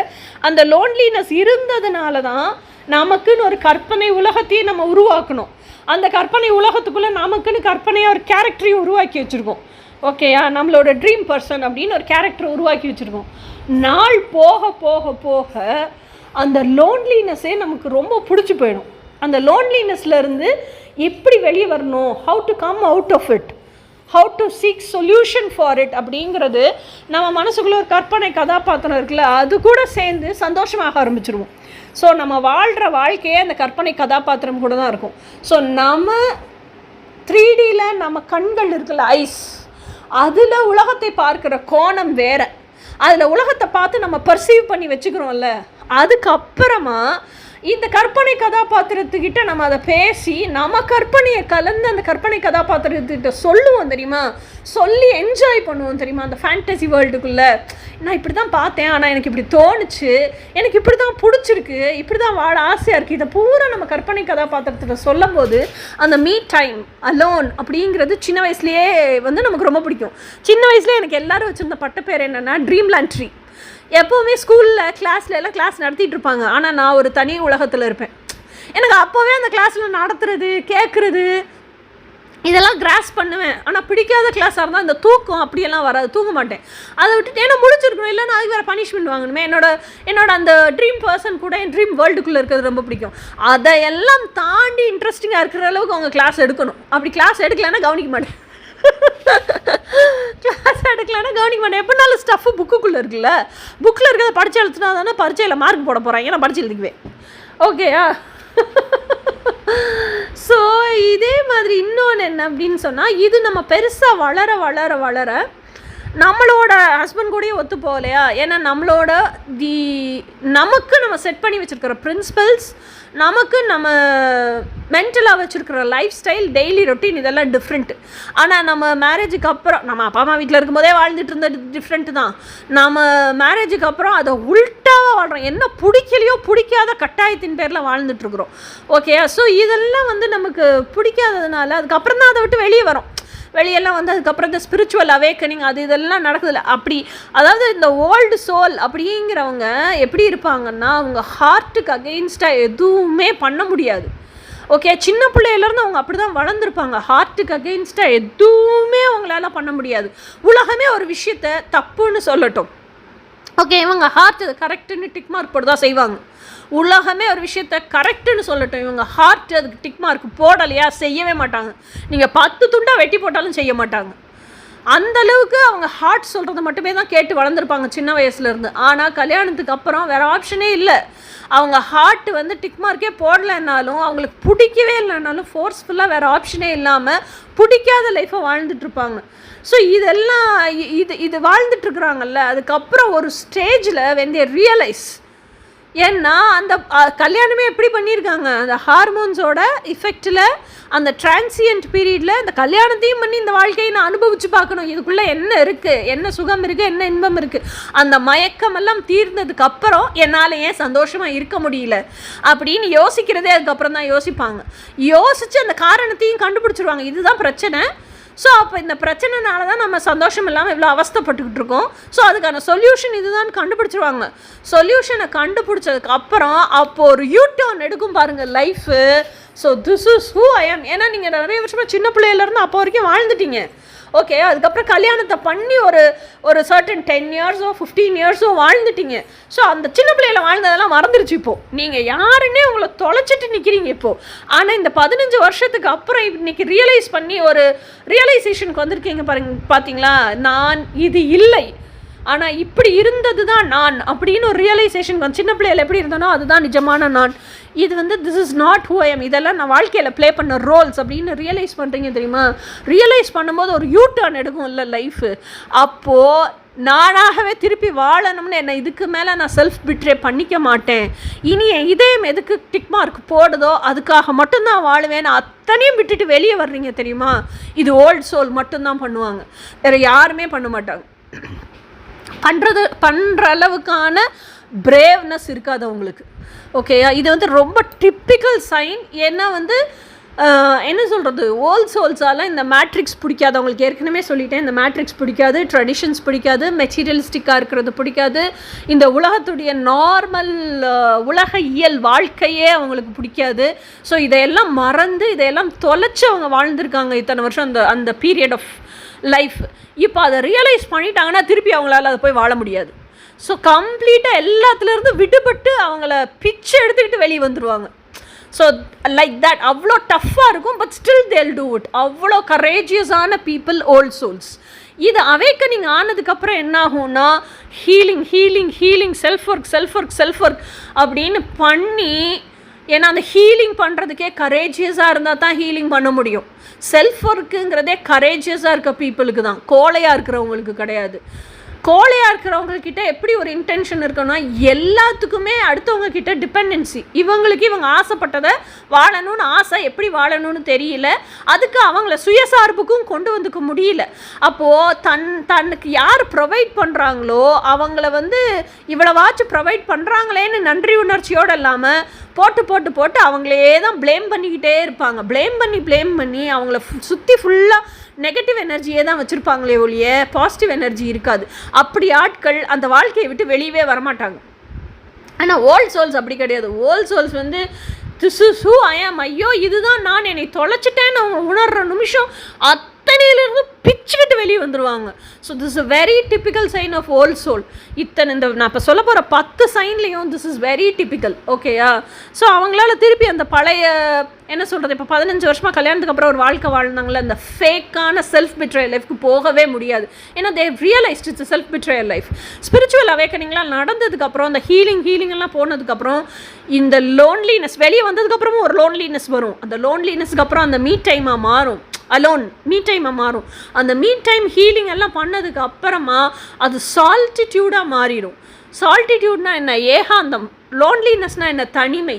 அந்த லோன்லினஸ் இருந்ததுனால தான் நமக்குன்னு ஒரு கற்பனை உலகத்தையே நம்ம உருவாக்கணும். அந்த கற்பனை உலகத்துக்குள்ளே நமக்குன்னு கற்பனையாக ஒரு கேரக்டரையும் உருவாக்கி வச்சுருக்கோம். ஓகேயா, நம்மளோட ட்ரீம் பர்சன் அப்படின்னு ஒரு கேரக்டர் உருவாக்கி வச்சுருக்கோம். நாள் போக போக போக அந்த லோன்லினஸ்ஸே நமக்கு ரொம்ப பிடிச்சி போயிடும். அந்த லோன்லினஸ்லேருந்து எப்படி வெளியே வரணும், how to come out of it, how to seek solution for it அப்படிங்கிறது நம்ம மனசுக்குள்ளே ஒரு கற்பனை கதாபாத்திரம் இருக்குல்ல, அது கூட சேர்ந்து சந்தோஷமாக ஆரம்பிச்சிருவோம். ஸோ நம்ம வாழ்கிற வாழ்க்கையே அந்த கற்பனை கதாபாத்திரம் கூட தான் இருக்கும். ஸோ நம்ம 3Dயில் நம்ம கண்கள் இருக்குல்ல, ஐஸ், அதில் உலகத்தை பார்க்குற கோணம் வேறு. அதில் உலகத்தை பார்த்து நம்ம பர்சீவ் பண்ணி வச்சுக்கிறோம்ல, அதுக்கப்புறமா இந்த கற்பனை கதாபாத்திரத்துக்கிட்ட நம்ம அதை பேசி நம்ம கற்பனையை கலந்து அந்த கற்பனை கதாபாத்திரத்துக்கிட்ட சொல்லுவோம் தெரியுமா, சொல்லி என்ஜாய் பண்ணுவோம் தெரியுமா. அந்த ஃபேண்டசி வேர்ல்டுக்குள்ளே நான் இப்படி தான் பார்த்தேன், ஆனால் எனக்கு இப்படி தோணுச்சு, எனக்கு இப்படி தான் பிடிச்சிருக்கு, இப்படி தான் வாழ ஆசையாக இருக்குது, இதை பூரா நம்ம கற்பனை கதாபாத்திரத்தில் சொல்லும் போது அந்த மீ டைம் அலோன் அப்படிங்கிறது சின்ன வயசுலேயே வந்து நமக்கு ரொம்ப பிடிக்கும். சின்ன வயசுலேயே எனக்கு எல்லோரும் வச்சுருந்த பட்டப்பேர் என்னென்னா ட்ரீம்லேண்ட் ட்ரீ. எப்போவுமே ஸ்கூலில் கிளாஸ்லாம் கிளாஸ் நடத்திட்டு இருப்பாங்க, ஆனால் நான் ஒரு தனி உலகத்தில் இருப்பேன். எனக்கு அப்போவே அந்த கிளாஸில் நடத்துறது, கேட்குறது, இதெல்லாம் கிராஸ் பண்ணுவேன். ஆனால் பிடிக்காத கிளாஸாக இருந்தால் இந்த தூக்கம் அப்படியெல்லாம் வராது, தூங்க மாட்டேன். அதை விட்டுட்டு ஏன்னா முடிச்சிருக்கணும், இல்லைன்னா அது வேறு பனிஷ்மெண்ட் வாங்கணுமே. என்னோட அந்த ட்ரீம் பர்சன் கூட என் ட்ரீம் வேர்ல்டுக்குள்ளே இருக்கிறது ரொம்ப பிடிக்கும். அதையெல்லாம் தாண்டி இன்ட்ரெஸ்டிங்காக இருக்கிற அளவுக்கு அவங்க கிளாஸ் எடுக்கணும். அப்படி கிளாஸ் எடுக்கலைன்னா கவனிக்க மாட்டேன். கிளாஸ் எடுக்கலன்னா கவனிக்க மாட்டேன். எப்படினாலும் ஸ்டஃப்பு புக்குக்குள்ளே இருக்குல்ல, புக்கில் இருக்கிறத படித்து எழுத்துனா தானே பரீட்சையில் மார்க் போட போகிறாங்க, நான் படித்து எழுதிக்குவேன். ஓகேயா? ஸோ இதே மாதிரி இன்னொன்று என்ன அப்படின்னு சொன்னால், இது நம்ம பெருசாக வளர வளர வளர நம்மளோட ஹஸ்பண்ட் கூடயே ஒத்து போகலையா? ஏன்னா நம்மளோட நமக்கு நம்ம செட் பண்ணி வச்சுருக்கிற பிரின்சிபல்ஸ், நமக்கு நம்ம மென்டலாக வச்சுருக்கிற லைஃப் ஸ்டைல், டெய்லி ரொட்டீன் இதெல்லாம் டிஃப்ரெண்ட்டு. ஆனால் நம்ம மேரேஜுக்கு அப்புறம் நம்ம அப்பா அம்மா வீட்டில் இருக்கும்போதே வாழ்ந்துட்டு இருந்தது டிஃப்ரெண்ட்டு தான். நம்ம மேரேஜுக்கு அப்புறம் அதை உல்ட்டாவாக வாழ்கிறோம். என்ன பிடிக்கலையோ பிடிக்காத கட்டாயத்தின் பேரில் வாழ்ந்துட்டுருக்குறோம். ஓகே, ஸோ இதெல்லாம் வந்து நமக்கு பிடிக்காததுனால அதுக்கப்புறம் தான் அதை விட்டு வெளியே வரோம். வெளியெல்லாம் வந்து அதுக்கப்புறம் இந்த ஸ்பிரிச்சுவல் அவேக்கனிங் அது இதெல்லாம் நடக்குதில்ல. அப்படி அதாவது இந்த ஓல்டு சோல் அப்படிங்கிறவங்க எப்படி இருப்பாங்கன்னா, அவங்க ஹார்ட்டுக்கு அகெயின்ஸ்டாக எதுவுமே பண்ண முடியாது. ஓகே, சின்ன பிள்ளையிலேருந்து அவங்க அப்படி தான் வளர்ந்துருப்பாங்க. ஹார்ட்டுக்கு அகெயின்ஸ்டாக எதுவுமே அவங்களால பண்ண முடியாது. உலகமே ஒரு விஷயத்தை தப்புன்னு சொல்லட்டும், ஓகே, இவங்க ஹார்ட் அது கரெக்டுன்னு டிக் மார்க் போட்டு தான் செய்வாங்க. உலகமே ஒரு விஷயத்த கரெக்டுன்னு சொல்லட்டும், இவங்க ஹார்ட் அதுக்கு டிக் மார்க் போடலையா செய்யவே மாட்டாங்க. நீங்கள் 10 துண்டாக வெட்டி போட்டாலும் செய்ய மாட்டாங்க. அந்தளவுக்கு அவங்க ஹார்ட் சொல்கிறத மட்டுமே தான் கேட்டு வளர்ந்துருப்பாங்க சின்ன வயசுலேருந்து. ஆனால் கல்யாணத்துக்கு அப்புறம் வேறு ஆப்ஷனே இல்லை. அவங்க ஹார்ட் வந்து டிக் மார்க்கே போடலைன்னாலும், அவங்களுக்கு பிடிக்கவே இல்லைனாலும் ஃபோர்ஸ்ஃபுல்லாக வேறு ஆப்ஷனே இல்லாமல் பிடிக்காத லைஃப்பை வாழ்ந்துட்டுருப்பாங்க. ஸோ இதெல்லாம் இது வாழ்ந்துட்டுருக்குறாங்கல்ல, அதுக்கப்புறம் ஒரு ஸ்டேஜில் வென் தே ரியலைஸ், ஏன்னா அந்த கல்யாணமே எப்படி பண்ணியிருக்காங்க, அந்த ஹார்மோன்ஸோட இஃபெக்டில் அந்த டிரான்சியன்ட் பீரியடில் இந்த கல்யாணத்தையும் பண்ணி இந்த வாழ்க்கையை நான் அனுபவித்து பார்க்கணும், இதுக்குள்ளே என்ன இருக்குது, என்ன சுகம் இருக்குது, என்ன இன்பம் இருக்குது, அந்த மயக்கமெல்லாம் தீர்ந்ததுக்கப்புறம் என்னால் ஏன் சந்தோஷமாக இருக்க முடியல அப்படின்னு யோசிக்கிறதே அதுக்கப்புறம் தான் யோசிப்பாங்க. யோசித்து அந்த காரணத்தையும் கண்டுபிடிச்சிருவாங்க, இதுதான் பிரச்சனை. ஸோ அப்போ இந்த பிரச்சனைனால தான் நம்ம சந்தோஷம் இல்லாமல் இவ்வளோ அவஸ்தைப்பட்டுக்கிட்டு இருக்கோம். ஸோ அதுக்கான சொல்யூஷன் இதுதான் கண்டுபிடிச்சிருவாங்க. சொல்யூஷனை கண்டுபிடிச்சதுக்கு அப்புறம் அப்போது ஒரு யூடர்ன் எடுக்கும் பாருங்கள் life. So this is who I ஆம். ஏன்னா நீங்கள் நிறைய வருஷமாக சின்ன பிள்ளையிலேருந்து அப்போ வரைக்கும் வாழ்ந்துட்டீங்க. ஓகே, அதுக்கப்புறம் கல்யாணத்தை பண்ணி ஒரு சர்டன் 10 இயர்ஸோ 15 இயர்ஸோ வாழ்ந்துட்டீங்க. ஸோ அந்த சின்ன பிள்ளையில் வாழ்ந்ததெல்லாம் மறந்துருச்சு. இப்போது நீங்கள் யாருன்னே உங்களை தொலைச்சிட்டு நிற்கிறீங்க இப்போது. ஆனால் இந்த 15 வருஷத்துக்கு அப்புறம் இன்றைக்கி ரியலைஸ் பண்ணி ஒரு ரியலைசேஷனுக்கு வந்திருக்கீங்க பார்த்தீங்களா, நான் இது இல்லை, ஆனால் இப்படி இருந்தது தான் நான் அப்படின்னு ஒரு ரியலைசேஷன் வந்து சின்ன பிள்ளையில் எப்படி இருந்தனோ அதுதான் நிஜமான நான். இது வந்து this is not who I am, இதெல்லாம் நான் வாழ்க்கையில் ப்ளே பண்ண ரோல்ஸ் அப்படின்னு ரியலைஸ் பண்ணுறீங்க தெரியுமா. ரியலைஸ் பண்ணும்போது ஒரு யூ டர்ன் எடுக்கும் இல்லை லைஃபு. அப்போது நானாகவே திருப்பி வாழணும்னு என்னை இதுக்கு மேலே நான் செல்ஃப் பிட்ரே பண்ணிக்க மாட்டேன், இனி என் இதயம் எதுக்கு டிக் மார்க் போடுதோ அதுக்காக மட்டும்தான் வாழுவேன், அத்தனையும் விட்டுட்டு வெளியே வர்றீங்க தெரியுமா. இது ஓல்ட் சோல் மட்டும்தான் பண்ணுவாங்க, வேறு யாருமே பண்ண மாட்டாங்க. பண்ணுற அளவுக்கான பிரேவ்னஸ் இருக்காது அவங்களுக்கு. ஓகேயா, இது வந்து ரொம்ப டிப்பிக்கல் சைன். ஏன்னா வந்து என்ன சொல்கிறது, ஓல்ட் சோல்ஸால் இந்த மேட்ரிக்ஸ் பிடிக்காது அவங்களுக்கு. ஏற்கனவே சொல்லிட்டேன், இந்த மேட்ரிக்ஸ் பிடிக்காது, ட்ரெடிஷன்ஸ் பிடிக்காது, மெட்டீரியலிஸ்டிக்காக இருக்கிறது பிடிக்காது, இந்த உலகத்துடைய நார்மல் உலக இயல் வாழ்க்கையே அவங்களுக்கு பிடிக்காது. ஸோ இதையெல்லாம் மறந்து இதையெல்லாம் தொலைச்சி அவங்க வாழ்ந்துருக்காங்க இத்தனை வருஷம் அந்த பீரியட் ஆஃப் லைஃப். இப்போ அதை ரியலைஸ் பண்ணிட்டாங்கன்னா திருப்பி அவங்களால அதை போய் வாழ முடியாது. ஸோ கம்ப்ளீட்டாக எல்லாத்துலேருந்து விடுபட்டு அவங்கள பிச்சை எடுத்துக்கிட்டு வெளியே வந்துடுவாங்க. ஸோ லைக் தட் அவ்வளோ டஃப்பாக இருக்கும், பட் ஸ்டில் தேல் டூ இட். அவ்வளோ கரேஜியஸான பீப்புள் ஓல்ட் சோல்ஸ். இது அவேக்கனிங் ஆனதுக்கப்புறம் என்ன ஆகும்னா, healing healing healing, self work அப்படின்னு பண்ணி, ஏன்னா அந்த ஹீலிங் பண்ணுறதுக்கே கரேஜியஸாக இருந்தால் தான் ஹீலிங் பண்ண முடியும். செல்ஃப் ஒர்க்குங்கிறதே கரேஜியஸாக இருக்க பீப்புளுக்கு தான், கோழையாக இருக்கிறவங்களுக்கு கிடையாது. கோழையாக இருக்கிறவங்கக்கிட்ட எப்படி ஒரு இன்டென்ஷன் இருக்கணும்னா, எல்லாத்துக்குமே அடுத்தவங்க கிட்ட டிபெண்டன்சி. இவங்களுக்கு இவங்க ஆசைப்பட்டதை வாழணும்னு ஆசை, எப்படி வாழணும்னு தெரியல, அதுக்கு அவங்கள சுயசார்புக்கும் கொண்டு வந்துக்க முடியல. அப்போது தனக்கு யார் ப்ரொவைட் பண்ணுறாங்களோ அவங்கள வந்து இவ்வளவாச்சும் ப்ரொவைட் பண்ணுறாங்களேன்னு நன்றி உணர்ச்சியோடு இல்லாமல் போட்டு அவங்களே தான் ப்ளேம் பண்ணிக்கிட்டே இருப்பாங்க. ப்ளேம் பண்ணி அவங்கள சுற்றி ஃபுல்லாக நெகட்டிவ் எனர்ஜியே தான் வச்சுருப்பாங்களே ஒழிய பாசிட்டிவ் எனர்ஜி இருக்காது. அப்படி ஆட்கள் அந்த வாழ்க்கையை விட்டு வெளியவே வரமாட்டாங்க. ஆனால் ஓல்ட் சோல்ஸ் அப்படி கிடையாது. ஓல்ட் சோல்ஸ் வந்து திஸ் இஸ் ஹூ ஐ ஆம், ஐயோ இதுதான் நான், என்னை தொலைச்சிட்டேன்னு அவங்க உணர்கிற நிமிஷம் அத்தனையிலிருந்து பிச்சுக்கிட்டு வெளியே வந்துடுவாங்க. So this is very typical sign of old soul. நான் இப்போ சொல்ல போகிற 10 சைன்லேயும் திஸ் இஸ் வெரி டிப்பிக்கல். ஓகேயா, ஸோ அவங்களால திருப்பி அந்த பழைய என்ன சொல்கிறது, இப்போ 15 வருஷமாக கல்யாணத்துக்கு அப்புறம் ஒரு வாழ்க்கை வாழ்ந்தாங்களே அந்த ஃபேக்கான செல்ஃப் பிட்ரேயல் லைஃப்க்கு போகவே முடியாது. ஏன்னா they realised it's self betrayal life. Spiritual அவேக்கனிங்லாம் நடந்ததுக்கப்புறம், அந்த ஹீலிங்கெல்லாம் போனதுக்கப்புறம், இந்த லோன்லினஸ் வெளியே வந்ததுக்கப்புறமும் ஒரு லோன்லினஸ் வரும். அந்த லோன்லினஸ்க்கு அப்புறம் அந்த மீட் டைமாக மாறும். அலோன் மீ டைமாக மாறும். அந்த மீ டைம் ஹீலிங் எல்லாம் பண்ணதுக்கு அப்புறமா அது சால்டிடியூடாக மாறிடும். சால்டிடியூட்னா என்ன? ஏகாந்தம். லோன்லினஸ்னால் என்ன? தனிமை.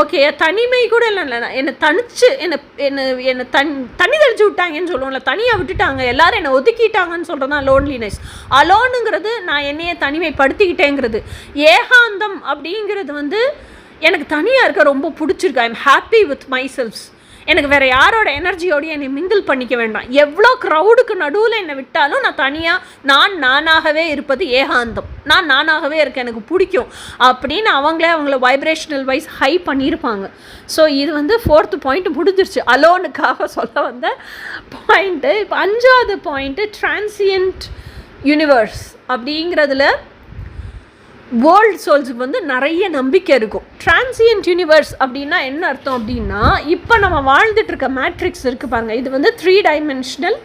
ஓகே, தனிமை கூட இல்லை, என்னை தனிச்சு என்னை தண்ணி தெளிச்சு விட்டாங்கன்னு சொல்லுவோம்ல, தனியாக விட்டுட்டாங்க, எல்லாரும் என்னை ஒதுக்கிட்டாங்கன்னு சொல்கிறது தான் லோன்லினஸ். அலோனுங்கிறது நான் என்னையே தனிமைப்படுத்திக்கிட்டேங்கிறது. ஏகாந்தம் அப்படிங்கிறது வந்து எனக்கு தனியாக இருக்க ரொம்ப பிடிச்சிருக்கு. I am happy with my selves. எனக்கு வேறு யாரோட எனர்ஜியோடய என்னை மிங்கிள் பண்ணிக்க வேண்டாம். எவ்வளோ க்ரௌடுக்கு நடுவில் என்னை விட்டாலும் நான் தனியாக நானாகவே இருப்பது ஏகாந்தம். நான் நானாகவே இருக்க எனக்கு பிடிக்கும் அப்படின்னு அவங்கள வைப்ரேஷனல் வைஸ் ஹை பண்ணியிருப்பாங்க. ஸோ இது வந்து 4th பாயிண்ட் முடிஞ்சிருச்சு, அலோனுக்காக சொல்ல வந்த பாயிண்ட்டு. இப்போ 5வது பாயிண்ட்டு டிரான்சியன்ட் யூனிவர்ஸ். அப்படிங்கிறதுல வேர்ல்ட் சோல்ஸுக்கு வந்து நிறைய நம்பிக்கை இருக்கும். டிரான்சியன்ட் யூனிவர்ஸ் அப்படின்னா என்ன அர்த்தம் அப்படின்னா, இப்போ நம்ம வாழ்ந்துட்டு இருக்க மேட்ரிக்ஸ் இருக்குது பாருங்கள், இது வந்து 3 டைமென்ஷனல்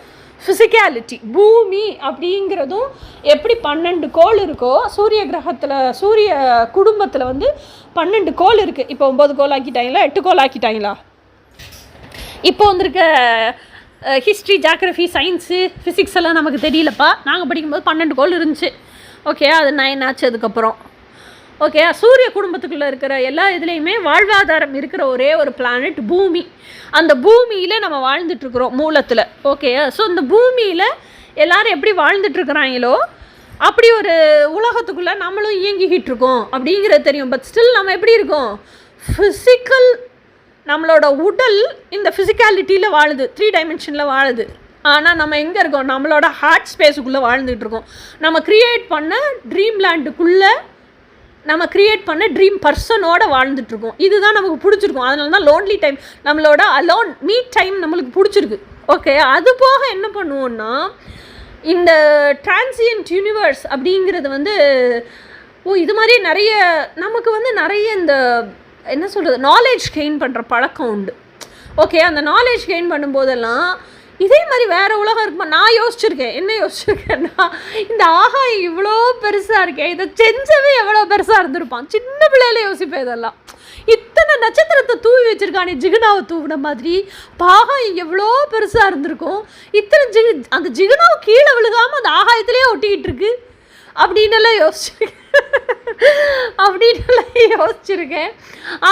ஃபிசிக்காலிட்டி. பூமி அப்படிங்கிறதும் எப்படி 12 கோள் இருக்கோ, சூரிய கிரகத்தில் சூரிய குடும்பத்தில் வந்து 12 கோள் இருக்குது. இப்போ 9 கோள் ஆக்கிட்டாங்களா, 8 கோள் ஆக்கிட்டாங்களா? இப்போ வந்திருக்க ஹிஸ்ட்ரி, ஜாகிரஃபி, சயின்ஸு, ஃபிசிக்ஸ் எல்லாம் நமக்கு தெரியலப்பா. நாங்கள் படிக்கும்போது 12 கோள் இருந்துச்சு. ஓகே, அது 9 ஆச்சு அதுக்கப்புறம். ஓகே, சூரிய குடும்பத்துக்குள்ளே இருக்கிற எல்லா இதுலேயுமே வாழ்வாதாரம் இருக்கிற ஒரே ஒரு பிளானட் பூமி. அந்த பூமியில் நம்ம வாழ்ந்துட்டுருக்குறோம் மூலத்தில். ஓகே, ஸோ இந்த பூமியில் எல்லோரும் எப்படி வாழ்ந்துட்டுருக்குறாங்களோ அப்படி ஒரு உலகத்துக்குள்ளே நம்மளும் இயங்கிக்கிட்டு இருக்கோம் அப்படிங்கிறது தெரியும். பட் ஸ்டில் நம்ம எப்படி இருக்கோம்? ஃபிசிக்கல், நம்மளோட உடல் இந்த ஃபிசிக்காலிட்டியில் வாழுது, 3 டைமென்ஷனில் வாழுது. ஆனால் நம்ம எங்கே இருக்கோம்? நம்மளோட ஹார்ட் ஸ்பேஸுக்குள்ளே வாழ்ந்துகிட்டு இருக்கோம். நம்ம க்ரியேட் பண்ண ட்ரீம் லேண்டுக்குள்ளே, நம்ம க்ரியேட் பண்ண ட்ரீம் பர்சனோடு வாழ்ந்துட்டுருக்கோம். இதுதான் நமக்கு பிடிச்சிருக்கும். அதனால தான் லோன்லி டைம், நம்மளோட அலோன் மீ டைம் நம்மளுக்கு பிடிச்சிருக்கு. ஓகே, அது போக என்ன பண்ணுவோன்னா, இந்த டிரான்சியன்ட் யூனிவர்ஸ் அப்படிங்கிறது வந்து இது மாதிரி நிறைய நமக்கு வந்து நிறைய இந்த என்ன சொல்கிறது, நாலேஜ் கெயின் பண்ணுற பழக்கம் உண்டு. ஓகே, அந்த நாலேஜ் கெயின் பண்ணும்போதெல்லாம் இதே மாதிரி வேறு உலகம் இருக்குமா? நான் யோசிச்சிருக்கேன். என்ன யோசிச்சிருக்கேன்னா, இந்த ஆகாயம் இவ்வளோ பெருசாக இருக்கேன், இதை செஞ்சவே எவ்வளோ பெருசாக இருந்திருப்பான். சின்ன பிள்ளையில யோசிப்பேன் இதெல்லாம். இத்தனை நட்சத்திரத்தை தூவி வச்சுருக்கானே, ஜிகுனாவை தூவின மாதிரி ஆகாயம் எவ்வளோ பெருசாக இருந்திருக்கும். இத்தனை அந்த ஜிகுனாவை கீழே விழுகாமல் அந்த ஆகாயத்திலே ஒட்டிக்கிட்டு இருக்கு அப்படின்னெல்லாம் யோசிச்சிருக்கேன்.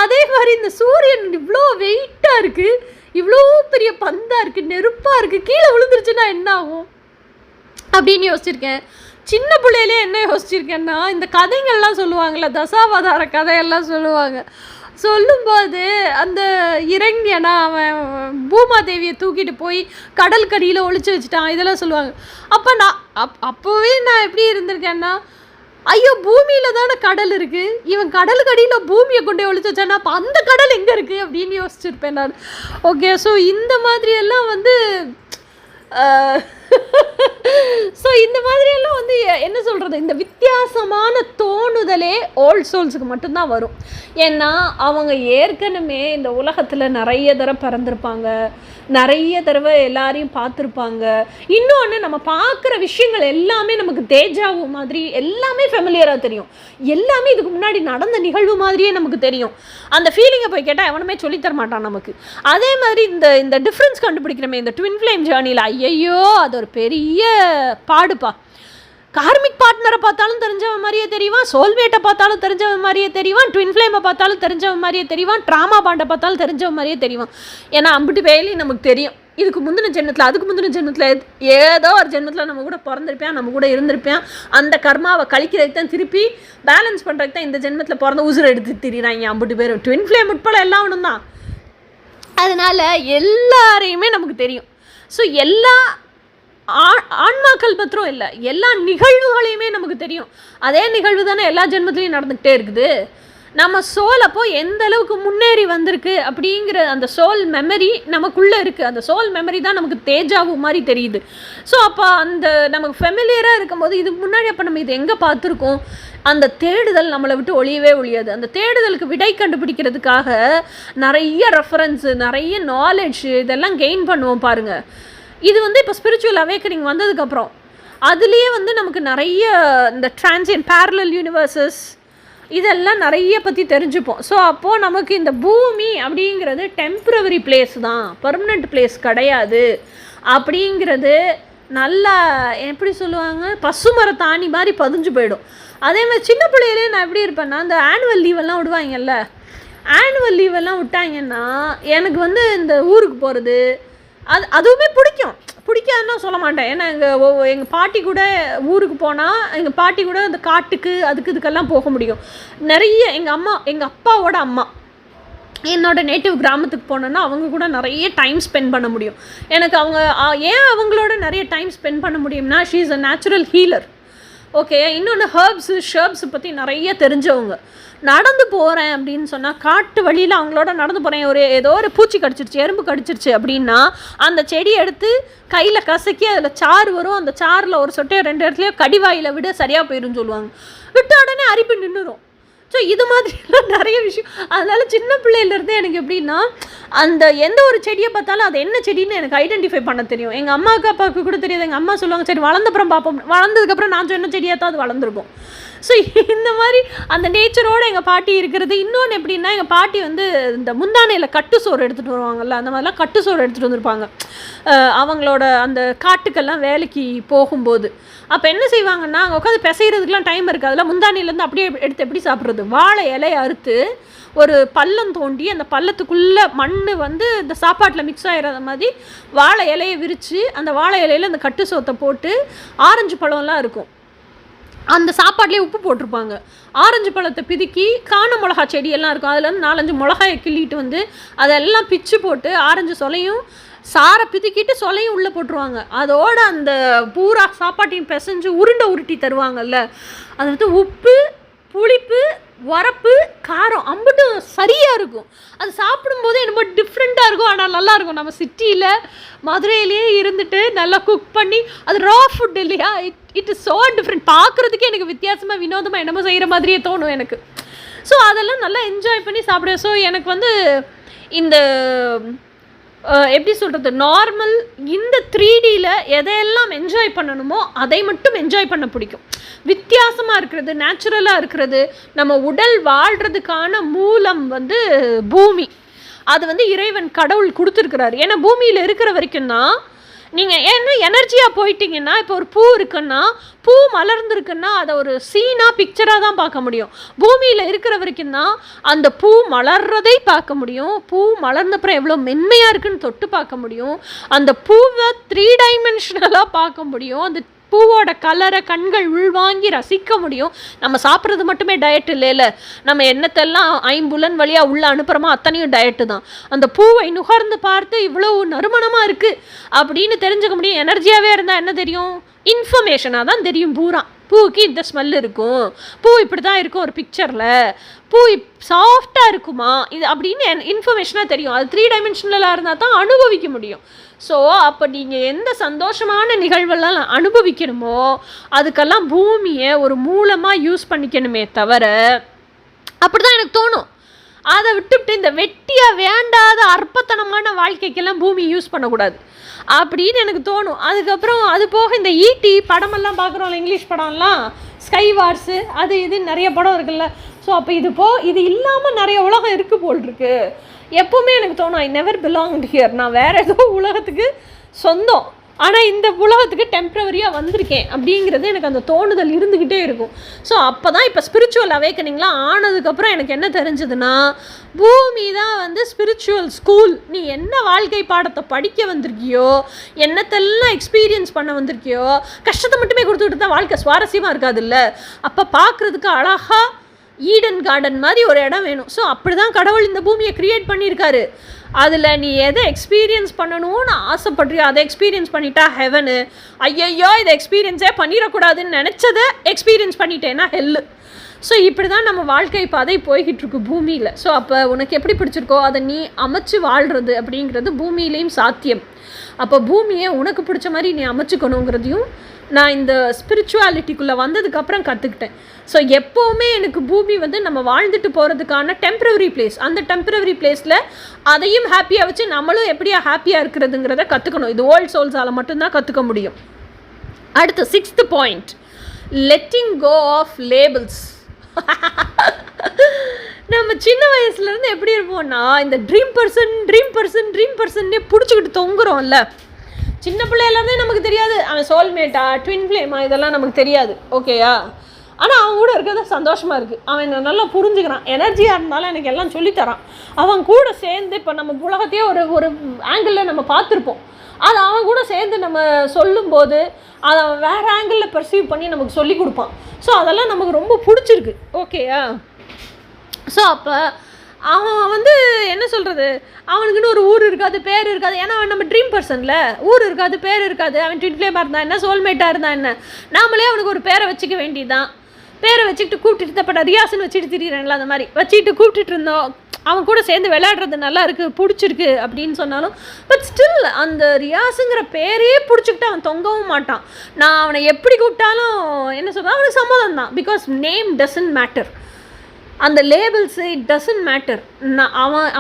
அதே மாதிரி இந்த சூரியன் இவ்வளோ வெயிட்டாக இருக்குது, இவ்வளோ பெரிய பந்தாக இருக்குது, நெருப்பாக இருக்குது, கீழே விழுந்துருச்சுன்னா என்ன ஆகும் அப்படின்னு யோசிச்சிருக்கேன். சின்ன பிள்ளையிலே என்ன யோசிச்சிருக்கேன்னா, இந்த கதைகள்லாம் சொல்லுவாங்கள்ல, தசாவதார கதையெல்லாம் சொல்லும்போது அந்த இரண்யனா அவன் பூமாதேவியை தூக்கிட்டு போய் கடல் கடியில் ஒளிச்சு வச்சுட்டான், இதெல்லாம் சொல்லுவாங்க. அப்போ அப்போவே நான் எப்படி இருந்திருக்கேன்னா, ஐயோ பூமியில் தானே கடல் இருக்குது, இவன் கடல் கடியில் பூமியை கொண்டு ஒழிச்சு வச்சானா அப்போ அந்த கடல் எங்கே இருக்குது அப்படின்னு யோசிச்சிருப்பேன் நான். ஓகே, ஸோ இந்த மாதிரியெல்லாம் வந்து ஸோ இந்த மாதிரியெல்லாம் வந்து என்ன சொல்கிறது, இந்த வித்தியாசமான தோணுதலே ஓல்ட் சோல்ஸுக்கு மட்டும்தான் வரும். ஏன்னா அவங்க ஏற்கனவே இந்த உலகத்தில் நிறைய தடவை பிறந்திருப்பாங்க, நிறைய தடவை எல்லாரையும் பார்த்துருப்பாங்க. இன்னொன்று, நம்ம பார்க்குற விஷயங்கள் எல்லாமே நமக்கு தேஜாவு மாதிரி எல்லாமே ஃபெமிலியராக தெரியும், எல்லாமே இதுக்கு முன்னாடி நடந்த நிகழ்வு மாதிரியே நமக்கு தெரியும். அந்த ஃபீலிங்கை போய் கேட்டால் எவனுமே சொல்லித்தர மாட்டான் நமக்கு. அதே மாதிரி இந்த டிஃப்ரென்ஸ் கண்டுபிடிக்கிறமே இந்த ட்வின் ஃப்ளேம் ஜேர்னியில், ஐயோ அது ஒரு பெரிய பாடுப்பா. கார்மிக் பார்ட்னரை பார்த்தாலும் தெரிஞ்சவன் மாதிரியே தெரிவான், சோல்மேட்டை பார்த்தாலும் தெரிஞ்சவன் மாதிரியே தெரிவான், ட்வின் ஃப்ளேமை பார்த்தாலும் தெரிஞ்சவன் மாதிரியே தெரிவான், ட்ராமா பாண்டை பார்த்தாலும் தெரிஞ்சவன் மாதிரியே தெரிவான். ஏன்னா அம்பிட்டு வேலையும் நமக்கு தெரியும். இதுக்கு முந்தின ஜென்மத்தில், அதுக்கு முந்தின ஜென்மத்தில், ஏதோ ஒரு ஜென்மத்தில் நம்ம கூட பிறந்திருப்பேன், நம்ம கூட இருந்திருப்பேன். அந்த கர்மாவை கழிக்கிறதுக்கு தான், திருப்பி பேலன்ஸ் பண்ணுறதுக்கு தான் இந்த ஜென்மத்தில் பிறந்த உசுரை எடுத்து திரிகிறாங்க அம்பிட்டு பேர். ட்வின் ஃப்ளேம் உட்பட எல்லாம் ஒன்றும் தான். அதனால் எல்லாரையுமே நமக்கு தெரியும். ஸோ எல்லா ஆன்மாக்கள் பத்திரம் இல்லை, எல்லா நிகழ்வுகளையுமே நமக்கு தெரியும். அதே நிகழ்வு தானே எல்லா ஜென்மத்துலேயும் நடந்துக்கிட்டே இருக்குது. நம்ம சோல் அப்போ எந்த அளவுக்கு முன்னேறி வந்திருக்கு அப்படிங்கிற அந்த சோல் மெமரி நமக்குள்ளே இருக்குது. அந்த சோல் மெமரி தான் நமக்கு தேஜாவு மாதிரி தெரியுது. ஸோ அப்போ அந்த நமக்கு ஃபெமிலியராக இருக்கும்போது இதுக்கு முன்னாடி அப்போ நம்ம இது எங்கே பார்த்துருக்கோம், அந்த தேடுதல் நம்மளை விட்டு ஒழியாது. அந்த தேடுதலுக்கு விடை கண்டுபிடிக்கிறதுக்காக நிறைய ரெஃபரன்ஸு, நிறைய நாலேஜ் இதெல்லாம் கெயின் பண்ணுவோம் பாருங்கள். இது வந்து இப்போ ஸ்பிரிச்சுவல் அவேக்கனிங் வந்ததுக்கப்புறம் அதுலேயே வந்து நமக்கு நிறைய இந்த டிரான்சியன்ட் பேரலல் யூனிவர்சஸ், இதெல்லாம் நிறைய பற்றி தெரிஞ்சுப்போம். ஸோ அப்போது நமக்கு இந்த பூமி அப்படிங்கிறது டெம்ப்ரவரி பிளேஸ் தான், பெர்மனண்ட் பிளேஸ் கிடையாது அப்படிங்கிறது நல்லா எப்படி சொல்லுவாங்க, பசுமரத்தாணி மாதிரி பதிஞ்சு போயிடும். அதே மாதிரி சின்ன பிள்ளையிலே நான் எப்படி இருப்பேன்னா, இந்த ஆனுவல் லீவெல்லாம் விடுவாங்கல்ல, ஆனுவல் லீவெல்லாம் விட்டாங்கன்னா எனக்கு வந்து இந்த ஊருக்கு போகிறது அதுவுமே பிடிக்காதுன்னு சொல்ல மாட்டேன். ஏன்னா எங்கள் பாட்டி கூட ஊருக்கு போனால் எங்கள் பாட்டி கூட அந்த காட்டுக்கு இதுக்கெல்லாம் போக முடியும். நிறைய எங்கள் அப்பாவோட அம்மா என்னோடய நேட்டிவ் கிராமத்துக்கு போனோன்னா அவங்க கூட நிறைய டைம் ஸ்பெண்ட் பண்ண முடியும். எனக்கு ஏன் அவங்களோட நிறைய டைம் ஸ்பெண்ட் பண்ண முடியும்னா, she is a natural healer. Okay, இன்னொன்று ஷர்ப்ஸு பற்றி நிறைய தெரிஞ்சவங்க. நடந்து போகிறேன் அப்படின்னு சொன்னால் காட்டு வழியில் அவங்களோட நடந்து போகிறேன், ஏதோ ஒரு பூச்சி கடிச்சிருச்சு, எறும்பு கடிச்சிருச்சு அப்படின்னா அந்த செடியை எடுத்து கையில் கசக்கி அதில் சாறு வரும், அந்த சாறில் ஒரு சொட்டையோ 2 இடத்துலையோ கடிவாயில் விட சரியாக போயிடும்னு சொல்லுவாங்க. விட்ட உடனே அரிப்பு நின்றுடும். ஸோ இது மாதிரிலாம் நிறைய விஷயம். அதனால் சின்ன பிள்ளையிலேருந்தே எனக்கு எப்படின்னா, அந்த எந்த ஒரு செடியை பார்த்தாலும் அது என்ன செடின்னு எனக்கு ஐடென்டிஃபை பண்ண தெரியும். எங்கள் அப்பாவுக்கு கூட தெரியாது. எங்கள் அம்மா சொல்லுவாங்க, சரி வளர்ந்தப்புறம் பார்ப்போம், வளர்ந்ததுக்கப்புறம் நான் சொன்ன செடியாக தான் அது வளர்ந்துருக்கும். ஸோ இந்த மாதிரி அந்த நேச்சரோடு எங்கள் பாட்டி இருக்கிறது. இன்னொன்று எப்படின்னா, எங்கள் பாட்டி வந்து இந்த முந்தானையில் கட்டு சோறு எடுத்துகிட்டு வருவாங்கள்ல, அந்த மாதிரிலாம் கட்டு சோறு எடுத்துகிட்டு வந்திருப்பாங்க அவங்களோட அந்த காட்டுக்கெல்லாம் வேலைக்கு போகும்போது. அப்போ என்ன செய்வாங்கன்னா, அங்கே உட்காந்து பிசைகிறதுக்குலாம் டைம் இருக்குது. அதில் முந்தானிலேருந்து அப்படியே எடுத்து எப்படி சாப்பிட்றது, வாழை இலையை அறுத்து ஒரு பள்ளம் தோண்டி அந்த பள்ளத்துக்குள்ளே மண் வந்து இந்த சாப்பாட்டில் மிக்ஸ் ஆகிடாத மாதிரி வாழை இலையை விரித்து அந்த வாழை இலையில் அந்த கட்டு சோத்தை போட்டு ஆரஞ்சு பழம்லாம் இருக்கும், அந்த சாப்பாட்லேயே உப்பு போட்டிருப்பாங்க. ஆரஞ்சு பழத்தை பிதுக்கி காண மிளகா செடியெல்லாம் இருக்கும், அதில் வந்து 4-5 மிளகாயை கிள்ளிட்டு வந்து அதெல்லாம் பிச்சு போட்டு ஆரஞ்சு சொலையும் சாரை பிதுக்கிட்டு சொலையும் உள்ளே போட்டுருவாங்க. அதோட அந்த பூரா சாப்பாட்டையும் பிசைஞ்சு உருட்டி தருவாங்கல்ல, அது வந்து உப்பு, புளிப்பு, உரப்பு, காரம் அம்பட்டும் சரியாக இருக்கும். அது சாப்பிடும்போது என்னமோ டிஃப்ரெண்ட்டாக இருக்கும், ஆனால் நல்லாயிருக்கும். நம்ம சிட்டியில் மதுரையிலேயே இருந்துட்டு நல்லா குக் பண்ணி, அது ரா ஃபுட் இல்லையா, இட் இஸ் ஸோ டிஃப்ரெண்ட். பார்க்குறதுக்கே எனக்கு வித்தியாசமாக வினோதமாக என்னமோ செய்கிற மாதிரியே தோணும் எனக்கு. ஸோ அதெல்லாம் நல்லா என்ஜாய் பண்ணி சாப்பிடுவேன். ஸோ எனக்கு வந்து இந்த எப்படி சொல்கிறது, நார்மல் இந்த 3Dயில் எதையெல்லாம் என்ஜாய் பண்ணணுமோ அதை மட்டும் என்ஜாய் பண்ண பிடிக்கும். வித்தியாசமாக இருக்கிறது, நேச்சுரலாக இருக்கிறது, நம்ம உடல் வாழ்கிறதுக்கான மூலம் வந்து பூமி. அது வந்து இறைவன் கடவுள் கொடுத்துருக்கிறாரு. ஏன்னா பூமியில் இருக்கிற வரைக்கும் தான் நீங்கள் ஏன்னா எனர்ஜியாக போயிட்டீங்கன்னா, இப்போ ஒரு பூ இருக்குன்னா, பூ மலர்ந்துருக்குன்னா அதை ஒரு சீனாக பிக்சராக தான் பார்க்க முடியும். பூமியில் இருக்கிற வரைக்கும் தான் அந்த பூ மலர்றதை பார்க்க முடியும். பூ மலர்ந்தப்புறம் எவ்வளோ மென்மையாக இருக்குன்னு தொட்டு பார்க்க முடியும். அந்த பூவை 3 டைமென்ஷனலாக பார்க்க முடியும். அந்த பூவோட கலரை கண்கள் உள்வாங்கி ரசிக்க முடியும். நம்ம சாப்பிட்றது மட்டுமே டயட் இல்லைல்ல, நம்ம என்னத்தெல்லாம் 5 புலன் வழியாக உள்ளே அனுப்புகிறோமோ அத்தனையும் டயட்டு தான். அந்த பூவை நுகர்ந்து பார்த்து இவ்வளோ நறுமணமாக இருக்குது அப்படின்னு தெரிஞ்சுக்க முடியும். எனர்ஜியாகவே இருந்தால் என்ன தெரியும், இன்ஃபர்மேஷனாக தான் தெரியும். பூவுக்கு இந்த ஸ்மெல் இருக்கும், பூ இப்படி தான் இருக்கும் ஒரு பிக்சரில், பூ சாஃப்டாக இருக்குமா இது அப்படின்னு இன்ஃபர்மேஷனாக தெரியும். அது 3 டைமென்ஷனலாக இருந்தால் தான் அனுபவிக்க முடியும். ஸோ அப்போ நீங்கள் எந்த சந்தோஷமான நிகழ்வெல்லாம் அனுபவிக்கணுமோ அதுக்கெல்லாம் பூமியை ஒரு மூலமாக யூஸ் பண்ணிக்கணுமே தவிர, அப்படி தான் எனக்கு தோணும். அதை விட்டுவிட்டு இந்த வெட்டியாக வேண்டாத அற்பத்தனமான வாழ்க்கைக்கெல்லாம் பூமி யூஸ் பண்ணக்கூடாது அப்படின்னு எனக்கு தோணும். அதுக்கப்புறம் அது போக இந்த ஈட்டி படமெல்லாம் பார்க்குறோம்ல, இங்கிலீஷ் படம்லாம், ஸ்கை வார்ஸு அது இது நிறைய படம் இருக்குல்ல. ஸோ அப்போ இது இல்லாமல் நிறைய உலகம் இருக்குது போல் இருக்கு. எப்போவுமே எனக்கு தோணும், ஐ நெவர் பிலாங்ட் ஹியர், நான் வேறு ஏதோ உலகத்துக்கு சொந்தம், ஆனால் இந்த உலகத்துக்கு டெம்ப்ரவரியாக வந்திருக்கேன் அப்படிங்கிறது எனக்கு அந்த தோணுதல் இருந்துக்கிட்டே இருக்கும். ஸோ அப்போ தான் இப்போ ஸ்பிரிச்சுவல் அவேக்கனிங்லாம் ஆனதுக்கப்புறம் எனக்கு என்ன தெரிஞ்சதுன்னா, பூமி தான் வந்து ஸ்பிரிச்சுவல் ஸ்கூல். நீ என்ன வாழ்க்கை பாடத்தை படிக்க வந்திருக்கியோ, என்னத்தெல்லாம் எக்ஸ்பீரியன்ஸ் பண்ண வந்திருக்கியோ, கஷ்டத்தை மட்டுமே கொடுத்துக்கிட்டு தான் வாழ்க்கை சுவாரஸ்யமாக இருக்காதுல்ல. அப்போ பார்க்குறதுக்கு அழகாக ஈடன் கார்டன் மாதிரி ஒரு இடம் வேணும். ஸோ அப்படி தான் கடவுள் இந்த பூமியை க்ரியேட் பண்ணியிருக்காரு. அதில் நீ எதை எக்ஸ்பீரியன்ஸ் பண்ணணும்னு ஆசைப்படுறியோ அதை எக்ஸ்பீரியன்ஸ் பண்ணிட்டா ஹெவனு, ஐயையோ இதை எக்ஸ்பீரியன்ஸே பண்ணிடக்கூடாதுன்னு நினச்சதை எக்ஸ்பீரியன்ஸ் பண்ணிட்டேன்னா ஹெல்லு. ஸோ இப்படி தான் நம்ம வாழ்க்கை பாதை போய்கிட்டு இருக்கு பூமியில். ஸோ அப்போ உனக்கு எப்படி பிடிச்சிருக்கோ அதை நீ அமைச்சு வாழ்கிறது அப்படிங்கிறது பூமியிலையும் சாத்தியம். அப்போ பூமியை உனக்கு பிடிச்ச மாதிரி நீ அமைச்சுக்கணுங்கிறதையும் நான் இந்த ஸ்பிரிச்சுவாலிட்டிக்குள்ளே வந்ததுக்கப்புறம் கற்றுக்கிட்டேன். ஸோ எப்போவுமே எனக்கு பூமி வந்து நம்ம வாழ்ந்துட்டு போகிறதுக்கான டெம்ப்ரவரி பிளேஸ். அந்த டெம்ப்ரவரி பிளேஸில் அதையும் ஹாப்பியாக வச்சு நம்மளும் எப்படியா ஹாப்பியாக இருக்கிறதுங்கிறத கற்றுக்கணும். இது ஓல்ட் சோல்ஸால் மட்டும்தான் கற்றுக்க முடியும். அடுத்து 6th point, letting go of labels. நம்ம சின்ன வயசுலேருந்து எப்படி இருப்போம்னா இந்த ட்ரீம் பர்சன்னே பிடிச்சிக்கிட்டு தொங்குறோம்ல. சின்ன பிள்ளையிலேருந்தே நமக்கு தெரியாது அவன் சோல்மேட்டா ட்வின் ஃப்ளேமா இதெல்லாம் நமக்கு தெரியாது, ஓகேயா. ஆனால் அவன் கூட இருக்கிறது சந்தோஷமாக இருக்குது. அவன் என்னை நல்லா புரிஞ்சுக்கிறான், எனர்ஜியாக இருந்தாலும் எனக்கு எல்லாம் சொல்லித்தரான். அவன் கூட சேர்ந்து இப்போ நம்ம உலகத்தையே ஒரு ஆங்கிளில் நம்ம பார்த்துருப்போம். அது அவன் கூட சேர்ந்து நம்ம சொல்லும்போது அதை அவன் வேறு ஆங்கிளில் பர்சீவ் பண்ணி நமக்கு சொல்லி கொடுப்பான். ஸோ அதெல்லாம் நமக்கு ரொம்ப பிடிச்சிருக்கு, ஓகேயா. ஸோ அப்போ அவன் என்ன சொல்கிறது, அவனுக்குன்னு ஒரு ஊர் இருக்காது, பேர் இருக்காது. ஏன்னா அவன் நம்ம ட்ரீம் பர்சனில் ஊர் இருக்காது, பேர் இருக்காது. அவன் ட்வின் ஃப்ளேமாக இருந்தால் என்ன, சோல்மேட்டாக இருந்தால் என்ன, நாமளே அவனுக்கு ஒரு பேரை வச்சுக்க வேண்டியதுதான். பேரை வச்சுக்கிட்டு கூப்பிட்டுட்டு தப்பட்ட ரியாஸ்ன்னு வச்சுட்டு திரியிறேன்ல, அந்த மாதிரி வச்சுக்கிட்டு கூப்பிட்டுட்டு இருந்தோம். அவன் கூட சேர்ந்து விளையாடுறது நல்லா இருக்குது, பிடிச்சிருக்கு அப்படின்னு சொன்னாலும் பட் ஸ்டில் அந்த ரியாஸுங்கிற பேரே பிடிச்சிக்கிட்டு அவன் தொங்கவும் மாட்டான். நான் அவனை எப்படி கூப்பிட்டாலும் என்ன சொல்கிறேன், அவனுக்கு சம்மதம் தான். பிகாஸ் நேம் டசன்ட் மேட்டர், அந்த லேபிள்ஸு இட் டசன்ட் மேட்டர்.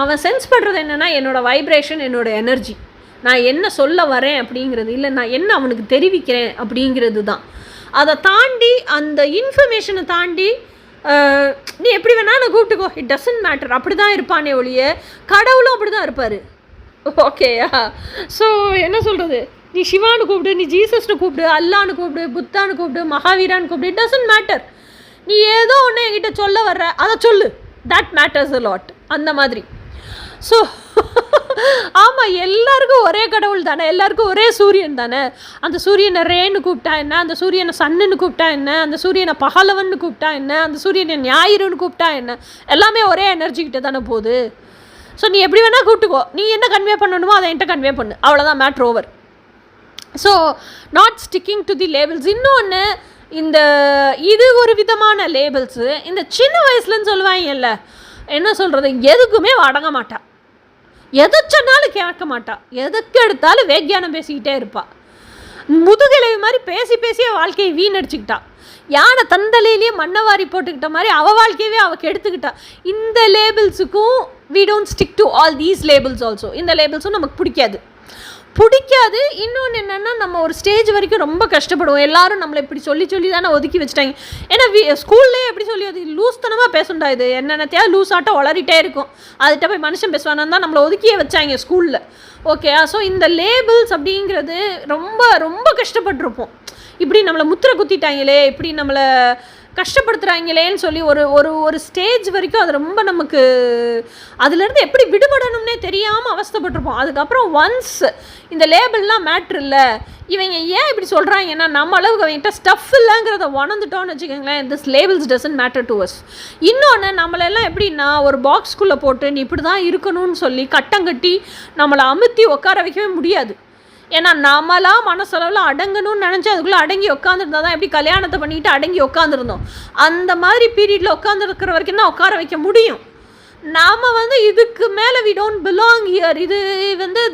அவன் சென்ஸ் பண்ணுறது என்னென்னா என்னோடய வைப்ரேஷன், என்னோடய எனர்ஜி, நான் என்ன சொல்ல வரேன் அப்படிங்கிறது, இல்லை நான் என்ன அவனுக்கு தெரிவிக்கிறேன் அப்படிங்கிறது தான். அதை தாண்டி அந்த இன்ஃபர்மேஷனை தாண்டி நீ எப்படி வேணாலும் கூப்பிட்டுக்கோ, இட் டசன்ட் மேட்டர். அப்படி தான் இருப்பானே ஒழிய கடவுளும் அப்படி தான் இருப்பார், ஓகேயா. ஸோ என்ன சொல்கிறது, நீ சிவான்னு கூப்பிடு, நீ ஜீசஸ்னு கூப்பிடு, அல்லான்னு கூப்பிடு, புத்தான்னு கூப்பிடு, மகாவீரான்னு கூப்பிடு, இட் டசன்ட் மேட்டர். நீ ஏதோ ஒன்று என்கிட்ட சொல்ல வர்ற அதை சொல்லு, தட் மேட்டர்ஸ் அ லாட், அந்த மாதிரி. ஸோ ஆமாம், எல்லாருக்கும் ஒரே கடவுள் தானே, எல்லாருக்கும் ஒரே சூரியன் தானே. அந்த சூரியனை ரேன்னு கூப்பிட்டா என்ன, அந்த சூரியனை சன்னுன்னு கூப்பிட்டா என்ன, அந்த சூரியனை பகலவன்னு கூப்பிட்டா என்ன, அந்த சூரியனை ஞாயிறுன்னு கூப்பிட்டா என்ன, எல்லாமே ஒரே எனர்ஜிக்கிட்ட தானே போகுது. ஸோ நீ எப்படி வேணால் கூப்பிட்டுக்கோ, நீ என்ன கன்வே பண்ணணுமோ அதை என்கிட்ட கன்வே பண்ணு, அவ்வளோதான், matter over. So not sticking to the labels. இன்னொன்று, இது ஒரு விதமான லேபிள்ஸு. இந்த சின்ன வயசுலன்னு சொல்லுவாங்கல்ல, என்ன சொல்கிறது, எதுக்குமே அடங்க மாட்டா, எதை சொன்னாலும் கேட்க மாட்டா, எதுக்கு எடுத்தாலும் வேக்கியானம் பேசிக்கிட்டே இருப்பாள். முதுகெலவு மாதிரி பேசி பேசியே வாழ்க்கையை வீணடிச்சுக்கிட்டா. யானை தந்தலையிலேயே மண்ணவாரி போட்டுக்கிட்ட மாதிரி அவள் வாழ்க்கையவே அவள் கெடுத்துக்கிட்டா. இந்த லேபிள்ஸுக்கும் we don't stick to all these labels also. இந்த லேபிள்ஸும் நமக்கு பிடிக்காது. இன்னொன்று என்னென்னா, நம்ம ஒரு ஸ்டேஜ் வரைக்கும் ரொம்ப கஷ்டப்படுவோம். எல்லாரும் நம்மளை இப்படி சொல்லி தானே ஒதுக்கி வச்சுட்டாங்க. ஏன்னா ஸ்கூல்லேயே எப்படி சொல்லி அது லூஸ்தனமாக பேசுண்டா, இது என்னென்னத்தையா லூஸ் ஆட்டம் வளரிட்டே இருக்கும், அதுகிட்ட போய் மனுஷன் பேசுவானு தான் நம்மளை ஒதுக்கியே வச்சாங்க ஸ்கூலில், ஓகே. ஸோ இந்த லேபிள்ஸ் அப்படிங்கிறது ரொம்ப ரொம்ப கஷ்டப்பட்டுருப்போம். இப்படி நம்மளை முத்திரை குத்திட்டாங்களே, இப்படி நம்மளை கஷ்டப்படுத்துகிறாங்களேன்னு சொல்லி ஒரு ஸ்டேஜ் வரைக்கும் அது ரொம்ப நமக்கு அதுலேருந்து எப்படி விடுபடணும்னே தெரியாமல் அவஸ்தைப்பட்டிருப்போம். அதுக்கப்புறம் ஒன்ஸ் இந்த லேபிள்லாம் மேட்ரு இல்லை, இவங்க ஏன் இப்படி சொல்கிறாங்கன்னா நம்ம அளவுக்கு அவங்ககிட்ட ஸ்டஃப் இல்லைங்கிறத உணர்ந்துட்டோன்னு வச்சுக்கோங்களேன், this labels doesn't matter to us. இன்னொன்று, நம்மளெல்லாம் எப்படின்னா ஒரு பாக்ஸ்குள்ளே போட்டு நீ இப்படி தான் இருக்கணும்னு சொல்லி கட்டங்கட்டி நம்மளை அமுத்தி உட்கார வைக்கவே முடியாது. ஏன்னா நம்மளாம் மனசளவில் அடங்கணும்னு நினச்சி அதுக்குள்ளே அடங்கி உட்காந்துருந்தா தான், எப்படி கல்யாணத்தை பண்ணிக்கிட்டு அடங்கி உட்காந்துருந்தோம் அந்த மாதிரி பீரியடில் உட்காந்துருக்கிற வரைக்கும் தான் உட்கார வைக்க முடியும். நாம் இதுக்கு மேலே வி டோன்ட் பிலாங் ஹியர், இது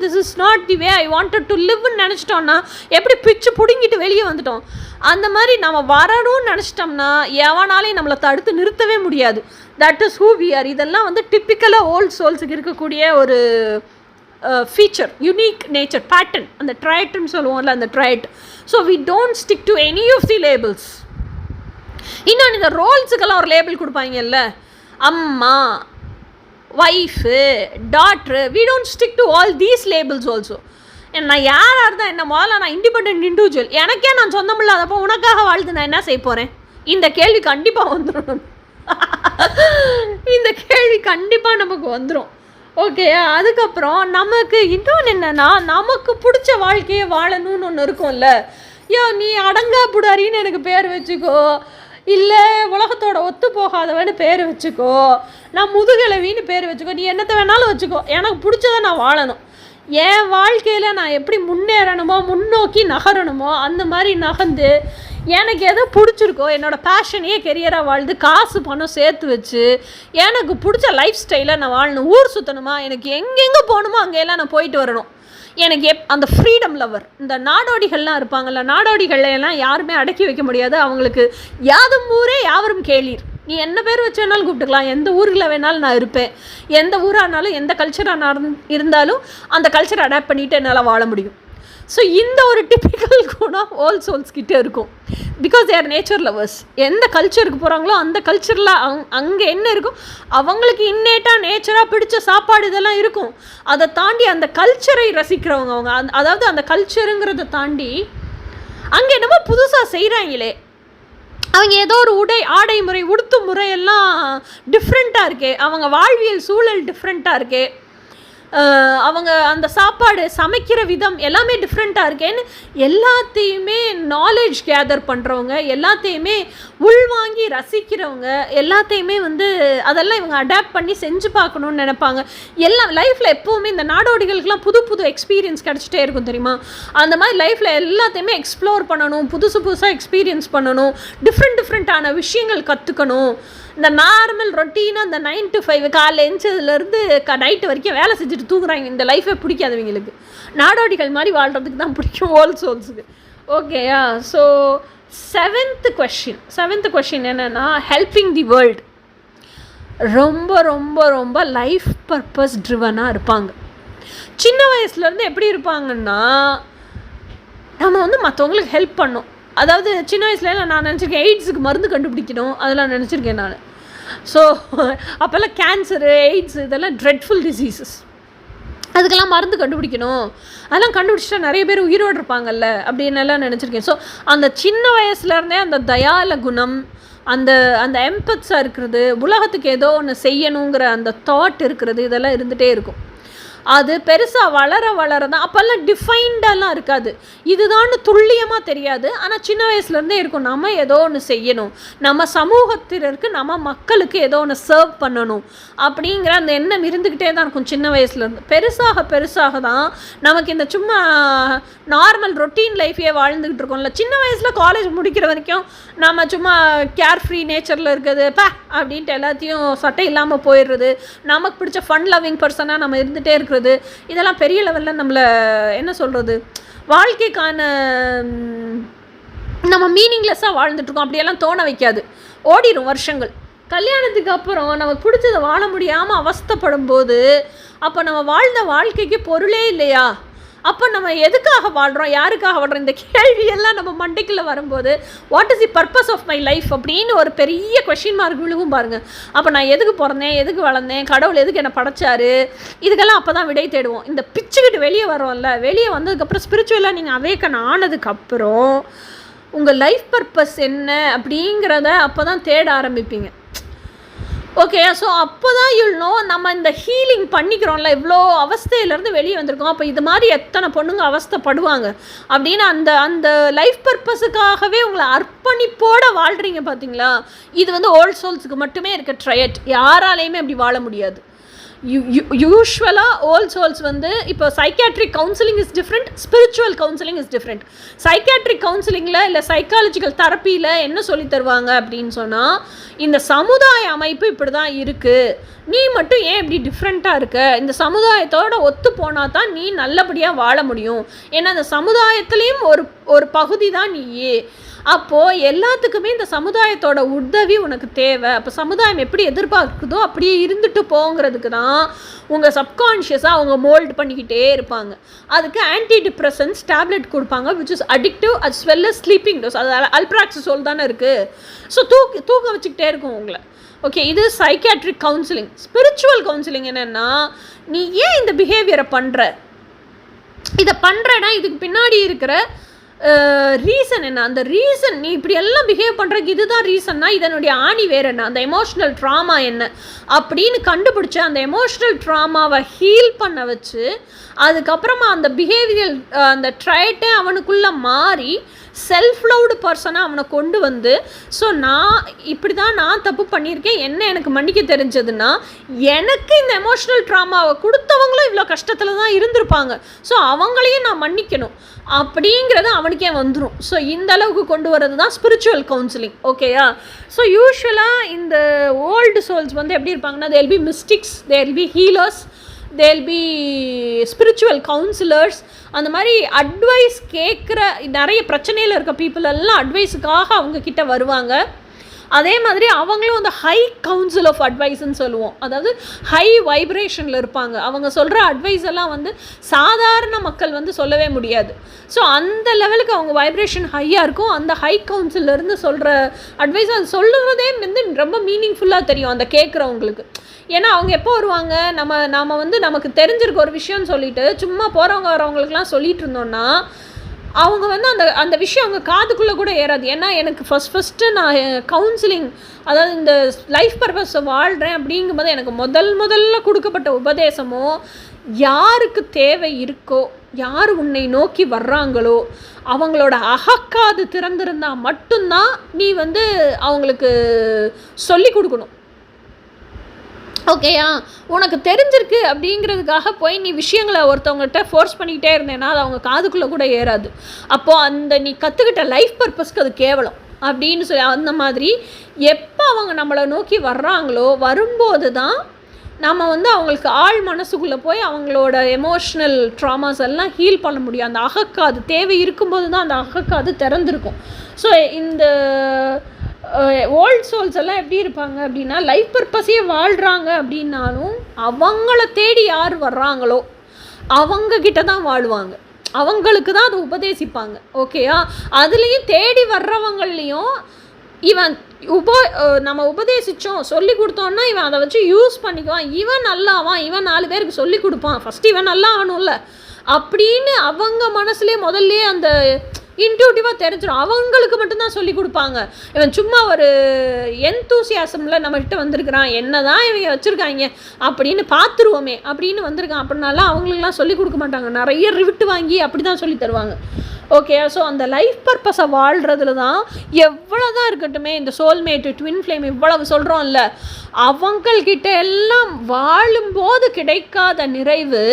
this is not the way I wanted to லிவ்னு நினச்சிட்டோன்னா எப்படி பிச்சு பிடுங்கிட்டு வெளியே வந்துட்டோம். அந்த மாதிரி நம்ம வரணும்னு நினச்சிட்டோம்னா எவனாலையும் நம்மளை தடுத்து நிறுத்தவே முடியாது. That is who we are. இதெல்லாம் டிப்பிக்கலாக ஓல்ட் சோல்ஸுக்கு இருக்கக்கூடிய ஒரு ஃபீச்சர், யூனிக் நேச்சர், பேட்டர்ன், அந்த ட்ரைட்னு சொல்லுவோம்ல, அந்த trait. So we don't stick to any of the labels. இன்னொன்று, இந்த ரோல்ஸுக்கெல்லாம் ஒரு லேபிள் கொடுப்பாங்கல்ல, அம்மா, wife, daughter, we don't stick to all these labels also. நான் யாராக இருந்தால் என்ன, முதல்ல நான் இண்டிபெண்ட் இண்டிவிஜுவல், எனக்கே நான் சொந்தம் இல்லாதப்போ உனக்காக வாழ்த்து நான் என்ன செய்ய போகிறேன், இந்த கேள்வி கண்டிப்பாக வந்துடும். இந்த கேள்வி கண்டிப்பாக நமக்கு வந்துடும், ஓகே. அதுக்கப்புறம் நமக்கு இன்னொன்று என்னென்னா, நமக்கு பிடிச்ச வாழ்க்கையை வாழணும்னு ஒன்று இருக்கும்ல. நீ அடங்கா புடாரின்னு எனக்கு பேர் வச்சுக்கோ, இல்லை உலகத்தோட ஒத்து போகாதவன்னு பேர் வச்சுக்கோ, நான் முதுகெலவின்னு பேர் வச்சுக்கோ, நீ என்னத்தை வேணாலும் வச்சுக்கோ, எனக்கு பிடிச்சதை நான் வாழணும். என் வாழ்க்கையில் நான் எப்படி முன்னேறணுமோ, முன்னோக்கி நகரணுமோ அந்த மாதிரி நகர்ந்து எனக்கு எதோ பிடிச்சிருக்கோ, என்னோடய பேஷனையே கெரியராக வாழ்ந்து காசு பணம் சேர்த்து வச்சு எனக்கு பிடிச்ச லைஃப் ஸ்டைலை நான் வாழணும். ஊர் சுற்றணுமா, எனக்கு எங்கெங்கே போகணுமோ அங்கெல்லாம் நான் போயிட்டு வரணும். எனக்கு அந்த ஃப்ரீடம் லவர். இந்த நாடோடிகள்லாம் இருப்பாங்கள்ல, நாடோடிகள்லாம் யாருமே அடக்கி வைக்க முடியாது. அவங்களுக்கு யாதும் ஊரே யாவரும் கேளீர். நீ என்ன பேர் வச்சு வேணாலும் கூப்பிட்டுக்கலாம், எந்த ஊரில் வேணாலும் நான் இருப்பேன், எந்த ஊரானாலும் எந்த கல்ச்சராக இருந்தாலும் அந்த கல்ச்சரை அடாப்ட் பண்ணிவிட்டு என்னால் வாழ முடியும். ஸோ இந்த ஒரு டிப்பிக்கல் குணம் ஓல்ட் சோல்ஸ் கிட்டே இருக்கும். Because they are nature lovers. எந்த கல்ச்சருக்கு போகிறாங்களோ அந்த கல்ச்சரில் அங்கே என்ன இருக்கும், அவங்களுக்கு இன்னேட்டாக நேச்சராக பிடிச்ச சாப்பாடு இதெல்லாம் இருக்கும். அதை தாண்டி அந்த கல்ச்சரை ரசிக்கிறவங்க அவங்க. அதாவது அந்த கல்ச்சருங்கிறத தாண்டி அங்கே என்னமோ புதுசாக செய்கிறாங்களே, அவங்க ஏதோ ஒரு ஆடை முறை, உடுத்தும் முறையெல்லாம் டிஃப்ரெண்ட்டாக இருக்கே, அவங்க வாழ்வியல் சூழல் டிஃப்ரெண்ட்டாக இருக்கே, அவங்க அந்த சாப்பாடு சமைக்கிற விதம் எல்லாமே டிஃப்ரெண்ட்டாக இருக்கேன்னு எல்லாத்தையுமே நாலேஜ் கேதர் பண்ணுறவங்க, எல்லாத்தையுமே உள்வாங்கி ரசிக்கிறவங்க, எல்லாத்தையுமே அதெல்லாம் இவங்க அடாப்ட் பண்ணி செஞ்சு பார்க்கணுன்னு நினைப்பாங்க. எல்லாம் லைஃப்பில் எப்போவுமே இந்த நாடோடிகளுக்கெல்லாம் புது புது எக்ஸ்பீரியன்ஸ் கிடச்சிட்டே இருக்கும் தெரியுமா. அந்த மாதிரி லைஃப்பில் எல்லாத்தையுமே எக்ஸ்ப்ளோர் பண்ணணும், புதுசாக எக்ஸ்பீரியன்ஸ் பண்ணணும், டிஃப்ரெண்ட்டான விஷயங்கள் கற்றுக்கணும். இந்த நார்மல் ரொட்டீனாக இந்த 9 to 5 காலைல எழுந்ததுலேருந்து நைட்டு வரைக்கும் வேலை செஞ்சுட்டு தூங்குறாங்க. இந்த லைஃபே பிடிக்காதவங்களுக்கு. நாடோடிகள் மாதிரி வாழ்கிறதுக்கு தான் பிடிக்கும் ஓல்ட் சோல்ஸுக்கு. ஓகேயா. ஸோ செவன்த் கொஷின் என்னென்னா, ஹெல்பிங் தி வேர்ல்டு. ரொம்ப ரொம்ப ரொம்ப லைஃப் பர்பஸ் ட்ரிவனாக இருப்பாங்க. சின்ன வயசுலேருந்து எப்படி இருப்பாங்கன்னா, நம்ம மற்றவங்களுக்கு ஹெல்ப் பண்ணோம். அதாவது சின்ன வயசுல நான் நினச்சிருக்கேன் எய்ட்ஸுக்கு மருந்து கண்டுபிடிக்கணும், அதெல்லாம் நினச்சிருக்கேன் நான். ஸோ அப்போல்லாம் கேன்சரு, எய்ட்ஸ் இதெல்லாம் ட்ரெட்ஃபுல் டிசீசஸ், அதுக்கெல்லாம் மருந்து கண்டுபிடிக்கணும், அதெல்லாம் கண்டுபிடிச்சிட்டா நிறைய பேர் உயிரோடு இருப்பாங்கல்ல அப்படின்னு எல்லாம் நினச்சிருக்கேன். ஸோ அந்த சின்ன வயசுலேருந்தே அந்த தயால குணம், அந்த அந்த எம்பத்ஸாக இருக்கிறது, உலகத்துக்கு ஏதோ ஒன்று செய்யணுங்கிற அந்த தாட் இருக்கிறது, இதெல்லாம் இருந்துகிட்டே இருக்கும். அது பெருசாக வளர தான். அப்போல்லாம் டிஃபைன்டெல்லாம் இருக்காது, இதுதான் துல்லியமாக தெரியாது. ஆனால் சின்ன வயசுலேருந்தே இருக்கும், நம்ம ஏதோ ஒன்று செய்யணும், நம்ம சமூகத்தினருக்கு, நம்ம மக்களுக்கு ஏதோ ஒன்று சர்வ் பண்ணணும் அப்படிங்கிற அந்த எண்ணம் இருந்துக்கிட்டே தான் இருக்கும் சின்ன வயசுலேருந்து. பெருசாக தான் நமக்கு இந்த சும்மா நார்மல் ரொட்டீன் லைஃபையே வாழ்ந்துக்கிட்டு இருக்கோம்ல. சின்ன வயசில் காலேஜ் முடிக்கிற வரைக்கும் நம்ம சும்மா கேர் ஃப்ரீ நேச்சரில் இருக்குது, அப்படின்ட்டு எல்லாத்தையும் சட்டை இல்லாமல் போயிடுறது, நமக்கு பிடிச்ச ஃபன் லவ்விங் பர்சனாக நம்ம இருந்துகிட்டே இருக்கிறது. இதெல்லாம் பெரிய லெவலில் நம்மளை என்ன சொல்கிறது, வாழ்க்கைக்கான நம்ம மீனிங்லெஸ்ஸாக வாழ்ந்துட்டுருக்கோம் அப்படியெல்லாம் தோண வைக்காது. ஓடிடும் வருஷங்கள். கல்யாணத்துக்கு அப்புறம் நமக்கு பிடிச்சதை வாழ முடியாமல் அவஸ்தைப்படும் போது, அப்போ நம்ம வாழ்ந்த வாழ்க்கைக்கு பொருளே இல்லையா, அப்போ நம்ம எதுக்காக வாழ்கிறோம், யாருக்காக வாழ்கிறோம், இந்த கேள்வியெல்லாம் நம்ம மண்டைக்குள்ளே வரும்போது what is the purpose of my life அப்படின்னு ஒரு பெரிய கொஷின் மார்க் விழுகும் பாருங்கள். அப்போ நான் எதுக்கு பிறந்தேன், எதுக்கு வளர்ந்தேன், கடவுள் எதுக்கு என்னை படைச்சாரு, இதுக்கெல்லாம் அப்போ தான் விடை தேடுவோம். இந்த பிச்சுக்கிட்டு வெளியே வரோம்ல, வெளியே வந்ததுக்கப்புறம் ஸ்பிரிச்சுவலாக நீங்கள் அவேக்கன் ஆனதுக்கப்புறம் உங்கள் லைஃப் பர்பஸ் என்ன அப்படிங்கிறத அப்போ தான் தேட ஆரம்பிப்பீங்க. ஓகே. ஸோ அப்போ தான் யூல் நோ நம்ம இந்த ஹீலிங் பண்ணிக்கிறோம்ல, இவ்வளோ அவஸ்தையிலேருந்து வெளியே வந்திருக்கோம். அப்போ இது மாதிரி எத்தனை பொண்ணுங்க அவஸ்தைப்படுவாங்க அப்படின்னு அந்த லைஃப் பர்பஸுக்காகவே உங்களை அர்ப்பணிப்போடு வாழ்கிறீங்க பார்த்தீங்களா. இது ஓல்ட் சோல்ஸுக்கு மட்டுமே இருக்க ட்ரையட், யாராலையுமே அப்படி வாழ முடியாது. யூஸ்வலாக ஓல்ட் சோல்ஸ் இப்போ psychiatric counselling is different, spiritual counselling is different. Psychiatric கவுன்சிலிங்கில் இல்லை சைக்காலஜிக்கல் தெரப்பியில் என்ன சொல்லி தருவாங்க அப்படின்னு சொன்னால், இந்த சமுதாய அமைப்பு இப்படி தான் இருக்குது, நீ மட்டும் ஏன் இப்படி டிஃப்ரெண்ட்டாக இருக்க, இந்த சமுதாயத்தோடு ஒத்து போனால் தான் நீ நல்லபடியாக வாழ முடியும், ஏன்னா அந்த சமுதாயத்துலேயும் ஒரு பகுதி தான் நீயே. அப்போது எல்லாத்துக்குமே இந்த சமுதாயத்தோட உதவி உனக்கு தேவை. அப்போ சமுதாயம் எப்படி எதிர்பார்க்குதோ அப்படியே இருந்துட்டு போங்கிறதுக்கு தான் உங்கள் சப்கான்ஷியஸாக அவங்க மோல்டு பண்ணிக்கிட்டே இருப்பாங்க. அதுக்கு ஆன்டி டிப்ரெசன்ஸ் டேப்லெட் கொடுப்பாங்க, which is addictive as well as sleeping dose. அது அல்ப்ராக்சிசோல் தானே இருக்குது. ஸோ தூக்க வச்சுக்கிட்டே இருக்கும் உங்களை. ஓகே, இது சைக்காட்ரிக் கவுன்சிலிங். ஸ்பிரிச்சுவல் கவுன்சிலிங் என்னென்னா, நீ ஏன் இந்த பிஹேவியரை பண்ணுற, இதை பண்ணுறேன்னா இதுக்கு பின்னாடி இருக்கிற ரீசன் என்ன, அந்த ரீசன் நீ இப்படி எல்லாம் பிஹேவ் பண்ணுறதுக்கு இதுதான் ரீசன்னா இதனுடைய ஆணி வேறு என்ன, அந்த எமோஷ்னல் ட்ராமா என்ன அப்படின்னு கண்டுபிடிச்சி அந்த எமோஷ்னல் ட்ராமாவை ஹீல் பண்ண வச்சு அதுக்கப்புறமா அந்த பிஹேவியர் அந்த ட்ரைட்டே அவனுக்குள்ளே மாறி செல்ஃப் லவ்டு பர்சனாக அவனை கொண்டு வந்து, ஸோ இப்படி தான் நான் தப்பு பண்ணியிருக்கேன், என்ன எனக்கு மன்னிக்க தெரிஞ்சதுன்னா எனக்கு இந்த எமோஷ்னல் ட்ராமாவை கொடுத்தவங்களும் இவ்வளோ கஷ்டத்தில் தான் இருந்திருப்பாங்க, ஸோ அவங்களையும் நான் மன்னிக்கணும் அப்படிங்கிறது அவனுக்கே வந்துடும். ஸோ இந்த அளவுக்கு கொண்டு வரது தான் ஸ்பிரிச்சுவல் கவுன்சிலிங். ஓகேயா. ஸோ யூஸ்வலாக இந்த ஓல்டு சோல்ஸ் எப்படி இருப்பாங்கன்னா, they'll be mystics, they'll be healers, they'll be spiritual counsellors. அந்த மாதிரி அட்வைஸ் கேட்குற நிறைய பிரச்சனையில் இருக்க பீப்புள் எல்லாம் அட்வைஸுக்காக அவங்கக்கிட்ட வருவாங்க. அதே மாதிரி அவங்களும் அந்த ஹை கவுன்சில் ஆஃப் அட்வைஸ்ன்னு சொல்லுவோம், அதாவது ஹை வைப்ரேஷனில் இருப்பாங்க. அவங்க சொல்கிற அட்வைஸ் எல்லாம் வந்து சாதாரண மக்கள் வந்து சொல்லவே முடியாது. ஸோ அந்த லெவலுக்கு அவங்க வைப்ரேஷன் ஹையாக இருக்கும். அந்த ஹை கவுன்சிலேருந்து சொல்கிற அட்வைஸ் அது சொல்லுறதே வந்து ரொம்ப மீனிங்ஃபுல்லாக தெரியும் அந்த கேட்குறவங்களுக்கு. ஏன்னா அவங்க எப்போ வருவாங்க, நம்ம வந்து நமக்கு தெரிஞ்சிருக்க ஒரு விஷயம்னு சொல்லிட்டு சும்மா போகிறவங்க வரவங்களுக்குலாம் சொல்லிகிட்டு இருந்தோன்னா அவங்க வந்து அந்த விஷயம் அவங்க காதுக்குள்ளே கூட ஏறாது. ஏன்னா எனக்கு ஃபஸ்ட்டு நான் கவுன்சிலிங், அதாவது இந்த லைஃப் பர்பஸை வாழ்கிறேன் அப்படிங்கும்போது எனக்கு முதல்ல கொடுக்கப்பட்ட உபதேசமோ, யாருக்கு தேவை இருக்கோ, யார் உன்னை நோக்கி வர்றாங்களோ அவங்களோட அகக்காது திறந்திருந்தால் மட்டும்தான் நீ வந்து அவங்களுக்கு சொல்லி கொடுக்கணும். ஓகேயா, உனக்கு தெரிஞ்சிருக்கு அப்படிங்கிறதுக்காக போய் நீ விஷயங்களை ஒருத்தவங்கள்ட்ட ஃபோர்ஸ் பண்ணிக்கிட்டே இருந்தேன்னா அது அவங்க காதுக்குள்ளே கூட ஏறாது. அப்போது அந்த நீ கற்றுக்கிட்ட லைஃப் பர்பஸ்க்கு அது கேவலம் அப்படின்னு சொல்லி, அந்த மாதிரி எப்போ அவங்க நம்மளை நோக்கி வர்றாங்களோ வரும்போது தான் நம்ம வந்து அவங்களுக்கு ஆழ் மனசுக்குள்ளே போய் அவங்களோட எமோஷ்னல் ட்ராமாஸ் எல்லாம் ஹீல் பண்ண முடியும். அந்த அகக்காது தேவை இருக்கும்போது தான் அந்த அகக்காது திறந்திருக்கும். ஸோ இந்த ஓல்ட் சோல்ஸ் எல்லாம் எப்படி இருப்பாங்க அப்படின்னா, லைஃப் பர்பஸையே வாழ்கிறாங்க அப்படின்னாலும் அவங்கள தேடி யார் வர்றாங்களோ அவங்கக்கிட்ட தான் வாழ்வாங்க, அவங்களுக்கு தான் அதை உபதேசிப்பாங்க. ஓகேயா, அதுலேயும் தேடி வர்றவங்களையும் இவன் நம்ம உபதேசித்தோம் சொல்லி கொடுத்தோன்னா இவன் அதை வச்சு யூஸ் பண்ணிக்குவான், இவன் நல்லாவான், இவன் 4 பேருக்கு சொல்லி கொடுப்பான், ஃபஸ்ட்டு இவன் நல்லா ஆகணும்ல அப்படின்னு அவங்க மனசுலேயே முதல்லையே அந்த இன்ட்யூட்டிவாக தெரிஞ்சிடும். அவங்களுக்கு மட்டும்தான் சொல்லி கொடுப்பாங்க. இவன் சும்மா ஒரு என்தூசியாசமில் நம்மகிட்ட வந்திருக்கிறான், என்ன தான் இவங்க வச்சுருக்காங்க அப்படின்னு பார்த்துருவோமே அப்படின்னு வந்திருக்கான் அப்படின்னாலாம் அவங்களுக்குலாம் சொல்லி கொடுக்க மாட்டாங்க, நிறைய ரிவிட்டு வாங்கி அப்படி தான் சொல்லி தருவாங்க. ஓகே, ஸோ அந்த லைஃப் பர்பஸை வாழ்கிறதுல தான் எவ்வளோ தான் இருக்கட்டுமே, இந்த சோல்மேட்டு ட்வின் ஃப்ளேம் இவ்வளவு சொல்கிறோம்ல, அவங்கக்கிட்ட எல்லாம் வாழும்போது கிடைக்காத நிறைவு.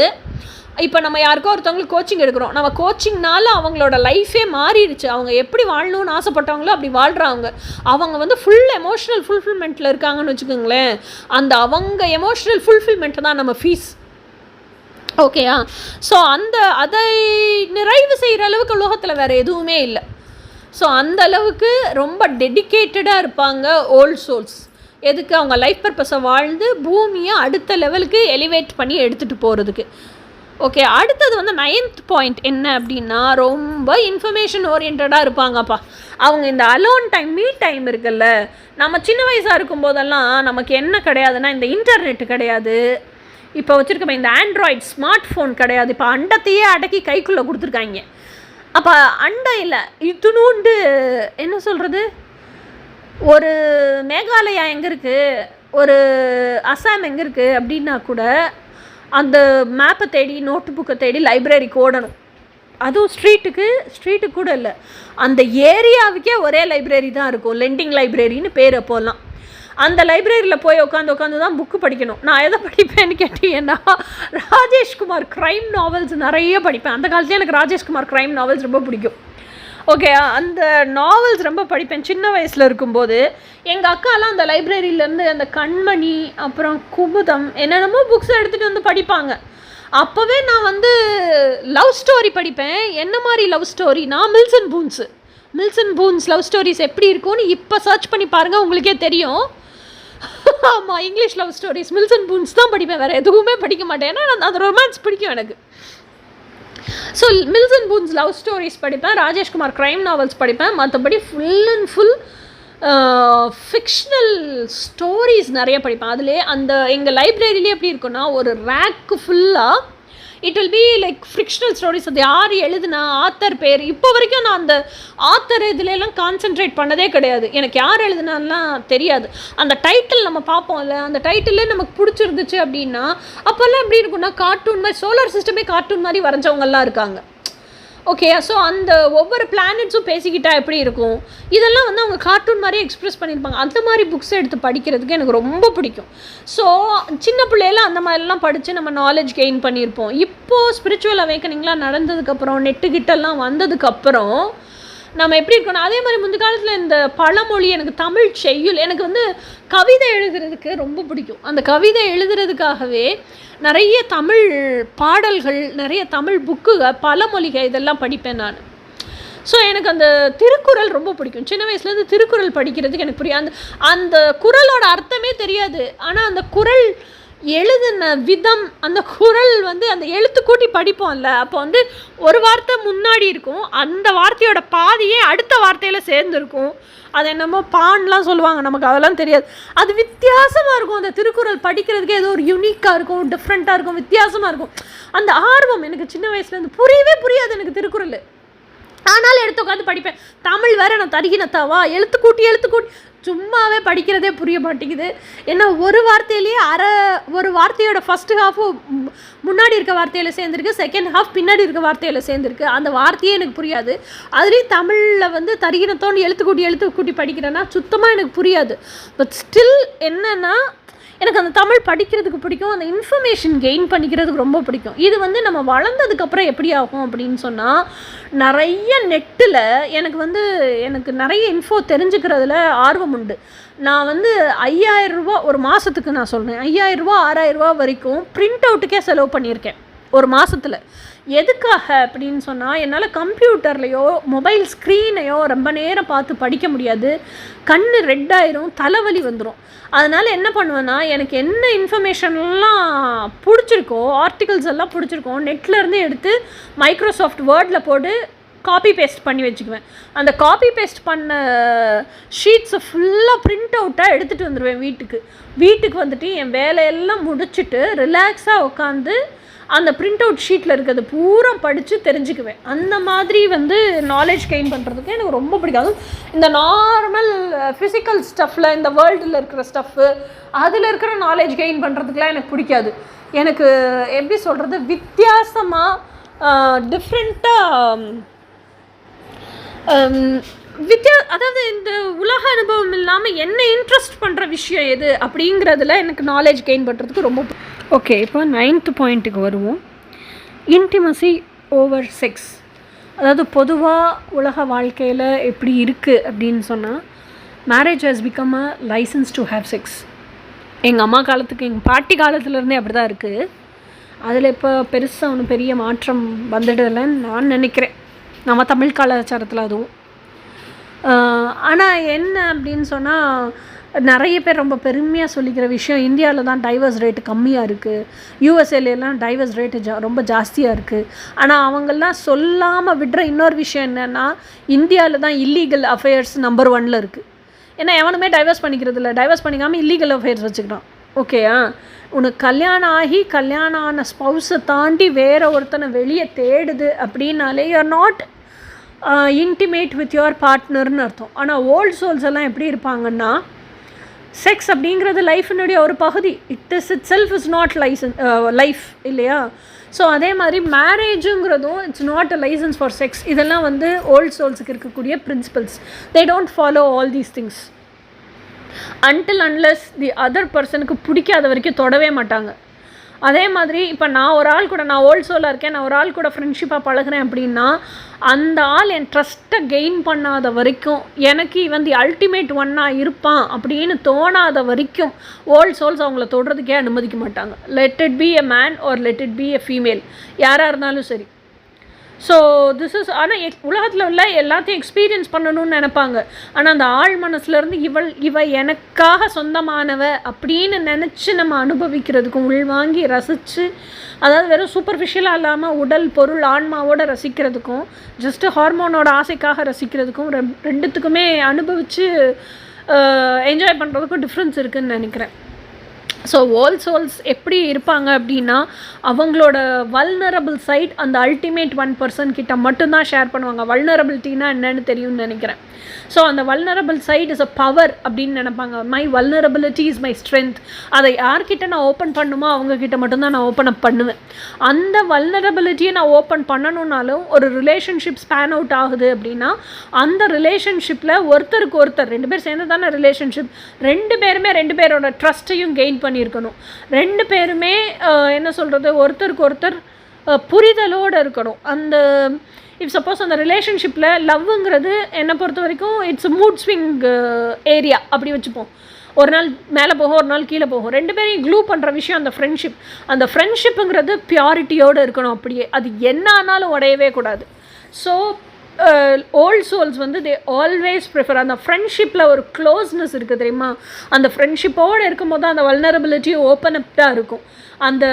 இப்போ நம்ம யாருக்கோ ஒருத்தவங்களுக்கு கோச்சிங் எடுக்கிறோம், நம்ம கோச்சிங்னால அவங்களோட லைஃபே மாறிடுச்சு, அவங்க எப்படி வாழணும்னு ஆசைப்பட்டவங்களோ அப்படி வாழ்கிறாங்க, அவங்க வந்து ஃபுல் எமோஷ்னல் ஃபுல்ஃபில்மெண்ட்டில் இருக்காங்கன்னு வச்சுக்கோங்களேன். அந்த அவங்க எமோஷ்னல் ஃபுல்ஃபில்மெண்ட்டை தான் நம்ம ஃபீஸ். ஓகேயா, ஸோ அதை நிறைவு செய்கிற அளவுக்கு உலகத்தில் வேறு எதுவுமே இல்லை. ஸோ அந்த அளவுக்கு ரொம்ப டெடிக்கேட்டடாக இருப்பாங்க ஓல்ட் சோல்ஸ். எதுக்கு? அவங்க லைஃப் பர்பஸை வாழ்ந்து பூமியை அடுத்த லெவலுக்கு எலிவேட் பண்ணி எடுத்துகிட்டு போகிறதுக்கு. ஓகே, அடுத்தது வந்து 9th பாயிண்ட் என்ன அப்படின்னா, ரொம்ப இன்ஃபர்மேஷன் ஓரியன்டாக இருப்பாங்கப்பா. அவங்க இந்த அலோன் டைம், மீ டைம் இருக்குல்ல, நம்ம சின்ன வயசாக இருக்கும்போதெல்லாம் நமக்கு என்ன கிடையாதுன்னா இந்த இன்டர்நெட் கிடையாது, இப்போ வச்சுருக்கோம் இந்த ஆண்ட்ராய்ட் ஸ்மார்ட் ஃபோன் கிடையாது, இப்போ அண்டத்தையே அடக்கி கைக்குள்ளே கொடுத்துருக்காங்க. அப்போ அண்டையில் இதுனூண்டு என்ன சொல்கிறது, ஒரு மேகாலயா எங்கே இருக்குது, ஒரு அசாம் எங்கே இருக்குது அப்படின்னா கூட அந்த மேப்பை தேடி நோட்டு புக்கை தேடி லைப்ரரிக்கு ஓடணும். அதுவும் ஸ்ட்ரீட்டுக்கு கூட இல்லை, அந்த ஏரியாவுக்கே ஒரே லைப்ரரி தான் இருக்கும், லெண்டிங் லைப்ரரின்னு பேர். அப்போல்லாம் அந்த லைப்ரரியில் போய் உட்காந்து தான் புக்கு படிக்கணும். நான் எதை படிப்பேன்னு கேட்டீங்கன்னா, ராஜேஷ்குமார் க்ரைம் நாவல்ஸ் நிறைய படிப்பேன். அந்த காலத்தில் எனக்கு ராஜேஷ்குமார் க்ரைம் நாவல்ஸ் ரொம்ப பிடிக்கும். ஓகே, அந்த நாவல்ஸ் ரொம்ப படிப்பேன் சின்ன வயசில் இருக்கும்போது. எங்கள் அக்காலாம் அந்த லைப்ரரியிலேருந்து அந்த கண்மணி அப்புறம் குமுதம் என்னென்னமோ புக்ஸ் எடுத்துகிட்டு வந்து படிப்பாங்க. அப்போவே நான் வந்து லவ் ஸ்டோரி படிப்பேன். என்ன மாதிரி லவ் ஸ்டோரினா, மில்சன் பூன்ஸ் லவ் ஸ்டோரிஸ் எப்படி இருக்கும்னு இப்போ சர்ச் பண்ணி பாருங்கள், உங்களுக்கே தெரியும். ஆமாம், English love stories Mills and Boons தான் படிப்பேன், வேறு எதுவுமே படிக்க மாட்டேன். ஏன்னா அந்த ரொமான்ஸ் பிடிக்கும் எனக்கு. So Milson Boons love stories படிப்பேன், ராஜேஷ்குமார் க்ரைம் நாவல்ஸ் படிப்பேன். மற்றபடி full and full fictional stories நிறைய படிப்பேன். அதிலே அந்த எங்கள் லைப்ரரியிலே எப்படி இருக்குன்னா, ஒரு ரேக்கு ஃபுல்லாக it will be like fictional stories. அது யார் எழுதுனா, ஆத்தர் பேர், இப்போ வரைக்கும் நான் அந்த ஆத்தர் இதுலெல்லாம் கான்சென்ட்ரேட் பண்ணதே கிடையாது. எனக்கு யார் எழுதுனாலாம் தெரியாது. அந்த டைட்டில் நம்ம பார்ப்போம்ல, அந்த டைட்டிலே நமக்கு பிடிச்சிருந்துச்சு அப்படின்னா, அப்போல்லாம் எப்படி இருக்குன்னா கார்ட்டூன் மாதிரி, சோலார் சிஸ்டமே கார்ட்டூன் மாதிரி வரைஞ்சவங்கெல்லாம் இருக்காங்க. ஓகே, ஸோ அந்த ஒவ்வொரு பிளானட்ஸும் பேசிக்கிட்டா எப்படி இருக்கும், இதெல்லாம் வந்து அவங்க கார்ட்டூன் மாதிரி எக்ஸ்ப்ரெஸ் பண்ணியிருப்பாங்க. அந்த மாதிரி புக்ஸ் எடுத்து படிக்கிறதுக்கு எனக்கு ரொம்ப பிடிக்கும். ஸோ சின்ன பிள்ளையில அந்த மாதிரிலாம் படித்து நம்ம நாலேஜ் கெயின் பண்ணியிருப்போம். இப்போது ஸ்பிரிச்சுவல் அவேக்கனிங்லாம் நடந்ததுக்கப்புறம், நெட்டுக்கிட்டெல்லாம் வந்ததுக்கப்புறம் நம்ம எப்படி இருக்கணும். அதே மாதிரி முந்தைய காலத்தில் இந்த பழமொழி, எனக்கு தமிழ் செய்யுள், எனக்கு வந்து கவிதை எழுதுறதுக்கு ரொம்ப பிடிக்கும். அந்த கவிதை எழுதுறதுக்காகவே நிறைய தமிழ் பாடல்கள், நிறைய தமிழ் புக்குகள், பழமொழிகள் இதெல்லாம் படிப்பேன் நான். ஸோ எனக்கு அந்த திருக்குறள் ரொம்ப பிடிக்கும். சின்ன வயசுலேருந்து திருக்குறள் படிக்கிறதுக்கு எனக்கு புரியும். அந்த குறளோட அர்த்தமே தெரியாது, ஆனால் அந்த குறள் எழுதின விதம், அந்த குறள் வந்து அந்த எழுத்து கூட்டி படிப்போம்ல, அப்போ வந்து ஒரு வார்த்தை முன்னாடி இருக்கும், அந்த வார்த்தையோட பாதியே அடுத்த வார்த்தையில் சேர்ந்துருக்கும். அது என்னமோ பான்லாம் சொல்லுவாங்க, நமக்கு அதெல்லாம் தெரியாது. அது வித்தியாசமாக இருக்கும். அந்த திருக்குறள் படிக்கிறதுக்கே ஏதோ ஒரு யூனிக்காக இருக்கும், டிஃப்ரெண்ட்டாக இருக்கும், வித்தியாசமாக இருக்கும். அந்த ஆர்வம் எனக்கு சின்ன வயசுலேருந்து புரியவே புரியாது எனக்கு திருக்குறள். ஆனாலும் எடுத்து உட்காந்து படிப்பேன். தமிழ் வேறு நான் தருகினத்தாவா, எழுத்து கூட்டி சும்மாவே படிக்கிறதே புரிய மாட்டேங்குது. ஏன்னா ஒரு வார்த்தையிலேயே ஒரு வார்த்தையோட ஃபஸ்ட்டு ஹாஃபு முன்னாடி இருக்க வார்த்தையில் சேர்ந்துருக்கு, செகண்ட் ஹாஃப் பின்னாடி இருக்க வார்த்தையில் சேர்ந்துருக்கு. அந்த வார்த்தையே எனக்கு புரியாது. அதுலேயும் தமிழில் வந்து தருகினத்தோன்னு எழுத்து கூட்டி படிக்கிறேன்னா சுத்தமாக எனக்கு புரியாது. பட் ஸ்டில் என்னென்னா எனக்கு அந்த தமிழ் படிக்கிறதுக்கு பிடிக்கும், அந்த இன்ஃபர்மேஷன் கெயின் பண்ணிக்கிறதுக்கு ரொம்ப பிடிக்கும். இது வந்து நம்ம வளர்ந்ததுக்கப்புறம் எப்படி ஆகும் அப்படின்னு சொன்னால், நிறைய நெட்டில் எனக்கு நிறைய இன்ஃபோ தெரிஞ்சுக்கிறதுல ஆர்வம் உண்டு. நான் வந்து 5000 ரூபா ஒரு மாதத்துக்கு, நான் சொல்கிறேன் 5000 ரூபா 6000 ரூபா வரைக்கும் பிரிண்ட் அவுட்டுக்கே செலவு பண்ணியிருக்கேன் ஒரு மாதத்தில். எதுக்காக அப்படின்னு சொன்னால், என்னால் கம்ப்யூட்டர்லேயோ மொபைல் ஸ்க்ரீனையோ ரொம்ப நேரம் பார்த்து படிக்க முடியாது, கண் ரெட் ஆயிரும், தலைவலி வந்துடும். அதனால் என்ன பண்ணுவேன்னா, எனக்கு என்ன இன்ஃபர்மேஷன்லாம் பிடிச்சிருக்கோ, ஆர்டிகல்ஸ் எல்லாம் பிடிச்சிருக்கோ, நெட்லேருந்து எடுத்து மைக்ரோசாஃப்ட் வேர்டில் போட்டு காப்பி பேஸ்ட் பண்ணி வச்சுக்குவேன். அந்த காப்பி பேஸ்ட் பண்ண ஷீட்ஸை ஃபுல்லாக பிரிண்ட் அவுட்டாக எடுத்துகிட்டு வந்துடுவேன் வீட்டுக்கு வந்துட்டு என் வேலையெல்லாம் முடிச்சுட்டு ரிலாக்ஸாக உட்காந்து அந்த பிரிண்ட் அவுட் ஷீட்டில் இருக்கிறது பூரா படித்து தெரிஞ்சுக்குவேன். அந்த மாதிரி வந்து நாலேஜ் கெயின் பண்ணுறதுக்கு எனக்கு ரொம்ப பிடிக்காது. இந்த நார்மல் ஃபிசிக்கல் ஸ்டஃப்பில், இந்த வேர்ல்டில் இருக்கிற ஸ்டஃப்பு, அதில் இருக்கிற நாலேஜ் கெயின் பண்ணுறதுக்குலாம் எனக்கு பிடிக்காது. எனக்கு எப்படி சொல்கிறது, வித்தியாசமாக டிஃப்ரெண்ட்டாக அதாவது இந்த உலக அனுபவம் இல்லாமல் என்ன இன்ட்ரெஸ்ட் பண்ணுற விஷயம் எது அப்படிங்கிறதுல எனக்கு நாலேஜ் கெயின் பண்ணுறதுக்கு ரொம்ப. ஓகே, இப்போ 9th பாயிண்ட்டுக்கு வருவோம். Intimacy over sex. அதாவது பொதுவாக உலக வாழ்க்கையில் எப்படி இருக்குது அப்படின்னு சொன்னால், marriage has become a licence to have sex. எங்கள் அம்மா காலத்துக்கு, எங்கள் பாட்டி காலத்துலேருந்தே அப்படி தான் இருக்குது. அதில் இப்போ பெருசாக ஒன்றும் பெரிய மாற்றம் வந்துடலைன்னு நான் நினைக்கிறேன், நம்ம தமிழ் கலாச்சாரத்தில் அதுவும். ஆனால் என்ன அப்படின்னு சொன்னால், நிறைய பேர் ரொம்ப பெருமையாக சொல்லிக்கிற விஷயம், இந்தியாவில் தான் டைவர்ஸ் ரேட்டு கம்மியாக இருக்குது, யூஎஸ்ஏலாம் டைவர்ஸ் ரேட்டு ரொம்ப ஜாஸ்தியாக இருக்குது. ஆனால் அவங்கெல்லாம் சொல்லாமல் விடுற இன்னொரு விஷயம் என்னென்னா, இந்தியாவில் தான் இல்லீகல் அஃபேர்ஸ் நம்பர் 1ல் இருக்குது. ஏன்னா எவனுமே டைவர்ஸ் பண்ணிக்கிறது இல்லை, டைவர்ஸ் பண்ணிக்காமல் இல்லீகல் அஃபேர்ஸ் வச்சுக்கிறான். ஓகேயா, உனக்கு கல்யாணம் ஆன ஸ்பௌஸை தாண்டி வேறு ஒருத்தனை வெளியே தேடுது அப்படின்னாலே you are not intimate with your பார்ட்னர்னு அர்த்தம். ஆனால் ஓல்ட் சோல்ஸ் எல்லாம் எப்படி இருப்பாங்கன்னா, செக்ஸ் அப்படிங்கிறது லைஃபினுடைய ஒரு பகுதி, itself is not life இல்லையா? ஸோ அதே மாதிரி மேரேஜுங்கிறதும் it's not a licence for sex. இதெல்லாம் வந்து ஓல்ட் சோல்ஸுக்கு இருக்கக்கூடிய principles. They don't follow all these things until unless the other பர்சனுக்கு பிடிக்காத வரைக்கும் தொடவே மாட்டாங்க. அதே மாதிரி இப்போ நான் ஓல்ட் சோலாக இருக்கேன், நான் ஒரு ஆள் கூட ஃப்ரெண்ட்ஷிப்பாக பழகிறேன் அப்படின்னா, அந்த ஆள் என் ட்ரஸ்ட்டை கெயின் பண்ணாத வரைக்கும், எனக்கு இவன் தி அல்டிமேட் ஒன்னாக இருப்பான் அப்படின்னு தோணாத வரைக்கும் ஓல்ட் சோல்ஸ் அவங்கள தொடுறதுக்கே அனுமதிக்க மாட்டாங்க. Let it be a man or let it be a female, யாராக இருந்தாலும் சரி. So this is. ஆனால் உலகத்தில் உள்ள எல்லாத்தையும் எக்ஸ்பீரியன்ஸ் பண்ணணும்னு நினைப்பாங்க. ஆனால் அந்த ஆள் மனசுலேருந்து இவ எனக்காக சொந்தமானவ அப்படின்னு நினச்சி நம்ம அனுபவிக்கிறதுக்கும், உள்வாங்கி ரசித்து, அதாவது வெறும் சூப்பர்ஃபிஷியலாக இல்லாமல் உடல் பொருள் ஆன்மாவோடு ரசிக்கிறதுக்கும், ஜஸ்ட்டு ஹார்மோனோட ஆசைக்காக ரசிக்கிறதுக்கும், ரெண்டுத்துக்குமே அனுபவித்து என்ஜாய் பண்ணுறதுக்கும் டிஃப்ரென்ஸ் இருக்குதுன்னு நினைக்கிறேன். ஸோ ஓல்ட் சோல்ஸ் எப்படி இருப்பாங்க அப்படின்னா, அவங்களோட வல்னரபிள் சைட் அந்த அல்டிமேட் 1% கிட்ட மட்டும்தான் ஷேர் பண்ணுவாங்க. வல்னரபிலிட்டினா என்னன்னு தெரியும்னு நினைக்கிறேன். ஸோ அந்த vulnerable side is a power அப்படின்னு நினைப்பாங்க. My vulnerability is my strength. அதை யார்கிட்ட நான் ஓப்பன் பண்ணுமோ அவங்கக்கிட்ட மட்டும்தான் நான் ஓப்பன் அப் பண்ணுவேன். அந்த வல்னரபிலிட்டியை நான் ஓப்பன் பண்ணணுன்னாலும், ஒரு ரிலேஷன்ஷிப் ஸ்பேன் அவுட் ஆகுது அப்படின்னா, அந்த ரிலேஷன்ஷிப்பில் ஒருத்தருக்கு ஒருத்தர் 2 பேர் சேர்ந்து தானே ரிலேஷன்ஷிப், 2 பேருமே 2 பேரோட ட்ரஸ்ட்டையும் கெயின் பண்ணியிருக்கணும். 2 பேருமே என்ன சொல்கிறது, ஒருத்தருக்கு ஒருத்தர் புரிதலோடு இருக்கணும். அந்த இஃப் சப்போஸ் அந்த ரிலேஷன்ஷிப்பில் லவ்ங்கிறது என்னை பொறுத்த வரைக்கும் இட்ஸ் மூட் ஸ்விங் ஏரியா அப்படி வச்சுப்போம். ஒரு நாள் மேலே போகும், ஒரு நாள் கீழே போகும். 2 பேரையும் க்ளூ பண்ணுற விஷயம் அந்த ஃப்ரெண்ட்ஷிப். அந்த ஃப்ரெண்ட்ஷிப்புங்கிறது பியூரிட்டியோடு இருக்கணும். அப்படியே அது என்ன ஆனாலும் உடையவே கூடாது. ஸோ ஓல்ட் சோல்ஸ் வந்து தே ஆல்வேஸ் ப்ரிஃபர் அந்த ஃப்ரெண்ட்ஷிப்பில் ஒரு க்ளோஸ்னஸ் இருக்குது தெரியுமா, அந்த ஃப்ரெண்ட்ஷிப்போடு இருக்கும்போது தான் அந்த வல்னரபிலிட்டி ஓப்பன் அப்டாக இருக்கும். அந்த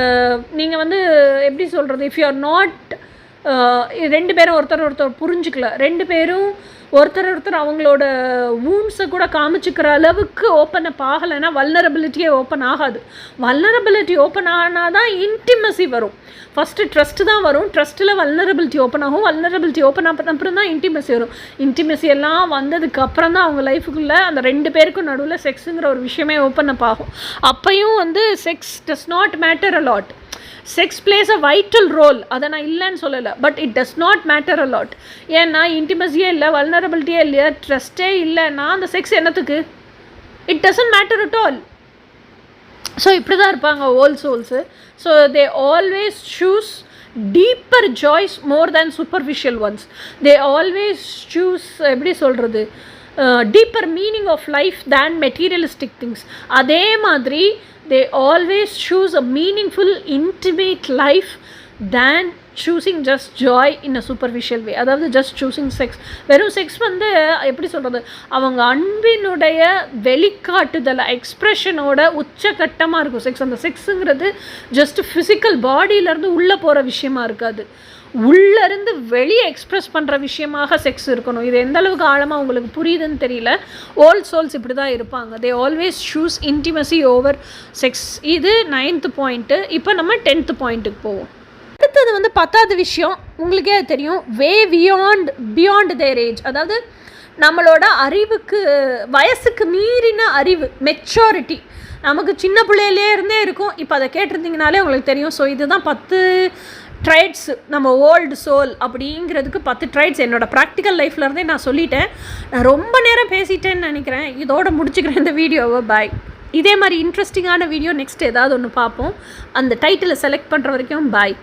நீங்கள் வந்து எப்படி சொல்கிறது, இஃப் யூ ஆர் நாட் 2 பேரும் ஒருத்தர் புரிஞ்சுக்கல, 2 பேரும் ஒருத்தர் அவங்களோட வூண்ட்ஸை கூட காமிச்சிக்கிற அளவுக்கு ஓப்பன் அப் ஆகலைன்னா வல்னரபிலிட்டியே ஓப்பன் ஆகாது. வல்னரபிலிட்டி ஓப்பன் ஆனால் தான் இன்டிமசி வரும். ஃபஸ்ட்டு ட்ரஸ்ட்டு தான் வரும், ட்ரஸ்ட்டில் வல்னரபிலிட்டி ஓப்பன் ஆகும், வல்னரபிலிட்டி ஓப்பன் அப்புறம் தான் இன்டிமசி வரும். இன்டிமசி எல்லாம் வந்ததுக்கு அப்புறம் தான் அவங்க லைஃபுக்குள்ளே அந்த 2 பேருக்கும் நடுவில் செக்ஸுங்கிற ஒரு விஷயமே ஓப்பன் அப் ஆகும். அப்பையும் வந்து sex does not matter a lot. Sex plays a vital role, அதை நான் இல்லைன்னு சொல்லலை, but it does not matter a lot. ஏன்னா இன்டிமசியே இல்லை, வல்னரபிலிட்டியே இல்லையா, ட்ரஸ்ட்டே இல்லைன்னா அந்த செக்ஸ் என்னத்துக்கு? It doesn't matter at all. So இப்படி தான் இருப்பாங்க old souls. So they always choose deeper joys more than superficial ones. They always choose எப்படி சொல்கிறது, deeper meaning of life than materialistic things. அதே மாதிரி they always choose a meaningful intimate life than choosing just joy in a superficial way. அதாவது just choosing sex. வெறும் sex வந்து எப்படி சொல்கிறது, அவங்க அன்பினுடைய வெளிக்காட்டுதல் எக்ஸ்ப்ரெஷனோட உச்சகட்டமாக இருக்கும் செக்ஸ். அந்த செக்ஸுங்கிறது ஜஸ்ட் ஃபிசிக்கல் பாடியிலேருந்து உள்ளே போகிற விஷயமா இருக்காது, உள்ளேருந்து வெளியே எக்ஸ்ப்ரெஸ் பண்ணுற விஷயமாக செக்ஸ் இருக்கணும். இது எந்த அளவுக்கு ஆழமாக உங்களுக்கு புரியுதுன்னு தெரியல. ஓல்ட் சோல்ஸ் இப்படி தான் இருப்பாங்க. தே always choose intimacy over sex. இது 9th பாயிண்ட்டு. இப்போ நம்ம 10th பாயிண்ட்டுக்கு போவோம். அடுத்தது வந்து 10வது விஷயம், உங்களுக்கே அது தெரியும், வே பியாண்ட் தேர் ஏஜ். அதாவது நம்மளோட அறிவுக்கு வயசுக்கு மீறின அறிவு, மெச்சூரிட்டி நமக்கு சின்ன பிள்ளையிலே இருந்தே இருக்கும். இப்போ அதை கேட்டிருந்தீங்கனாலே உங்களுக்கு தெரியும். ஸோ இதுதான் 10 ட்ரைட்ஸ் நம்ம ஓல்டு சோல் அப்படிங்கிறதுக்கு 10 ட்ரைட்ஸ் என்னோடய ப்ராக்டிக்கல் லைஃப்லேருந்தே நான் சொல்லிட்டேன். நான் ரொம்ப நேரம் பேசிட்டேன்னு நினைக்கிறேன். இதோட முடிச்சுக்கிறேன் இந்த வீடியோவை. பாய். இதே மாதிரி இன்ட்ரெஸ்டிங்கான வீடியோ நெக்ஸ்ட் ஏதாவது ஒன்று பார்ப்போம். அந்த டைட்டிலை செலக்ட் பண்ணுற வரைக்கும் பாய்.